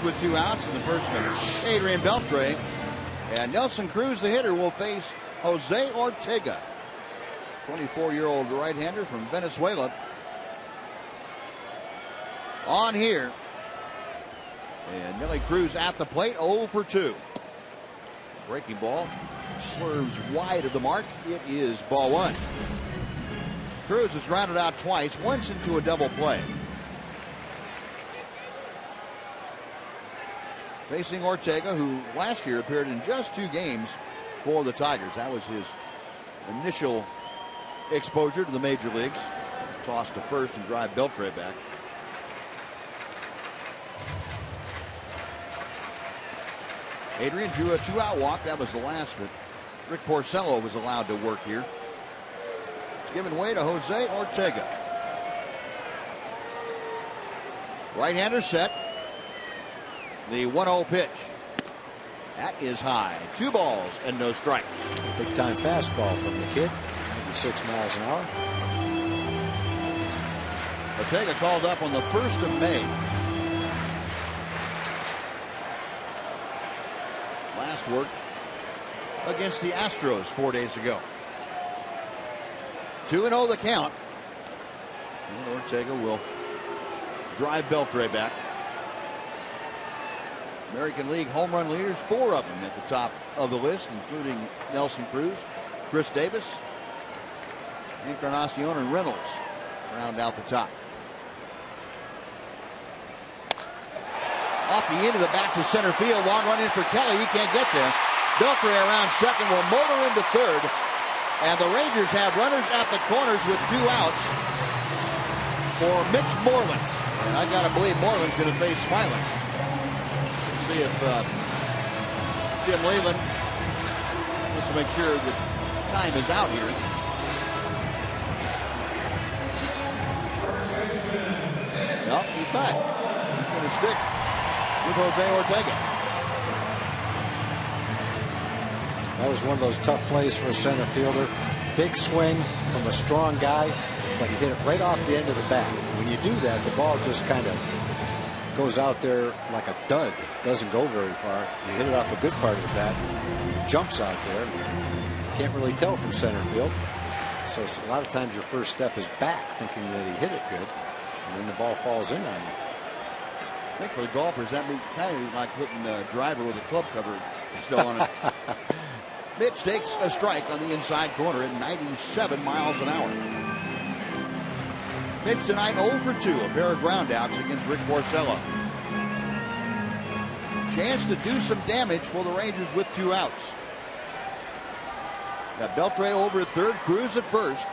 With 2 outs in the first inning, Adrian Beltre, and Nelson Cruz, the hitter, will face Jose Ortega, 24-year-old right-hander from Venezuela. On here, and Nelly Cruz at the plate, 0 for 2. Breaking ball slurves wide of the mark. It is ball 1. Cruz has grounded out twice, once into a double play. Facing Ortega, who last year appeared in just 2 games for the Tigers. That was his initial exposure to the major leagues. Toss to first and drive Beltre back. Adrian drew a 2-out walk. That was the last, but Rick Porcello was allowed to work here. It's given way to Jose Ortega. Right-hander set. The 1-0 pitch. That is high. 2 balls and no strikes. Big time fastball from the kid. 96 miles an hour. Ortega called up on the 1st of May. Last work against the Astros 4 days ago. 2-0 the count. And Ortega will drive Beltre back. American League home run leaders, 4 of them at the top of the list, including Nelson Cruz, Chris Davis, Encarnacion, and Reynolds round out the top. Off the end of the back to center field. Long run in for Kelly. He can't get there. Beltre around second will motor into third. And the Rangers have runners at the corners with 2 outs for Mitch Moreland. And I got to believe Moreland's going to face Smiling. See if Jim Leland wants to make sure that time is out here. No, he's not. He's going to stick with Jose Ortega. That was one of those tough plays for a center fielder. Big swing from a strong guy, but he hit it right off the end of the bat. When you do that, the ball just kind of goes out there like a dud. Doesn't go very far. You hit it off the good part of the bat, jumps out there. Can't really tell from center field. So a lot of times your first step is back, thinking that he hit it good, and then the ball falls in on you. I think for the golfers, that means kind of like hitting a driver with a club cover still on it. Mitch takes a strike on the inside corner at 97 miles an hour. Mitch tonight 0 for 2, a pair of groundouts against Rick Porcello. Chance to do some damage for the Rangers with 2 outs. Got Beltre over at third, Cruz at first.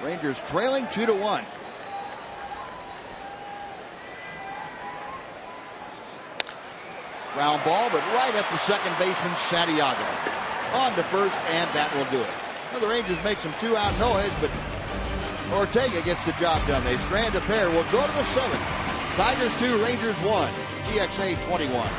Rangers trailing 2-1. Ground ball, but right at the second baseman, Santiago. On to first, and that will do it. Well, the Rangers make some 2-out noise, but Ortega gets the job done. They strand a pair. We'll go to the 7th. Tigers 2, Rangers 1. GXA 21.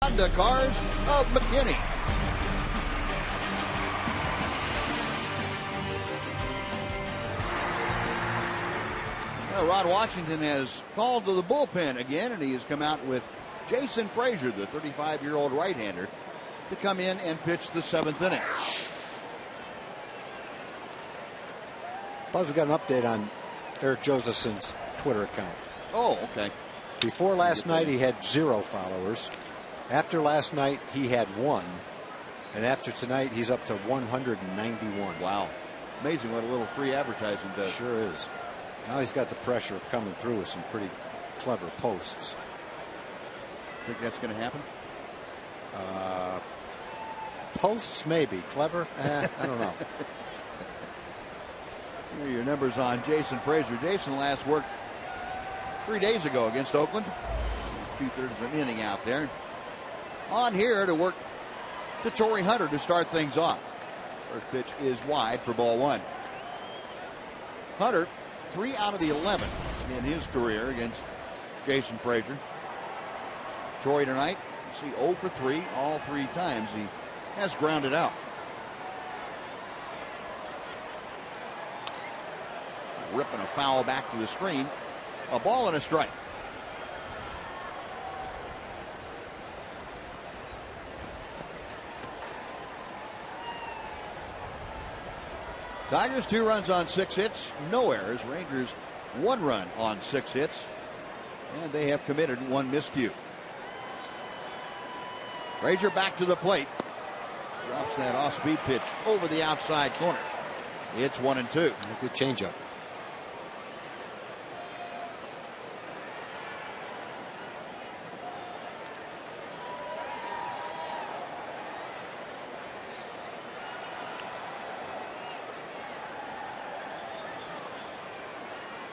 Honda cars of McKinney. Well, Rod Washington has called to the bullpen again, and he has come out with Jason Frazier, the 35-year-old right-hander, to come in and pitch the 7th inning. Buzz, we got an update on Eric Josephson's Twitter account. Oh, okay. Before last night, he had 0 followers. After last night, he had 1. And after tonight, he's up to 191. Wow. Amazing what a little free advertising does. Sure is. Now he's got the pressure of coming through with some pretty clever posts. Think that's going to happen? Posts, maybe. Clever? I don't know. Here are your numbers on Jason Frazier. Jason last worked 3 days ago against Oakland. 2/3 of an inning out there. On here to work to Torrey Hunter to start things off. First pitch is wide for ball 1. Hunter, 3 out of the 11 in his career against Jason Frazier. Torrey tonight, you see 0 for 3 all 3 times he has grounded out. Ripping a foul back to the screen. A ball and a strike. Tigers 2 runs on 6 hits, no errors. Rangers 1 run on 6 hits, and they have committed 1 miscue. Frazier back to the plate. Drops that off-speed pitch over the outside corner. It's 1-2. Good changeup.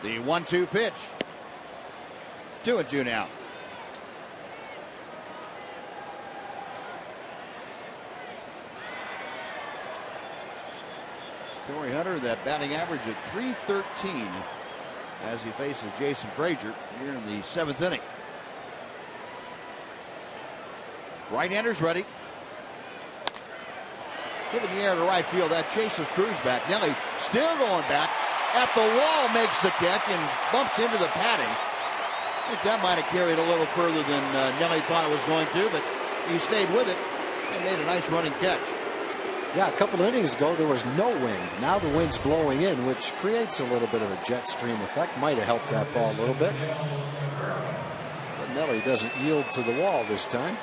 The 1-2 pitch. 2-2 now. Torrey Hunter, that batting average of .313 as he faces Jason Frazier here in the 7th inning. Right-hander's ready. Hit in the air to right field. That chases Cruz back. Nelly still going back. At the wall, makes the catch and bumps into the padding. I think that might have carried a little further than Nelly thought it was going to, but he stayed with it and made a nice running catch. Yeah, a couple of innings ago there was no wind. Now the wind's blowing in, which creates a little bit of a jet stream effect. Might have helped that ball a little bit. But Nelly doesn't yield to the wall this time.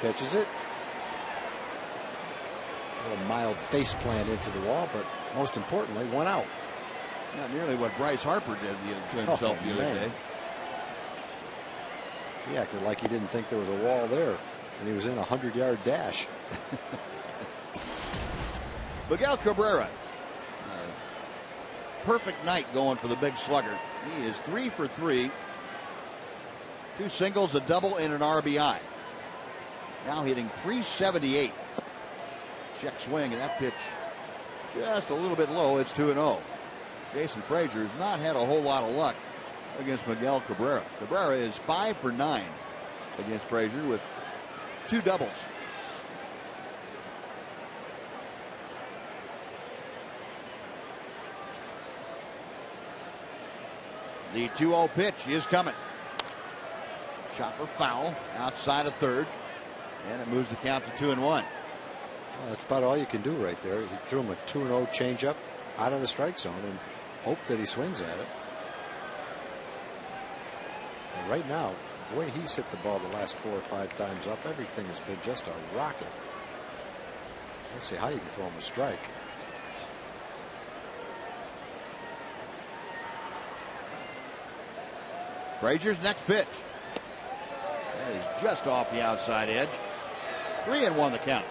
Catches it. A little mild face plant into the wall, but most importantly, one out. Not nearly what Bryce Harper did to himself the other day. He acted like he didn't think there was a wall there, and he was in a 100-yard dash. Miguel Cabrera. Perfect night going for the big slugger. He is 3 for 3. 2 singles, a double, and an RBI. Now hitting .378. Check swing, and that pitch just a little bit low. It's 2-0. Jason Frazier has not had a whole lot of luck against Miguel Cabrera. Cabrera is 5 for 9 against Frazier with 2 doubles. The 2-0 pitch is coming. Chopper foul outside of third, and it moves the count to 2-1. Well, that's about all you can do right there. He threw him a 2-0 changeup out of the strike zone and hope that he swings at it. And right now, the way he's hit the ball the last 4 or 5 times up, everything has been just a rocket. Let's see how you can throw him a strike. Frazier's next pitch. That is just off the outside edge. 3-1 the count.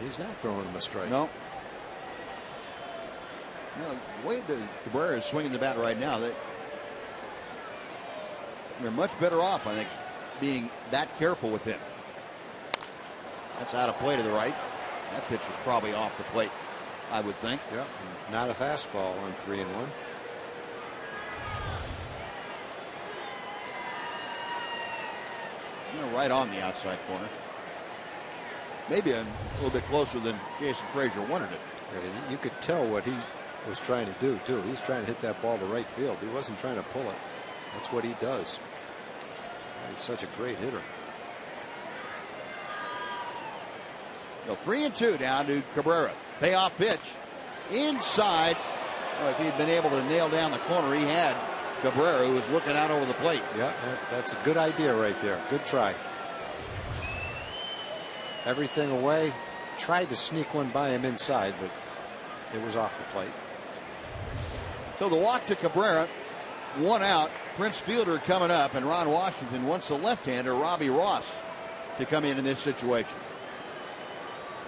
He's not throwing him a strike. No. The way the Cabrera is swinging the bat right now, they're much better off, I think, being that careful with him. That's out of play to the right. That pitch is probably off the plate, I would think. Yeah, not a fastball on 3-1. Right on the outside corner. Maybe a little bit closer than Jason Frazier wanted it. Yeah, you could tell what he was trying to do, too. He's trying to hit that ball to right field. He wasn't trying to pull it. That's what he does. He's such a great hitter. 3-2 down to Cabrera. Payoff pitch inside. Well, if he'd been able to nail down the corner, he had Cabrera, who was looking out over the plate. Yeah, that's a good idea right there. Good try. Everything away. Tried to sneak one by him inside, but it was off the plate. So the walk to Cabrera, 1 out. Prince Fielder coming up, and Ron Washington wants the left-hander Robbie Ross to come in this situation.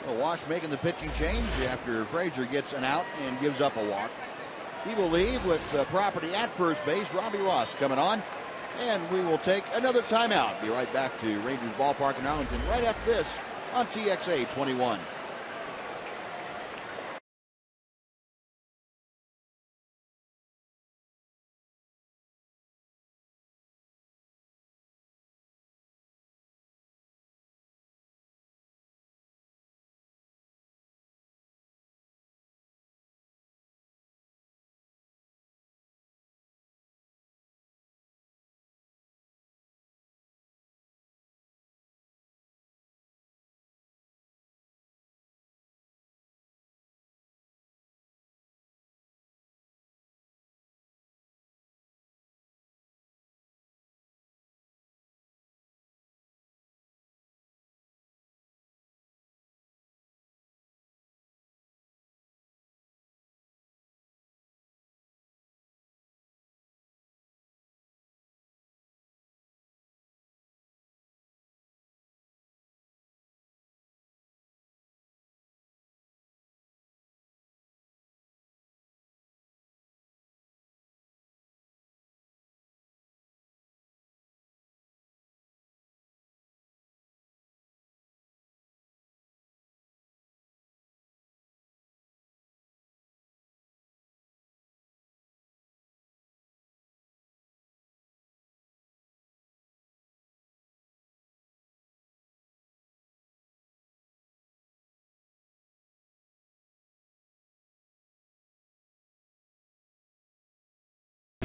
Well, Wash making the pitching change after Frazier gets an out and gives up a walk. He will leave with property at first base. Robbie Ross coming on, and we will take another timeout. Be right back to Rangers Ballpark in Arlington right after this on TXA 21.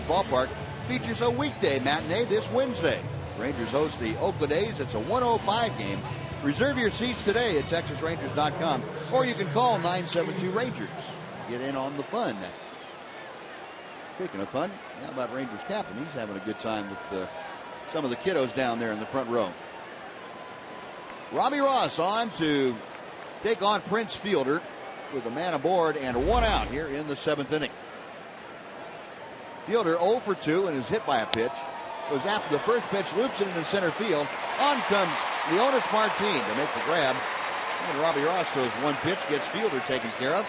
Ballpark features a weekday matinee this Wednesday. Rangers host the Oakland A's. It's a 1:05 game. Reserve your seats today at TexasRangers.com, or you can call 972-RANGERS. Get in on the fun. Speaking of fun, how about Rangers captain? He's having a good time with some of the kiddos down there in the front row. Robbie Ross on to take on Prince Fielder with a man aboard and one out here in the 7th inning. Fielder 0 for 2 and is hit by a pitch. Goes after the first pitch, loops it into center field. On comes Leonys Martin to make the grab. And Robbie Ross throws one pitch, gets Fielder taken care of.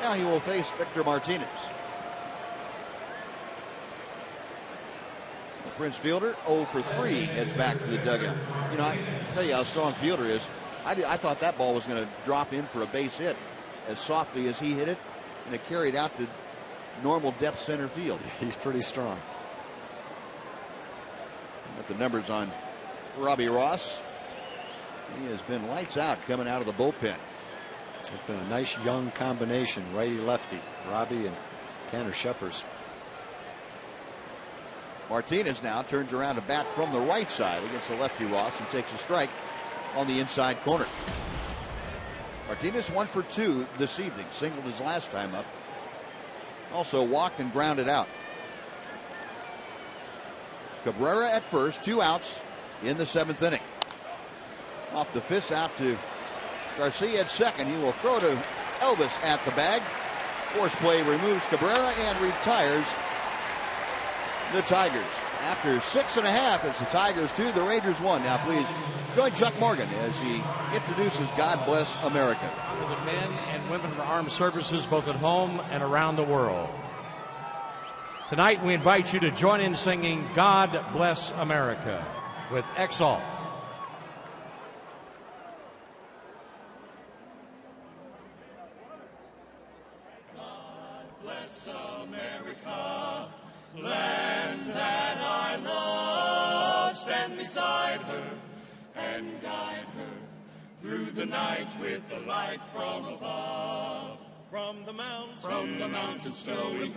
Now he will face Victor Martinez. Prince Fielder 0 for 3 heads back to the dugout. You know, I tell you how strong Fielder is. I thought that ball was going to drop in for a base hit as softly as he hit it, and it carried out to normal depth center field. He's pretty strong. Got the numbers on Robbie Ross. He has been lights out coming out of the bullpen. It's been a nice young combination, righty-lefty, Robbie and Tanner Scheppers. Martinez now turns around to bat from the right side against the lefty Ross and takes a strike on the inside corner. Martinez 1 for 2 this evening, singled his last time up. Also walked and grounded out. Cabrera at first, 2 outs in the 7th inning. Off the fist out to Garcia at second. He will throw to Elvis at the bag. Force play removes Cabrera and retires the Tigers. After 6.5, it's the Tigers 2, the Rangers 1. Now please join Chuck Morgan as he introduces God Bless America. To the men and women of the armed services, both at home and around the world. Tonight we invite you to join in singing God Bless America with Exalt. God bless America, land that I love. Stand beside her and guide her through the night with the light from above. From the mountains snowy, to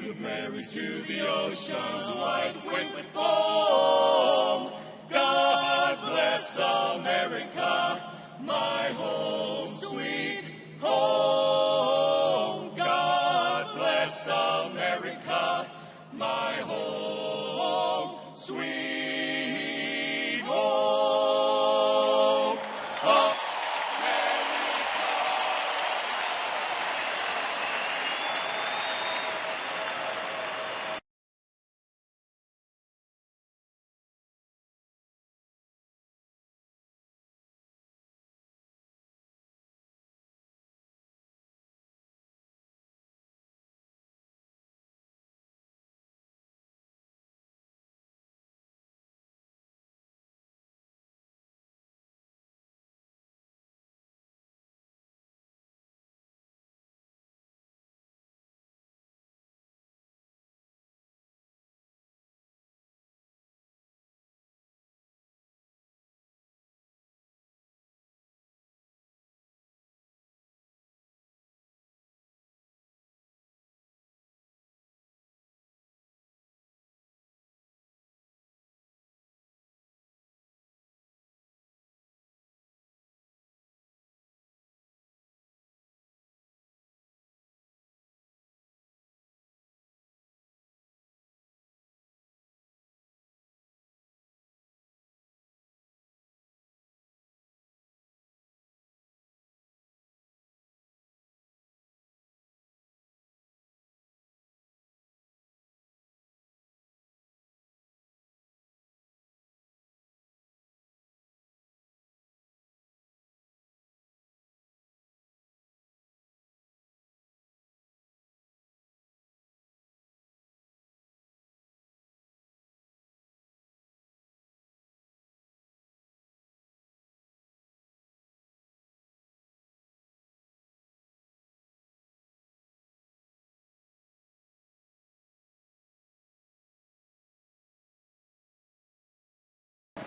the prairies, to the oceans white with foam. God bless America, my home, sweet home. God bless America, my home, sweet home.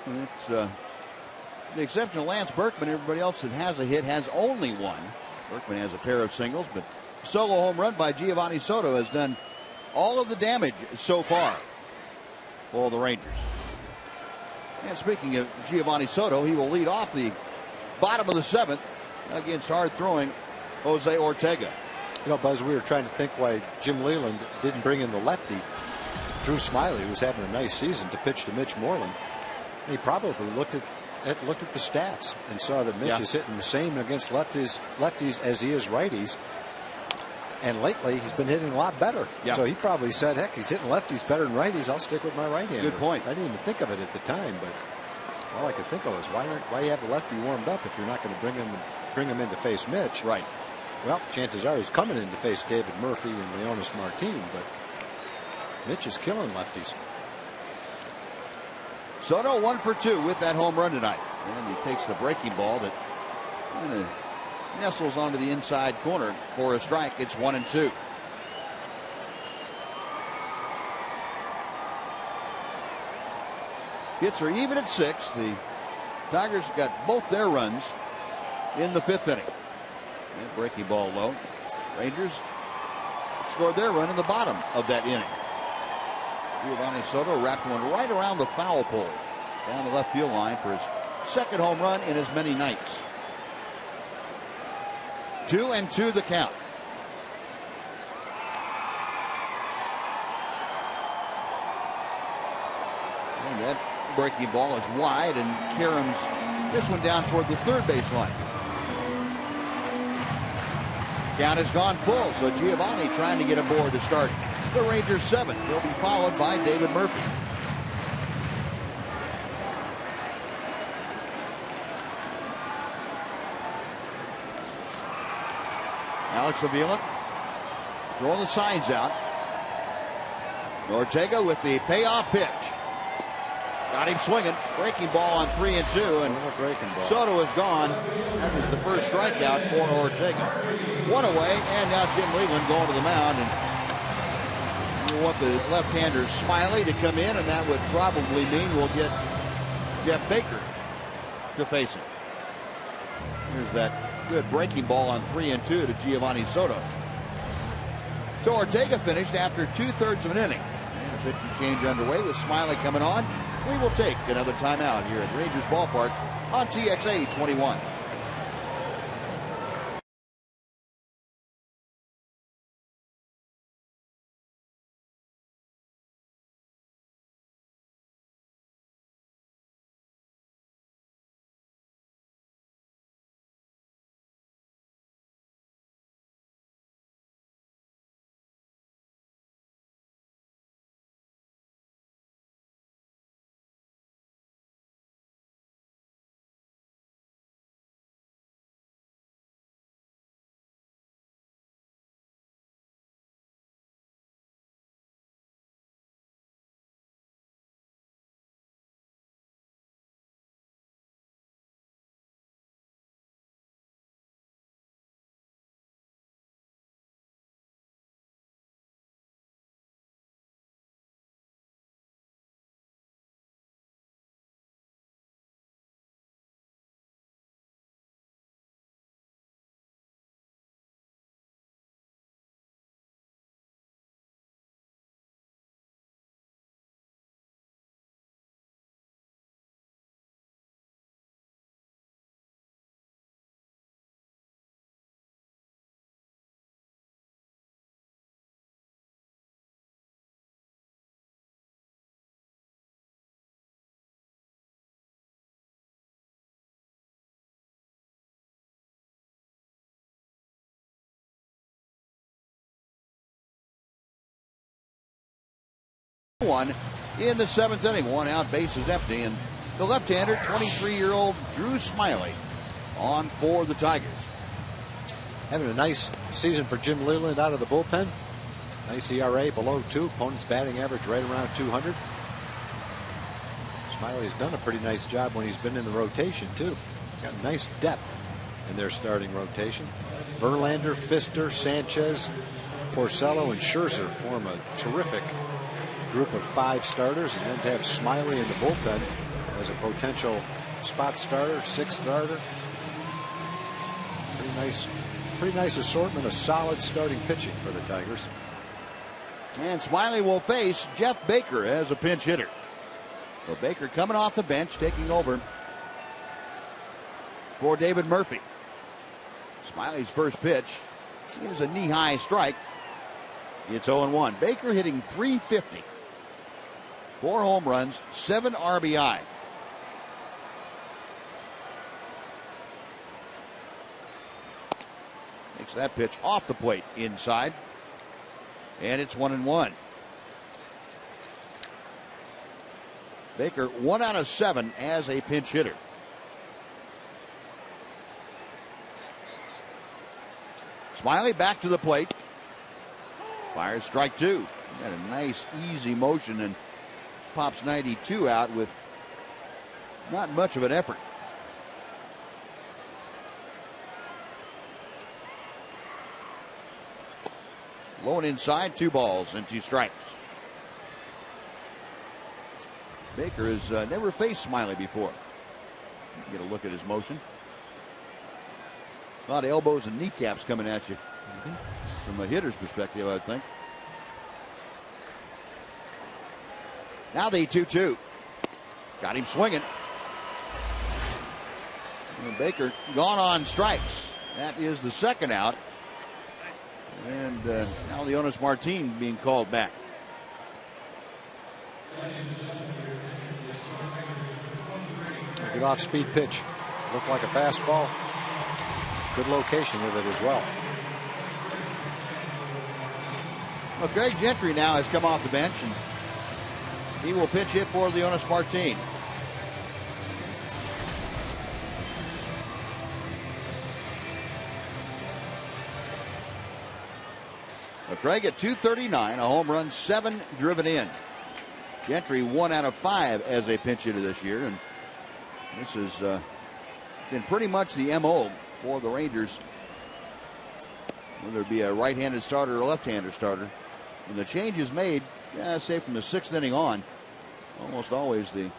It's the exception of Lance Berkman. Everybody else that has a hit has only one. Berkman has a pair of singles, but solo home run by Giovanni Soto has done all of the damage so far for the Rangers. And speaking of Giovanni Soto, he will lead off the bottom of the 7th against hard-throwing Jose Ortega. You know, Buzz, we were trying to think why Jim Leland didn't bring in the lefty, Drew Smiley, who was having a nice season, to pitch to Mitch Moreland. He probably looked at the stats and saw that Mitch is hitting the same against lefties as he is righties. And lately, he's been hitting a lot better. Yeah. So he probably said, heck, he's hitting lefties better than righties. I'll stick with my right-hander. Good point. I didn't even think of it at the time, but all I could think of was why you have the lefty warmed up if you're not going to bring him in to face Mitch. Right. Well, chances are he's coming in to face David Murphy and Leonis Martin, but Mitch is killing lefties. Soto 1 for 2 with that home run tonight. And he takes the breaking ball that kind of nestles onto the inside corner for a strike. It's 1-2. Hits are even at 6. The Tigers got both their runs in the 5th inning. And breaking ball low. Rangers scored their run in the bottom of that inning. Giovanni Soto wrapped one right around the foul pole down the left field line for his 2nd home run in as many nights. 2-2 the count. And that breaking ball is wide, and Karams this one down toward the 3rd base line. Count has gone full, so Giovanni trying to get aboard to start the Rangers 7th. He'll be followed by David Murphy. Alex Avila throwing the signs out. Ortega with the payoff pitch. Got him swinging. Breaking ball on 3-2, and Soto is gone. That was the first strikeout for Ortega. One away, and now Jim Leland going to the mound. And you want the left-hander Smiley to come in, and that would probably mean we'll get Jeff Baker to face him. Here's that good breaking ball on 3-2 to Giovanni Soto. So Ortega finished after 2/3 of an inning. And a pitching change underway with Smiley coming on. We will take another timeout here at Rangers Ballpark on TXA 21. One in the 7th inning. One out, base is empty, and the left-hander, 23-year-old Drew Smiley, on for the Tigers. Having a nice season for Jim Leland out of the bullpen. Nice ERA below 2. Opponent's batting average right around 200. Smiley has done a pretty nice job when he's been in the rotation too. Got nice depth in their starting rotation. Verlander, Pfister, Sanchez, Porcello, and Scherzer form a terrific group of 5 starters, and then to have Smiley in the bullpen as a potential spot starter, 6th starter. Pretty nice assortment of solid starting pitching for the Tigers. And Smiley will face Jeff Baker as a pinch hitter. So Baker coming off the bench, taking over for David Murphy. Smiley's first pitch is a knee-high strike. It's 0-1. Baker hitting .350. 4 home runs, 7 RBI. Takes that pitch off the plate inside. And it's 1-1. Baker 1 out of 7 as a pinch hitter. Smiley back to the plate. Fires strike 2. Got a nice easy motion and pops 92 out with not much of an effort. Low and inside, 2 balls and 2 strikes. Baker has never faced Smiley before. Get a look at his motion. A lot of elbows and kneecaps coming at you from a hitter's perspective, I think. Now the 2-2. Got him swinging. And Baker gone on strikes. That is the second out. And now Leonis Martin being called back. Good off-speed pitch. Looked like a fastball. Good location with it as well. Well, Greg Gentry now has come off the bench, and he will pitch hit for Leonis Martin. But Greg at .239, a home run, 7 driven in. Gentry 1 out of 5 as a pinch hitter this year, and this has been pretty much the MO for the Rangers, whether it be a right-handed starter or a left-handed starter. When the change is made, say from the 6th inning on, almost always the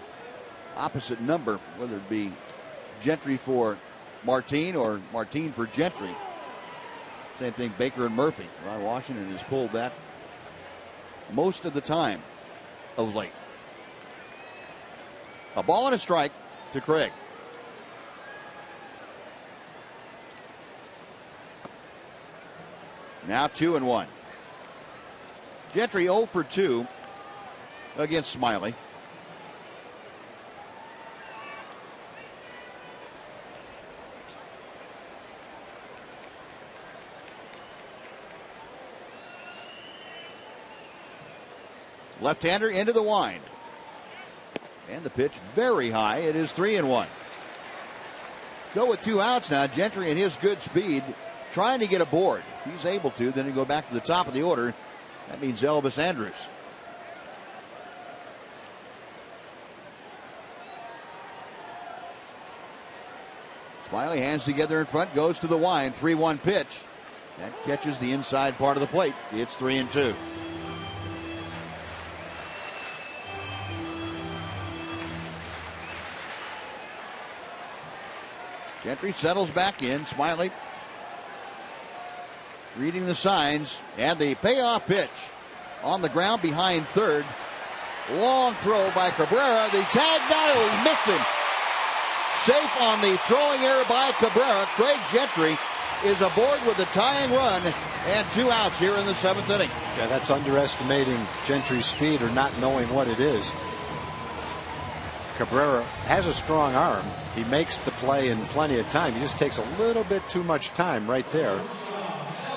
opposite number, whether it be Gentry for Martin or Martin for Gentry. Same thing, Baker and Murphy. Ron Washington has pulled that most of the time of late. A ball and a strike to Craig. Now 2-1. Gentry 0 for 2 against Smiley. Left-hander into the wind. And the pitch very high. It is 3-1. Go with 2 outs now. Gentry and his good speed trying to get aboard. He's able to. Then he go back to the top of the order. That means Elvis Andrus. Smiley hands together in front, goes to the wind. 3-1 pitch. That catches the inside part of the plate. It's 3-2. Gentry settles back in. Smiley reading the signs, and the payoff pitch on the ground behind third. Long throw by Cabrera. The tag now, he missed him. Safe on the throwing error by Cabrera. Craig Gentry is aboard with the tying run and 2 outs here in the 7th inning. Yeah, that's underestimating Gentry's speed or not knowing what it is. Cabrera has a strong arm. He makes the play in plenty of time. He just takes a little bit too much time right there.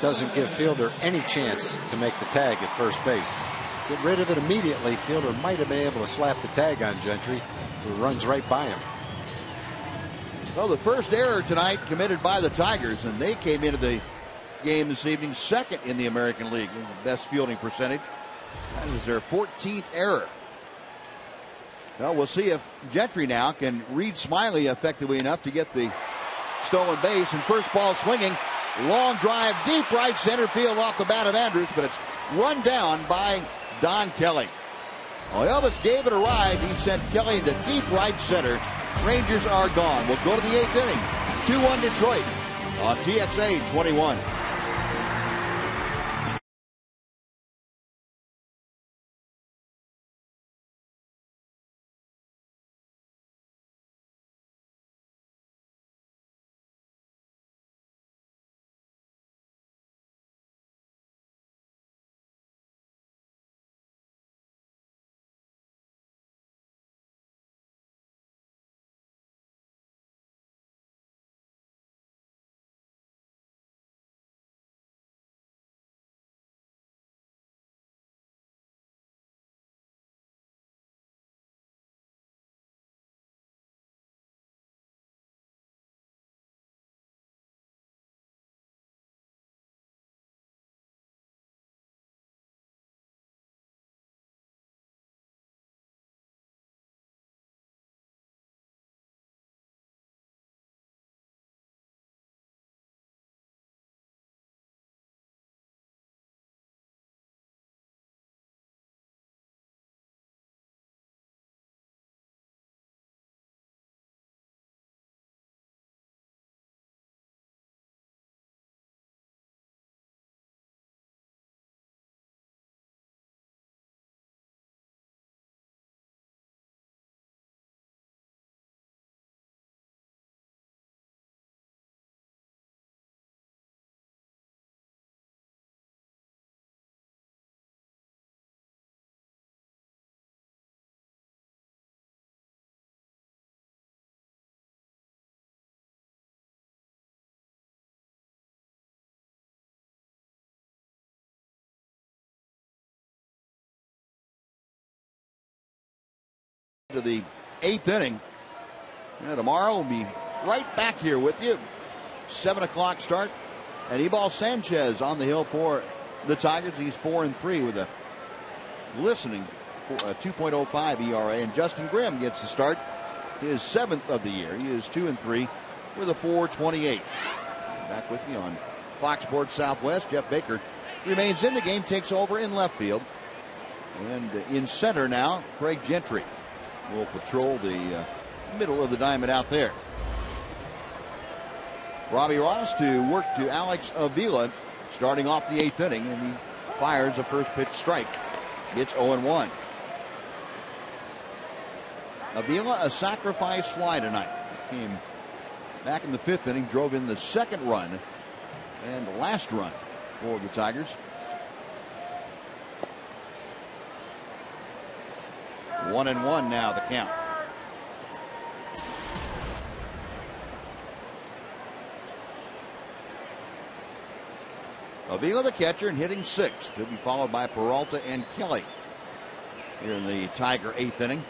Doesn't give fielder any chance to make the tag at first base. Get rid of it immediately. Fielder might have been able to slap the tag on Gentry, who runs right by him. Well, the first error tonight committed by the Tigers, and they came into the game this evening 2nd in the American League in the best fielding percentage. That is their 14th error. Well, we'll see if Gentry now can read Smiley effectively enough to get the stolen base. And first ball swinging. Long drive, deep right center field off the bat of Andrews, but it's run down by Don Kelly. Well, Elvis gave it a ride. He sent Kelly into deep right center. Rangers are gone. We'll go to the 8th inning. 2-1 Detroit on TXA 21. To the 8th inning. And tomorrow we'll be right back here with you. 7 o'clock start. And Ebal Sanchez on the hill for the Tigers. He's 4-3 with a listening 2.05 ERA. And Justin Grimm gets the start, his 7th of the year. He is 2-3 with a 4.28. Back with you on Fox Sports Southwest. Jeff Baker remains in the game, takes over in left field. And in center now, Craig Gentry will patrol the middle of the diamond out there. Robbie Ross to work to Alex Avila starting off the 8th inning, and he fires a first pitch strike. It's 0-1. Avila, a sacrifice fly tonight. Came back in the 5th inning, drove in the 2nd run and the last run for the Tigers. 1-1 now, the count. Avila, the catcher, and hitting 6th. To be followed by Peralta and Kelly here in the Tiger 8th inning.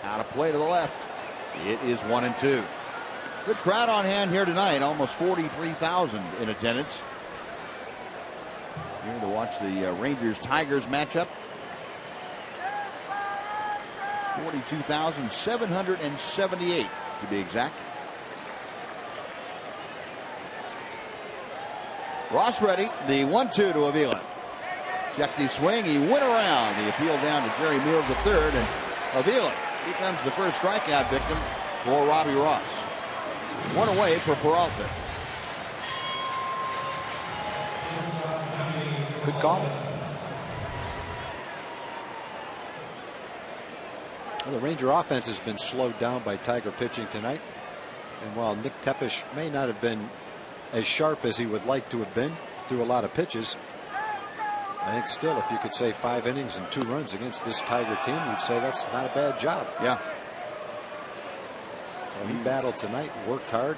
Out of play to the left. It is 1-2. Good crowd on hand here tonight. Almost 43,000 in attendance. Here to watch the Rangers-Tigers matchup. 42,778 to be exact. Ross ready. The 1-2 to Avila. Checked his swing. He went around. The appeal down to Jerry Meals III, and Avila becomes the first strikeout victim for Robbie Ross. One away for Peralta. Good call. Well, the Ranger offense has been slowed down by Tiger pitching tonight. And while Nick Tepesch may not have been as sharp as he would like to have been through a lot of pitches, I think still, if you could say 5 innings and 2 runs against this Tiger team, you'd say that's not a bad job. Yeah. So he battled tonight, worked hard.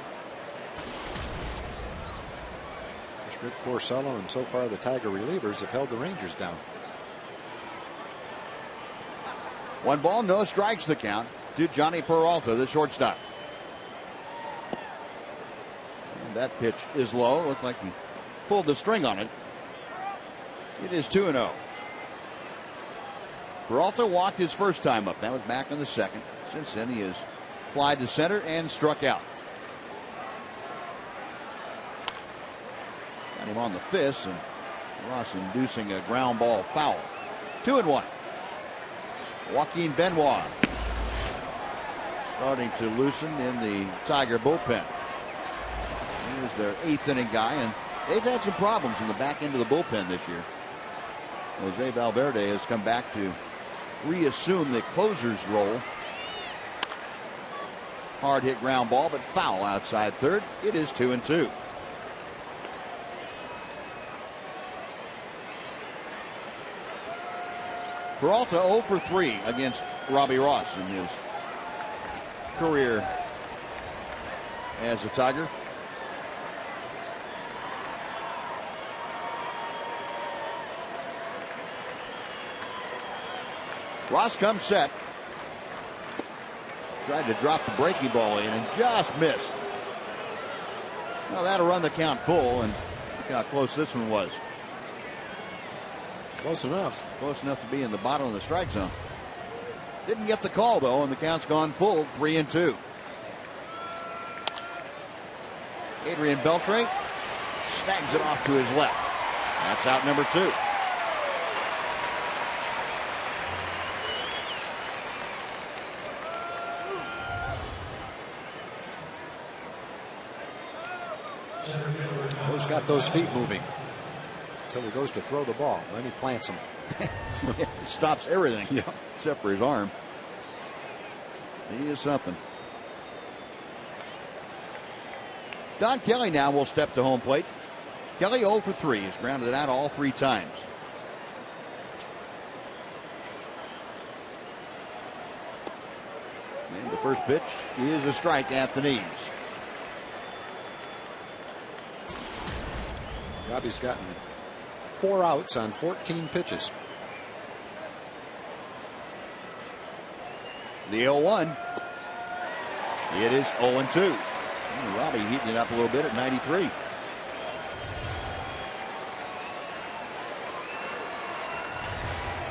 Rick Porcello and so far the Tiger relievers have held the Rangers down. 1 ball, no strikes the count to Johnny Peralta, the shortstop. And that pitch is low. Looked like he pulled the string on it. It is 2-0. Peralta walked his first time up. That was back in the 2nd. Since then he has flied to center and struck out. Got him on the fist, and Ross inducing a ground ball foul. 2-1. Joaquin Benoit starting to loosen in the Tiger bullpen. Here's their 8th inning guy, and they've had some problems in the back end of the bullpen this year. Jose Valverde has come back to reassume the closer's role. Hard hit ground ball, but foul outside third. It is 2-2. Peralta 0 for 3 against Robbie Ross in his career as a Tiger. Ross comes set. Tried to drop the breaking ball in and just missed. Well, that'll run the count full, and look how close this one was. Close enough. Close enough to be in the bottom of the strike zone. Didn't get the call, though, and the count's gone full, 3-2. Adrian Beltre snags it off to his left. That's out number 2. He's got those feet moving until he goes to throw the ball. Then he plants them. Stops everything, yeah, except for his arm. He is something. Don Kelly now will step to home plate. Kelly 0 for 3. He's grounded it out all 3 times. And the first pitch is a strike at the knees. Robbie's gotten 4 outs on 14 pitches. the 0-1. It is 0-2. Robbie heating it up a little bit at 93.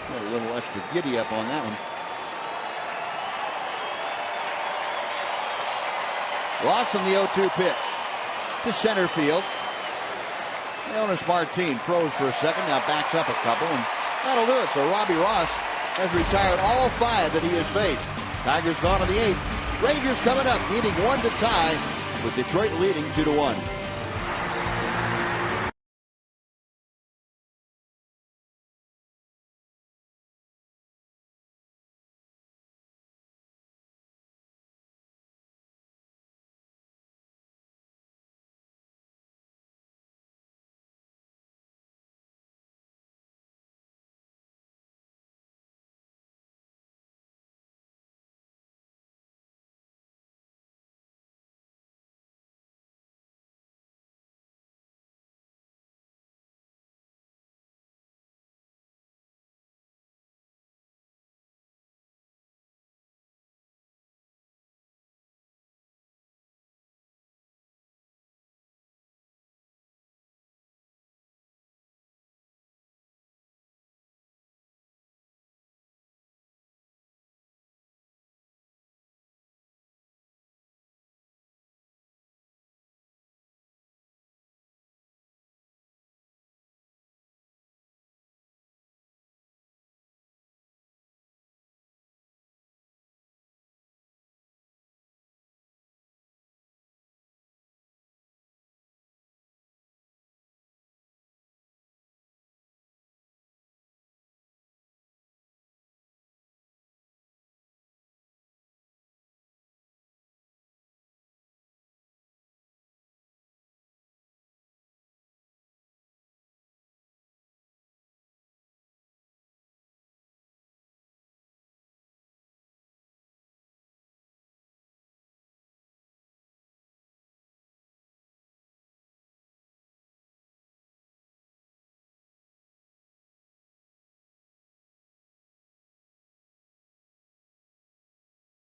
Got a little extra giddy up on that one. Ross on the 0-2 pitch to center field. Jonas Martin froze for a second, now backs up a couple, and that'll do it. So Robbie Ross has retired all 5 that he has faced. Tigers gone to the 8th. Rangers coming up, needing 1 to tie, with Detroit leading 2-1.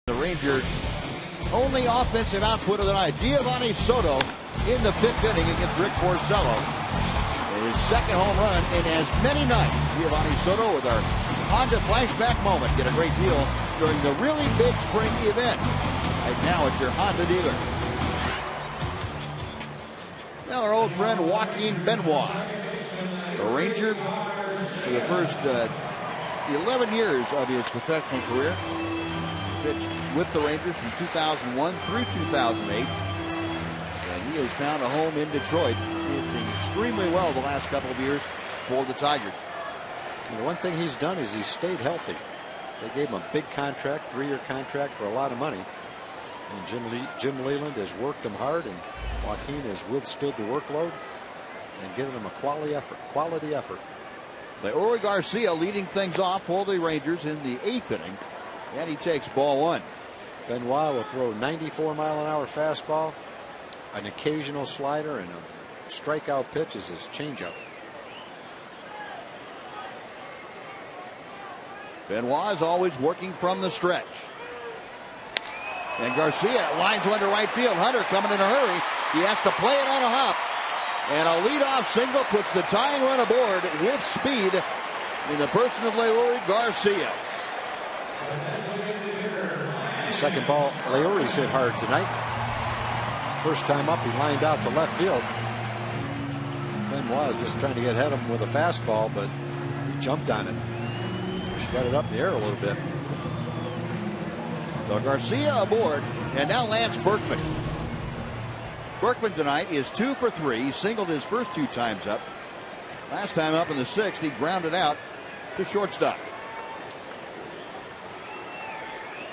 The Rangers' only offensive output of the night. Giovanni Soto in the 5th inning against Rick Porcello. His 2nd home run in as many nights. Giovanni Soto with our Honda flashback moment. Get a great deal during the really big spring event. Right now at your Honda dealer. Now our old friend Joaquin Benoit, a Ranger for the first 11 years of his professional career. Pitched with the Rangers from 2001 through 2008. And he has found a home in Detroit, pitching extremely well the last couple of years for the Tigers. And the one thing he's done is he's stayed healthy. They gave him a big contract, 3-year contract for a lot of money. And Jim Leland has worked him hard, and Joaquin has withstood the workload and given him a quality effort. Leori Garcia leading things off for the Rangers in the 8th inning. And he takes ball 1. Benoit will throw 94-mile-an-hour fastball, an occasional slider, and a strikeout pitch is his changeup. Benoit is always working from the stretch. And Garcia lines one to right field. Hunter coming in a hurry. He has to play it on a hop. And a leadoff single puts the tying run aboard with speed in the person of Leori Garcia. Second ball, Leori's hit hard tonight. First time up, he lined out to left field. Benoit just trying to get ahead of him with a fastball, but he jumped on it. She got it up in the air a little bit. So Garcia aboard, and now Lance Berkman. Berkman tonight is 2 for 3. He singled his first 2 times up. Last time up in the 6th, he grounded out to shortstop.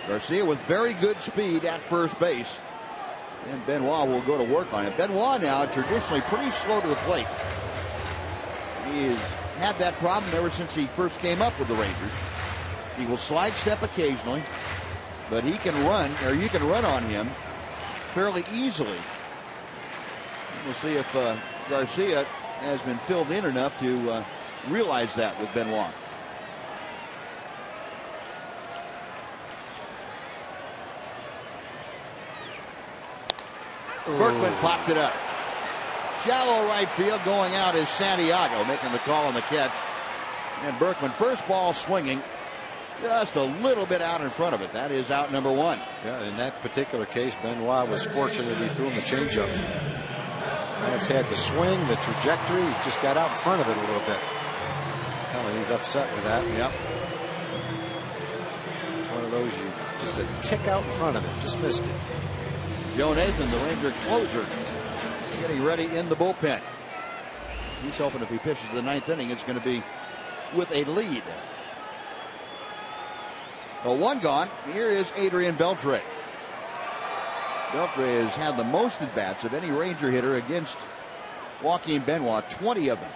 Garcia with very good speed at first base. And Benoit will go to work on it. Benoit now traditionally pretty slow to the plate. He has had that problem ever since he first came up with the Rangers. He will slide step occasionally, but he can run, or you can run on him fairly easily. We'll see if Garcia has been filled in enough to realize that with Benoit. Berkman popped it up. Shallow right field. Going out is Santiago making the call on the catch. And Berkman, first ball swinging, just a little bit out in front of it. That is out number one. Yeah, in that particular case, Benoit was fortunate he threw him a changeup. That's had the swing, the trajectory. He just got out in front of it a little bit. Oh, he's upset with that. Yep. It's one of those you just a tick out in front of it. Just missed it. Joe Nathan, the Ranger closer, getting ready in the bullpen. He's hoping if he pitches the ninth inning, it's going to be with a lead. Well, one gone. Here is Adrian Beltre. Beltre has had the most at bats of any Ranger hitter against Joaquin Benoit, 20 of them.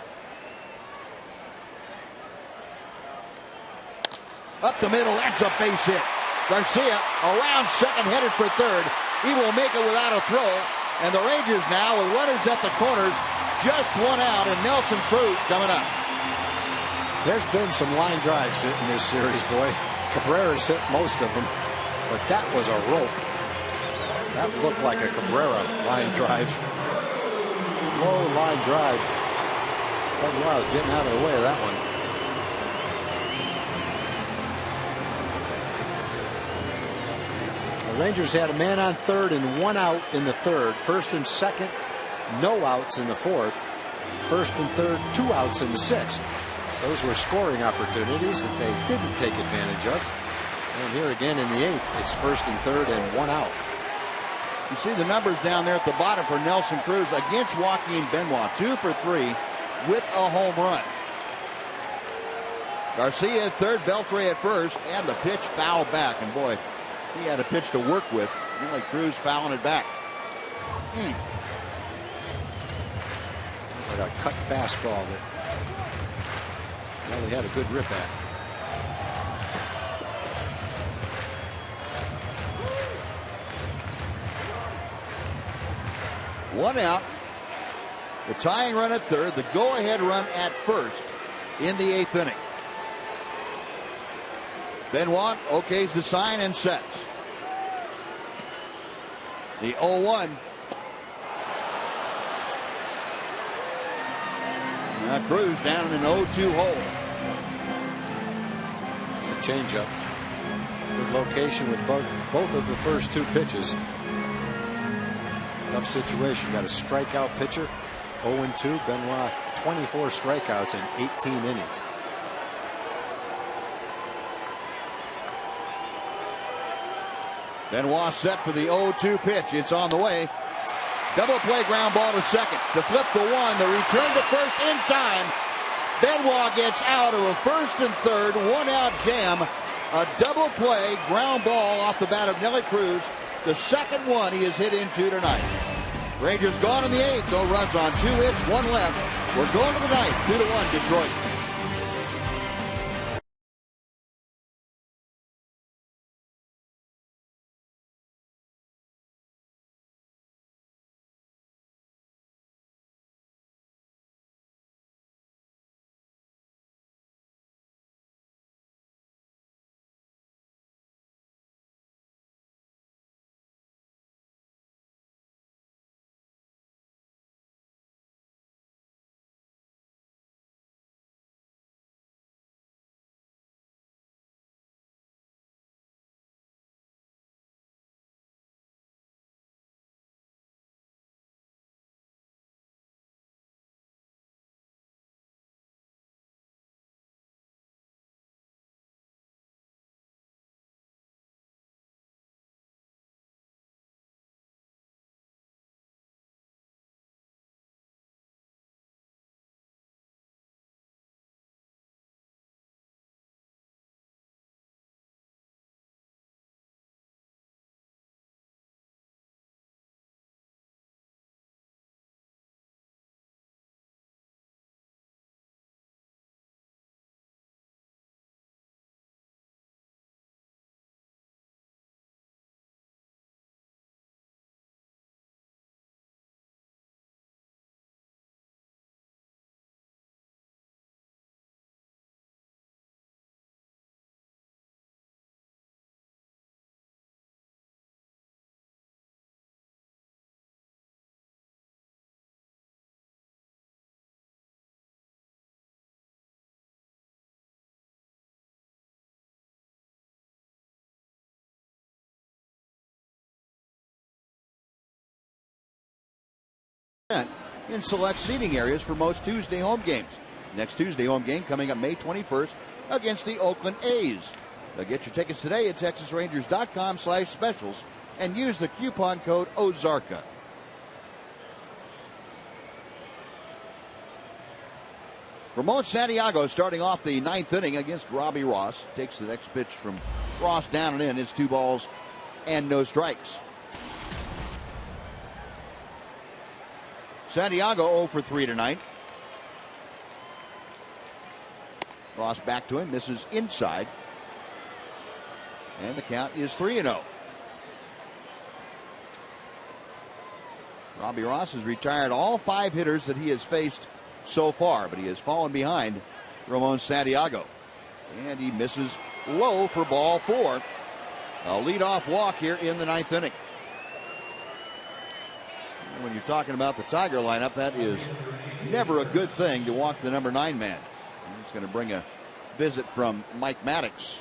Up the middle, that's a base hit. Garcia around second, headed for third. He will make it without a throw. And the Rangers now with runners at the corners, just one out, and Nelson Cruz coming up. There's been some line drives in this series, boy. Cabrera's hit most of them, but that was a rope. That looked like a Cabrera line drive. Low line drive. Benoit was getting out of the way of that one. The Rangers had a man on third and one out in the third. First and second, no outs in the fourth. First and third, 2 outs in the sixth. Those were scoring opportunities that they didn't take advantage of. And here again in the eighth, it's first and third and 1 out. You see the numbers down there at the bottom for Nelson Cruz against Joaquin Benoit. 2 for 3 with a home run. Garcia at third, Beltre at first, and the pitch fouled back. And boy, he had a pitch to work with. Really Cruz fouling it back. Like a cut fastball that he had a good rip at. One out. The tying run at third. The go-ahead run at first in the eighth inning. Benoit okays the sign and sets. The 0-1. Now Cruz down in an 0-2 hole. It's a changeup. Good location with both of the first 2 pitches. Tough situation. Got a strikeout pitcher. 0-2. Benoit 24 strikeouts in 18 innings. Benoit set for the 0-2 pitch. It's on the way. Double play ground ball to second. To flip the 1. The return to first in time. Benoit gets out of a first and third 1-out jam. A double play ground ball off the bat of Nelly Cruz. The second one he has hit into tonight. Rangers gone in the eighth. No runs on 2 hits, 1 left. We're going to the ninth. 2-1 Detroit. in select seating areas for most Tuesday home games. Next Tuesday home game coming up May 21st against the Oakland A's. Get your tickets today at TexasRangers.com/specials and use the coupon code OZARKA. Ramon Santiago starting off the ninth inning against Robbie Ross. Takes the next pitch from Ross down and in. It's 2 balls and no strikes. Santiago 0 for 3 tonight. Ross back to him, misses inside. And the count is 3-0. Robbie Ross has retired all 5 hitters that he has faced so far, but he has fallen behind Ramon Santiago. And he misses low for ball 4. A leadoff walk here in the ninth inning. And when you're talking about the Tiger lineup, that is never a good thing to walk the number 9 man. And it's going to bring a visit from Mike Maddox.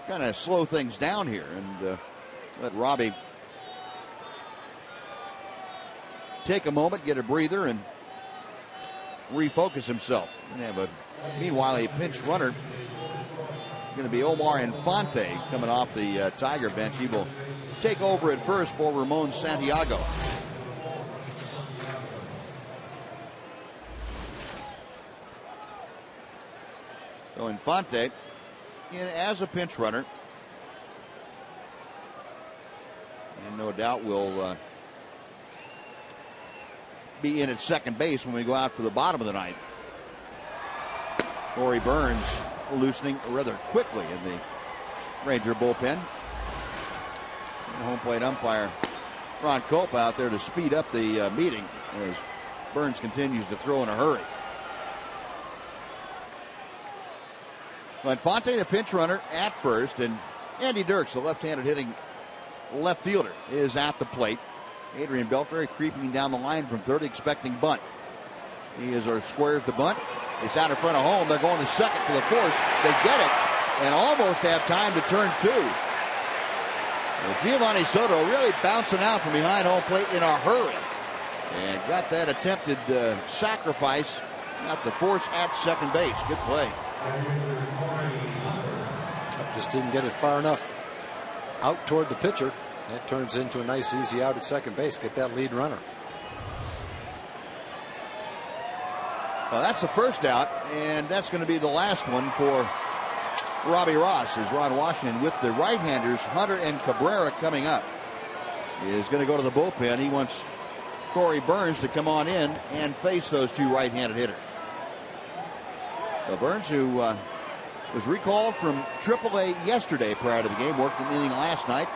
Kind of slow things down here and let Robbie take a moment, get a breather, and refocus himself. Meanwhile, a pinch runner going to be Omar Infante coming off the Tiger bench. He will take over at first for Ramon Santiago. So Infante in as a pinch runner, and no doubt will be in at second base when we go out for the bottom of the ninth. Corey Burns loosening rather quickly in the Ranger bullpen. And home plate umpire Ron Cope out there to speed up the meeting as Burns continues to throw in a hurry. Infante, the pinch runner at first, and Andy Dirks, the left-handed hitting left fielder, is at the plate. Adrian Beltre creeping down the line from third, expecting bunt. He is or squares the bunt. It's out in front of home. They're going to second for the force. They get it and almost have time to turn 2. Giovanni Soto really bouncing out from behind home plate in a hurry and got that attempted sacrifice. Got the force at second base. Good play. Just didn't get it far enough out toward the pitcher. That turns into a nice easy out at second base. Get that lead runner. Well, that's the first out, and that's going to be the last one for Robbie Ross, as Ron Washington with the right-handers Hunter and Cabrera coming up is going to go to the bullpen. He wants Corey Burns to come on in and face those 2 right-handed hitters. Burns, who was recalled from AAA yesterday prior to the game, worked an inning last night,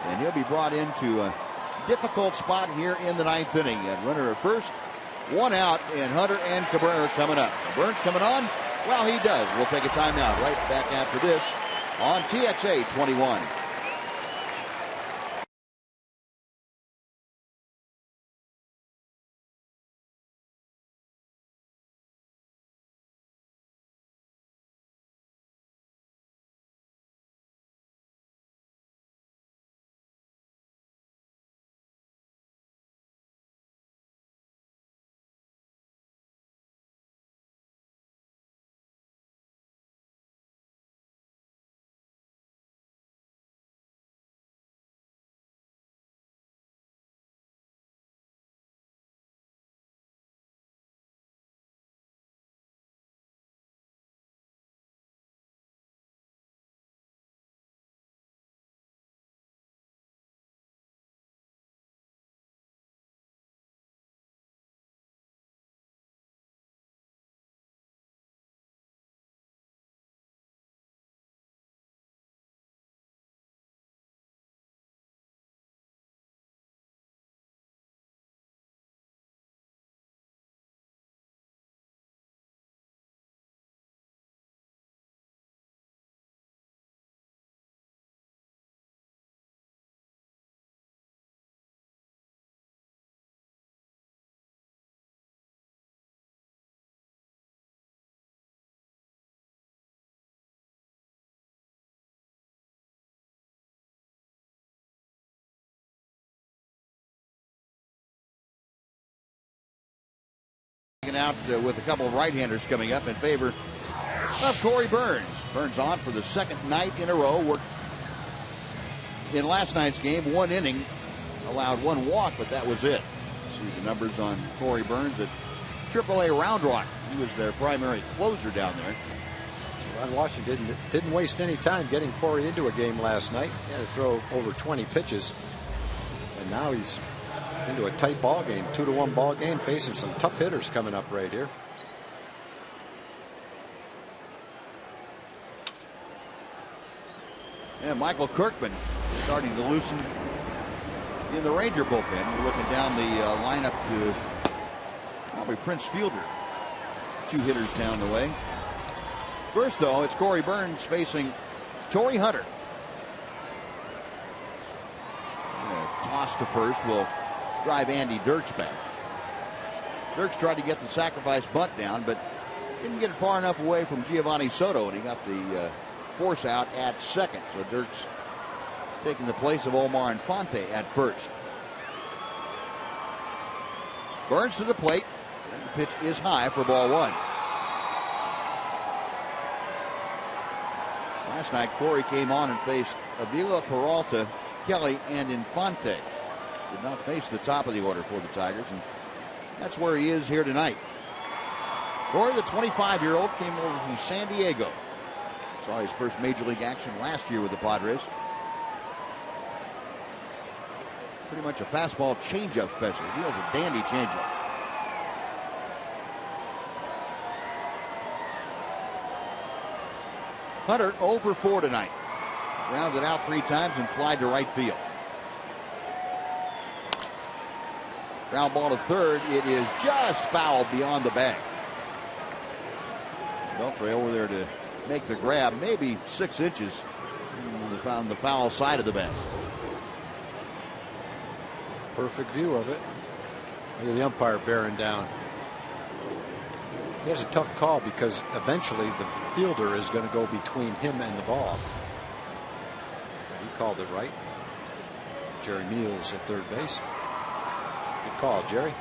and he'll be brought into a difficult spot here in the ninth inning. And runner at first, 1 out, and Hunter and Cabrera coming up. Burns coming on? Well, he does. We'll take a timeout right back after this on TXA 21. striking out with a couple of right-handers coming up in favor of Corey Burns. Burns on for the second night in a row. Worked in last night's game, 1 inning, allowed 1 walk, but that was it. See the numbers on Corey Burns at AAA Round Rock. He was their primary closer down there. Ron Washington didn't waste any time getting Corey into a game last night. He had to throw over 20 pitches. And now he's into a tight ball game, 2-1 ball game, facing some tough hitters coming up right here. And Michael Kirkman starting to loosen in the Ranger bullpen. We're looking down the lineup to probably Prince Fielder. 2 hitters down the way. First, though, it's Corey Burns facing Torrey Hunter. And a toss to first will drive Andy Dirks back. Dirks tried to get the sacrifice bunt down, but didn't get it far enough away from Giovanni Soto, and he got the force out at second. So Dirks taking the place of Omar Infante at first. Burns to the plate, and the pitch is high for ball 1. Last night, Corey came on and faced Avila, Peralta, Kelly, and Infante. Did not face the top of the order for the Tigers, and that's where he is here tonight. Corey, the 25-year-old, came over from San Diego. Saw his first major league action last year with the Padres. Pretty much a fastball changeup specialist. He has a dandy changeup. Hunter 0 for 4 tonight. Rounded out 3 times and flied to right field. Ground ball to third. It is just foul beyond the bag. Beltre over there to make the grab, maybe 6 inches on the foul side of the bag. Perfect view of it. Look at the umpire bearing down. He has a tough call because eventually the fielder is going to go between him and the ball. He called it right. Jerry Meals at third base. Good call, Jerry.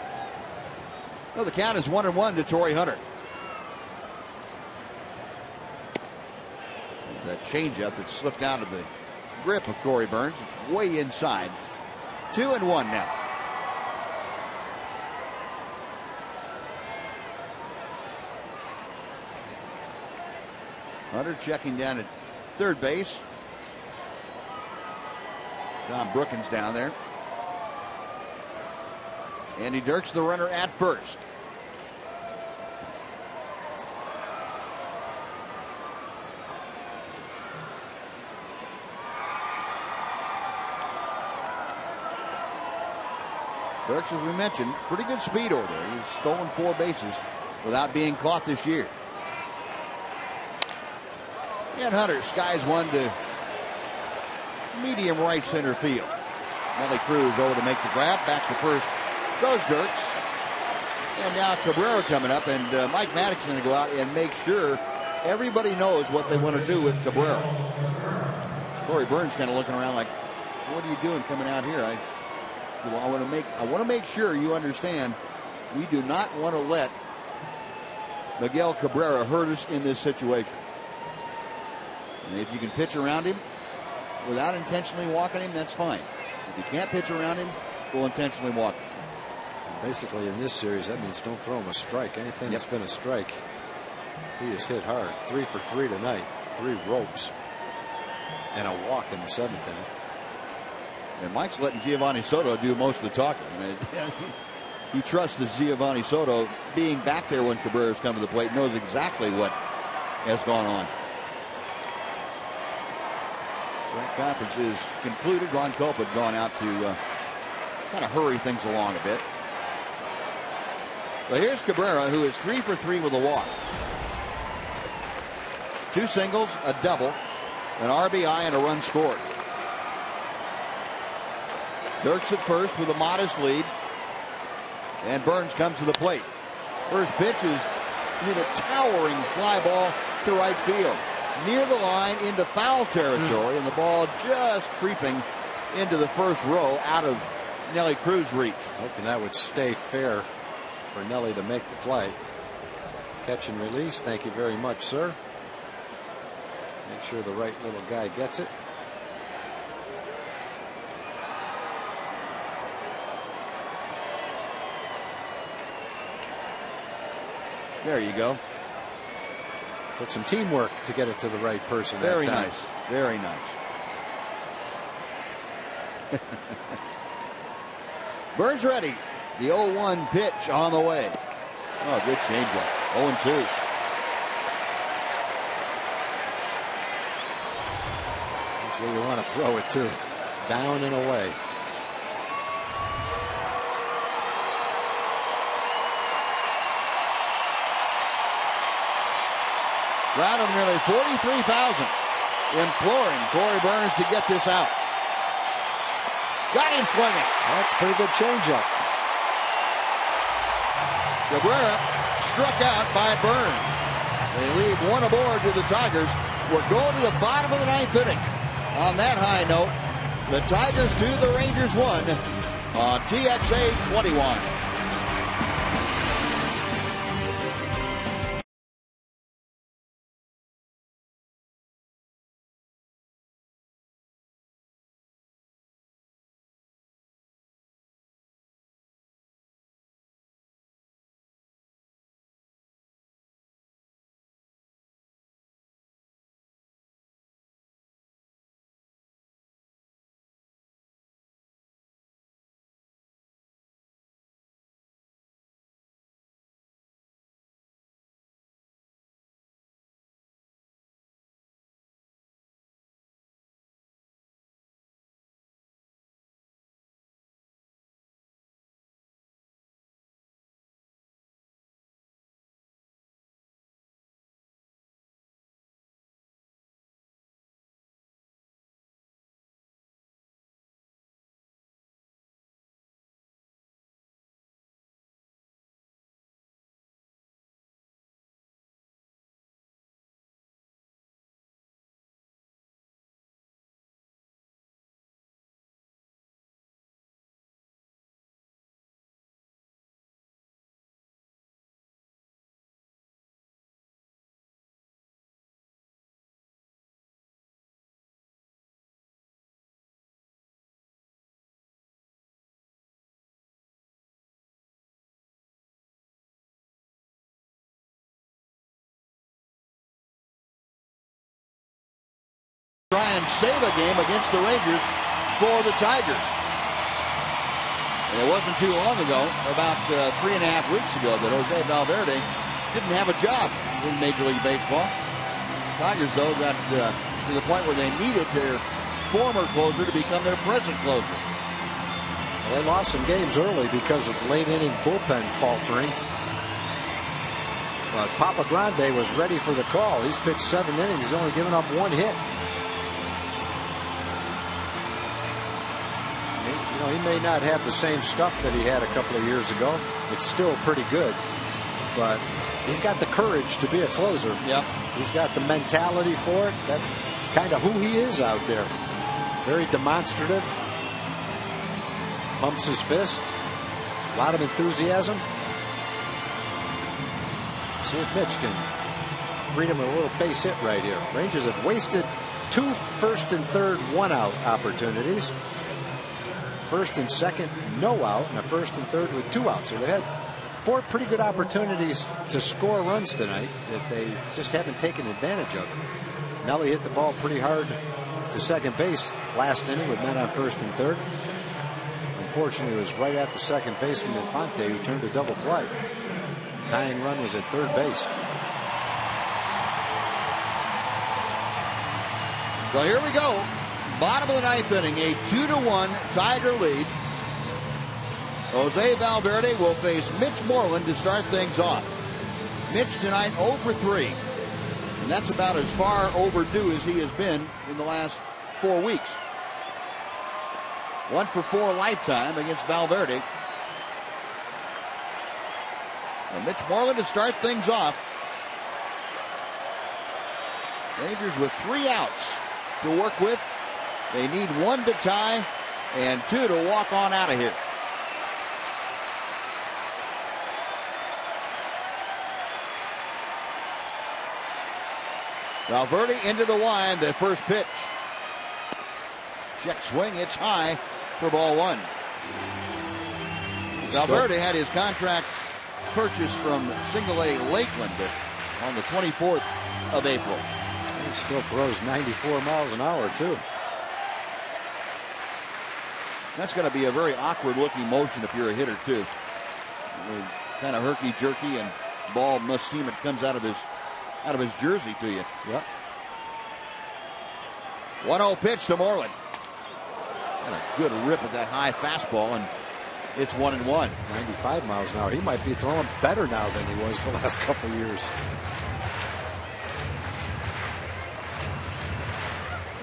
Well, the count is 1-1 to Torrey Hunter. That changeup that slipped out of the grip of Corey Burns. It's way inside. 2-1 now. Hunter checking down at third base. Tom Brookins down there. Andy Dirks, the runner at first. Dirks, as we mentioned, pretty good speed over there. He's stolen 4 bases without being caught this year. And Hunter skies one to medium right center field. Nelly Cruz over to make the grab. Back to first goes Dirks. And now Cabrera coming up, and Mike Maddox is going to go out and make sure everybody knows what they want to do with Cabrera. Corey Burns kind of looking around like, what are you doing coming out here? I want to make sure you understand we do not want to let Miguel Cabrera hurt us in this situation. And if you can pitch around him without intentionally walking him, that's fine. If you can't pitch around him, we'll intentionally walk him. Basically, in this series, that means don't throw him a strike. Anything that's been a strike, he is hit hard. 3 for 3 tonight. 3 ropes and a walk in the 7th inning. And Mike's letting Giovanni Soto do most of the talking. He trusts that Giovanni Soto, being back there when Cabrera's come to the plate, knows exactly what has gone on. That conference is concluded. Ron Culp had gone out to kind of hurry things along a bit. So here's Cabrera, who is 3 for 3 with a walk. 2 singles, a double, an RBI, and a run scored. Dirks at first with a modest lead. And Burns comes to the plate. First pitch is a towering fly ball to right field. Near the line into foul territory, and the ball just creeping into the first row out of Nelly Cruz's reach. Hoping that would stay fair for Nelly to make the play. Catch and release. Thank you very much, sir. Make sure the right little guy gets it. There you go. Took some teamwork to get it to the right person. Very that time. nice. Very nice. Burns ready. The 0-1 pitch on the way. Oh, good changeup. 0-2. That's where you want to throw it to. Down and away. Crowd of nearly 43,000 imploring Corey Burns to get this out. Got him swinging. That's a pretty good changeup. Cabrera struck out by Burns. They leave one aboard to the Tigers. We're going to the bottom of the ninth inning. On that high note, the Tigers 2, the Rangers 1 on TXA 21. Try and save a game against the Rangers for the Tigers. And it wasn't too long ago, about 3.5 weeks ago, that Jose Valverde didn't have a job in Major League Baseball. Tigers, though, got to the point where they needed their former closer to become their present closer. Well, they lost some games early because of late inning bullpen faltering. But Papa Grande was ready for the call. He's pitched 7 innings. He's only given up 1 hit. You know, he may not have the same stuff that he had a couple of years ago. It's still pretty good. But he's got the courage to be a closer. Yep. He's got the mentality for it. That's kind of who he is out there. Very demonstrative. Pumps his fist. A lot of enthusiasm. See if Mitch can breed him a little base hit right here. Rangers have wasted 2 first and third 1-out opportunities. First and second, no out, and a first and third with 2 outs. So they had 4 pretty good opportunities to score runs tonight that they just haven't taken advantage of. Nelly hit the ball pretty hard to second base last inning with men on first and third. Unfortunately, it was right at the second baseman Infante who turned a double play. Tying run was at third base. So here we go. Bottom of the ninth inning, a 2-1 Tiger lead. Jose Valverde will face Mitch Moreland to start things off. Mitch tonight 0 for 3. And that's about as far overdue as he has been in the last 4 weeks. 1 for 4 lifetime against Valverde. And Mitch Moreland to start things off. Rangers with 3 outs to work with. They need 1 to tie and 2 to walk on out of here. Valverde into the line, the first pitch. Check swing, it's high for ball one. Valverde had his contract purchased from Single A Lakeland on the 24th of April. He still throws 94 miles an hour, too. That's going to be a very awkward looking motion if you're a hitter, too. Kind of herky-jerky, and ball must seem it comes out of his jersey to you. Yep. 1-0 pitch to Moreland. And a good rip at that high fastball, and it's 1-1. 95 miles an hour. He might be throwing better now than he was the last couple of years.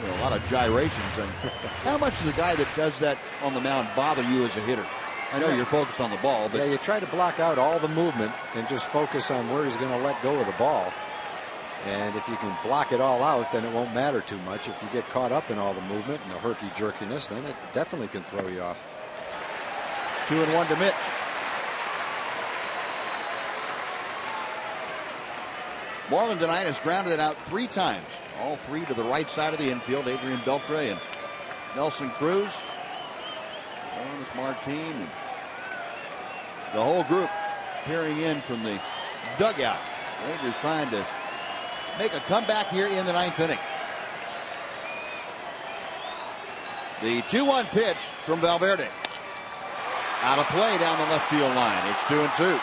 A lot of gyrations. And how much does the guy that does that on the mound bother you as a hitter? I know you're focused on the ball, but yeah, you try to block out all the movement and just focus on where he's going to let go of the ball. And if you can block it all out, then it won't matter too much. If you get caught up in all the movement and the herky-jerkiness, then it definitely can throw you off. 2-1 to Mitch. Moreland tonight has grounded it out 3 times. All 3 to the right side of the infield. Adrian Beltre and Nelson Cruz. Jonas Martin. And the whole group peering in from the dugout. Rangers trying to make a comeback here in the 9th inning. The 2-1 pitch from Valverde. Out of play down the left field line. It's 2-2.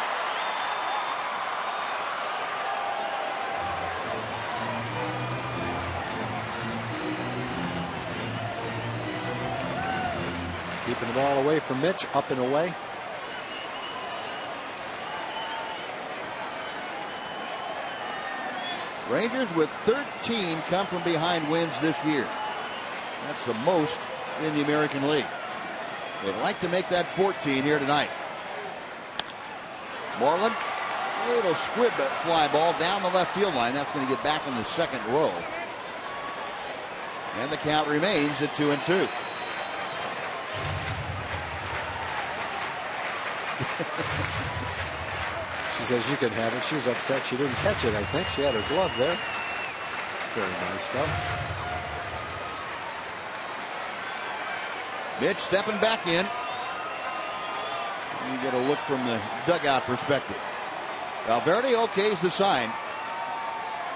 Keeping the ball away from Mitch, up and away. Rangers with 13 come from behind wins this year. That's the most in the American League. They'd like to make that 14 here tonight. Moreland, little squib fly ball down the left field line. That's going to get back in the second row. And the count remains at 2-2. She says you can have it. She was upset she didn't catch it, I think. She had her glove there. Very nice stuff. Mitch stepping back in. You get a look from the dugout perspective. Valverde okays the sign.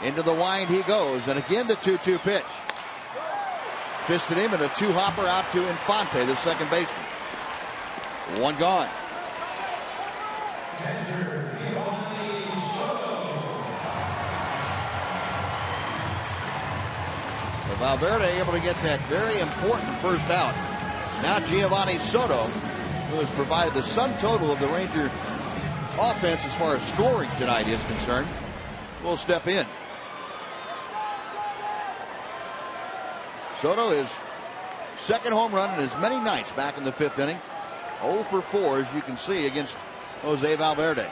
Into the wind he goes. And again the 2-2 pitch. Fisted him and a 2-hopper out to Infante, the second baseman. 1 gone. Valverde able to get that very important first out. Now Giovanni Soto, who has provided the sum total of the Ranger offense as far as scoring tonight is concerned, will step in. Soto is second home run in as many nights back in the 5th inning. 0 for 4, as you can see, against Jose Valverde.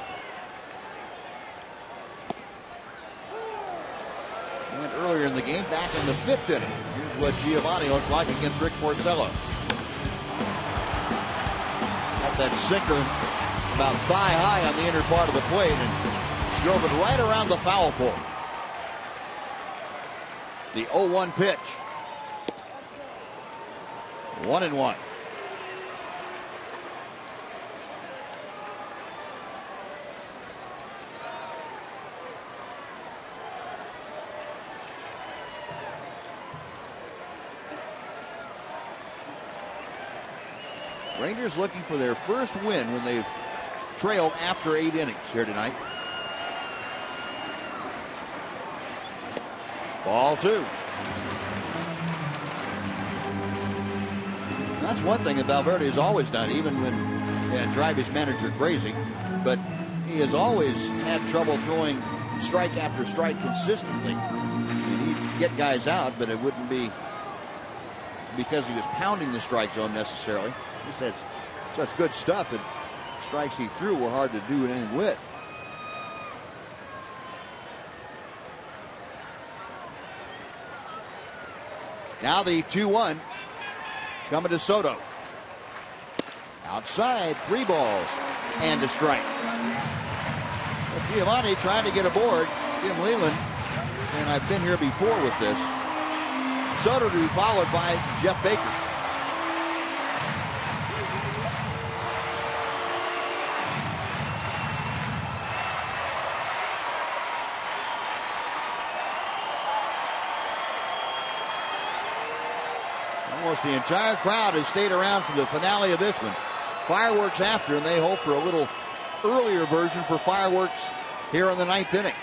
And earlier in the game, back in the 5th inning, here's what Giovanni looked like against Rick Porcello. Got that sinker about thigh high on the inner part of the plate and drove it right around the foul pole. The 0-1 pitch. 1-1. Rangers looking for their first win when they've trailed after 8 innings here tonight. Ball 2. That's one thing that Valverde has always done, even when drive his manager crazy. But he has always had trouble throwing strike after strike consistently. He'd get guys out, but it wouldn't be because he was pounding the strike zone necessarily. Just had such good stuff that strikes he threw were hard to do anything with. Now the 2-1 coming to Soto. Outside, 3 balls and a strike. But Giovanni trying to get aboard. Jim Leland And I've been here before with this. Soto to be followed by Jeff Baker. Almost the entire crowd has stayed around for the finale of this one. Fireworks after, and they hope for a little earlier version for fireworks here in the 9th inning.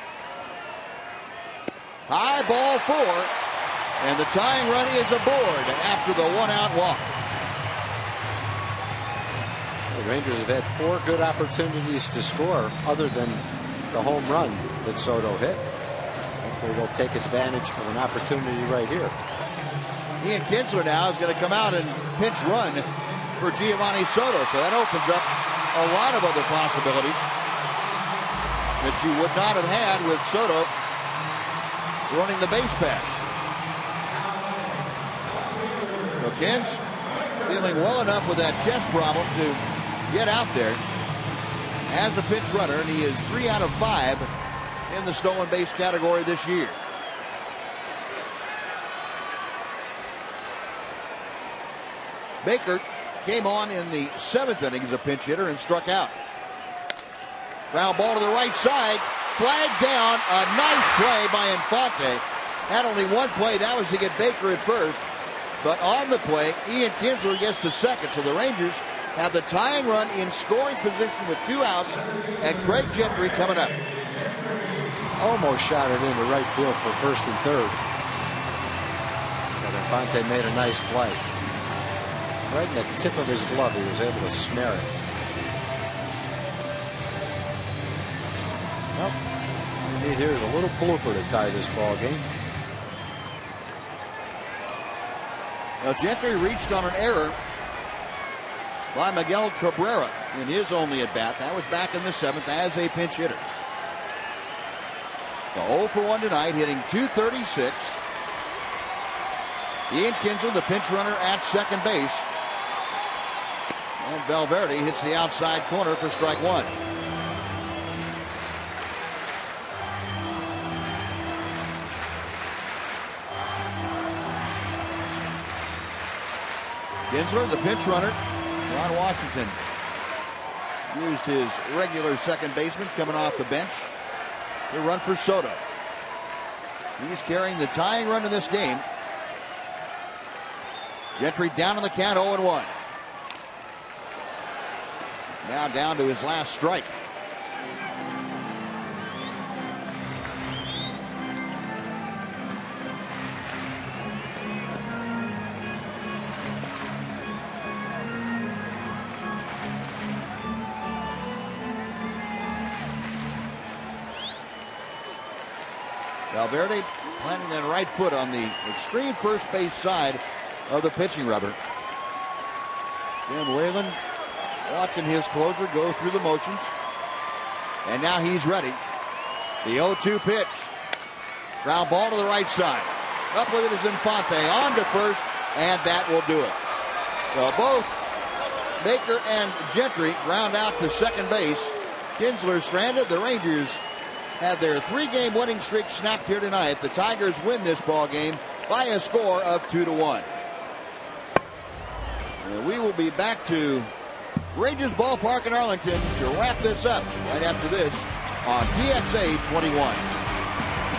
High ball 4, and the tying run is aboard after the 1-out walk. The Rangers have had 4 good opportunities to score other than the home run that Soto hit. Hopefully they'll take advantage of an opportunity right here. Ian Kinsler now is going to come out and pinch run for Giovanni Soto, so that opens up a lot of other possibilities that you would not have had with Soto running the base path. So Kins feeling well enough with that chest problem to get out there as a pinch runner, and he is 3 out of 5 in the stolen base category this year. Baker came on in the 7th inning as a pinch hitter and struck out. Ground ball to the right side. Flag down. A nice play by Infante. Had only one play. That was to get Baker at first. But on the play, Ian Kinsler gets to second. So the Rangers have the tying run in scoring position with 2 outs. And Craig Gentry coming up. Almost shot it into right field for first and third. But Infante made a nice play. Right in the tip of his glove, he was able to snare it. Well, what we need here is a little blooper to tie this ball game. Now Gentry reached on an error by Miguel Cabrera in his only at bat. That was back in the 7th as a pinch hitter. The 0 for 1 tonight, hitting .236. Ian Kinsler, the pinch runner at second base. And Valverde hits the outside corner for strike 1. Kinsler, the pinch runner. Ron Washington used his regular second baseman coming off the bench. The run for Soto. He's carrying the tying run in this game. Gentry down on the count, 0-1. Now down to his last strike. Valverde planting that right foot on the extreme first base side of the pitching rubber. Jim Leyland watching his closer go through the motions. And now he's ready. The 0-2 pitch. Ground ball to the right side. Up with it is Infante. On to first, and that will do it. So both Baker and Gentry ground out to second base. Kinsler stranded. The Rangers have their 3-game winning streak snapped here tonight. The Tigers win this ball game by a score of 2-1. And we will be back to Rangers Ballpark in Arlington to wrap this up right after this on TXA 21.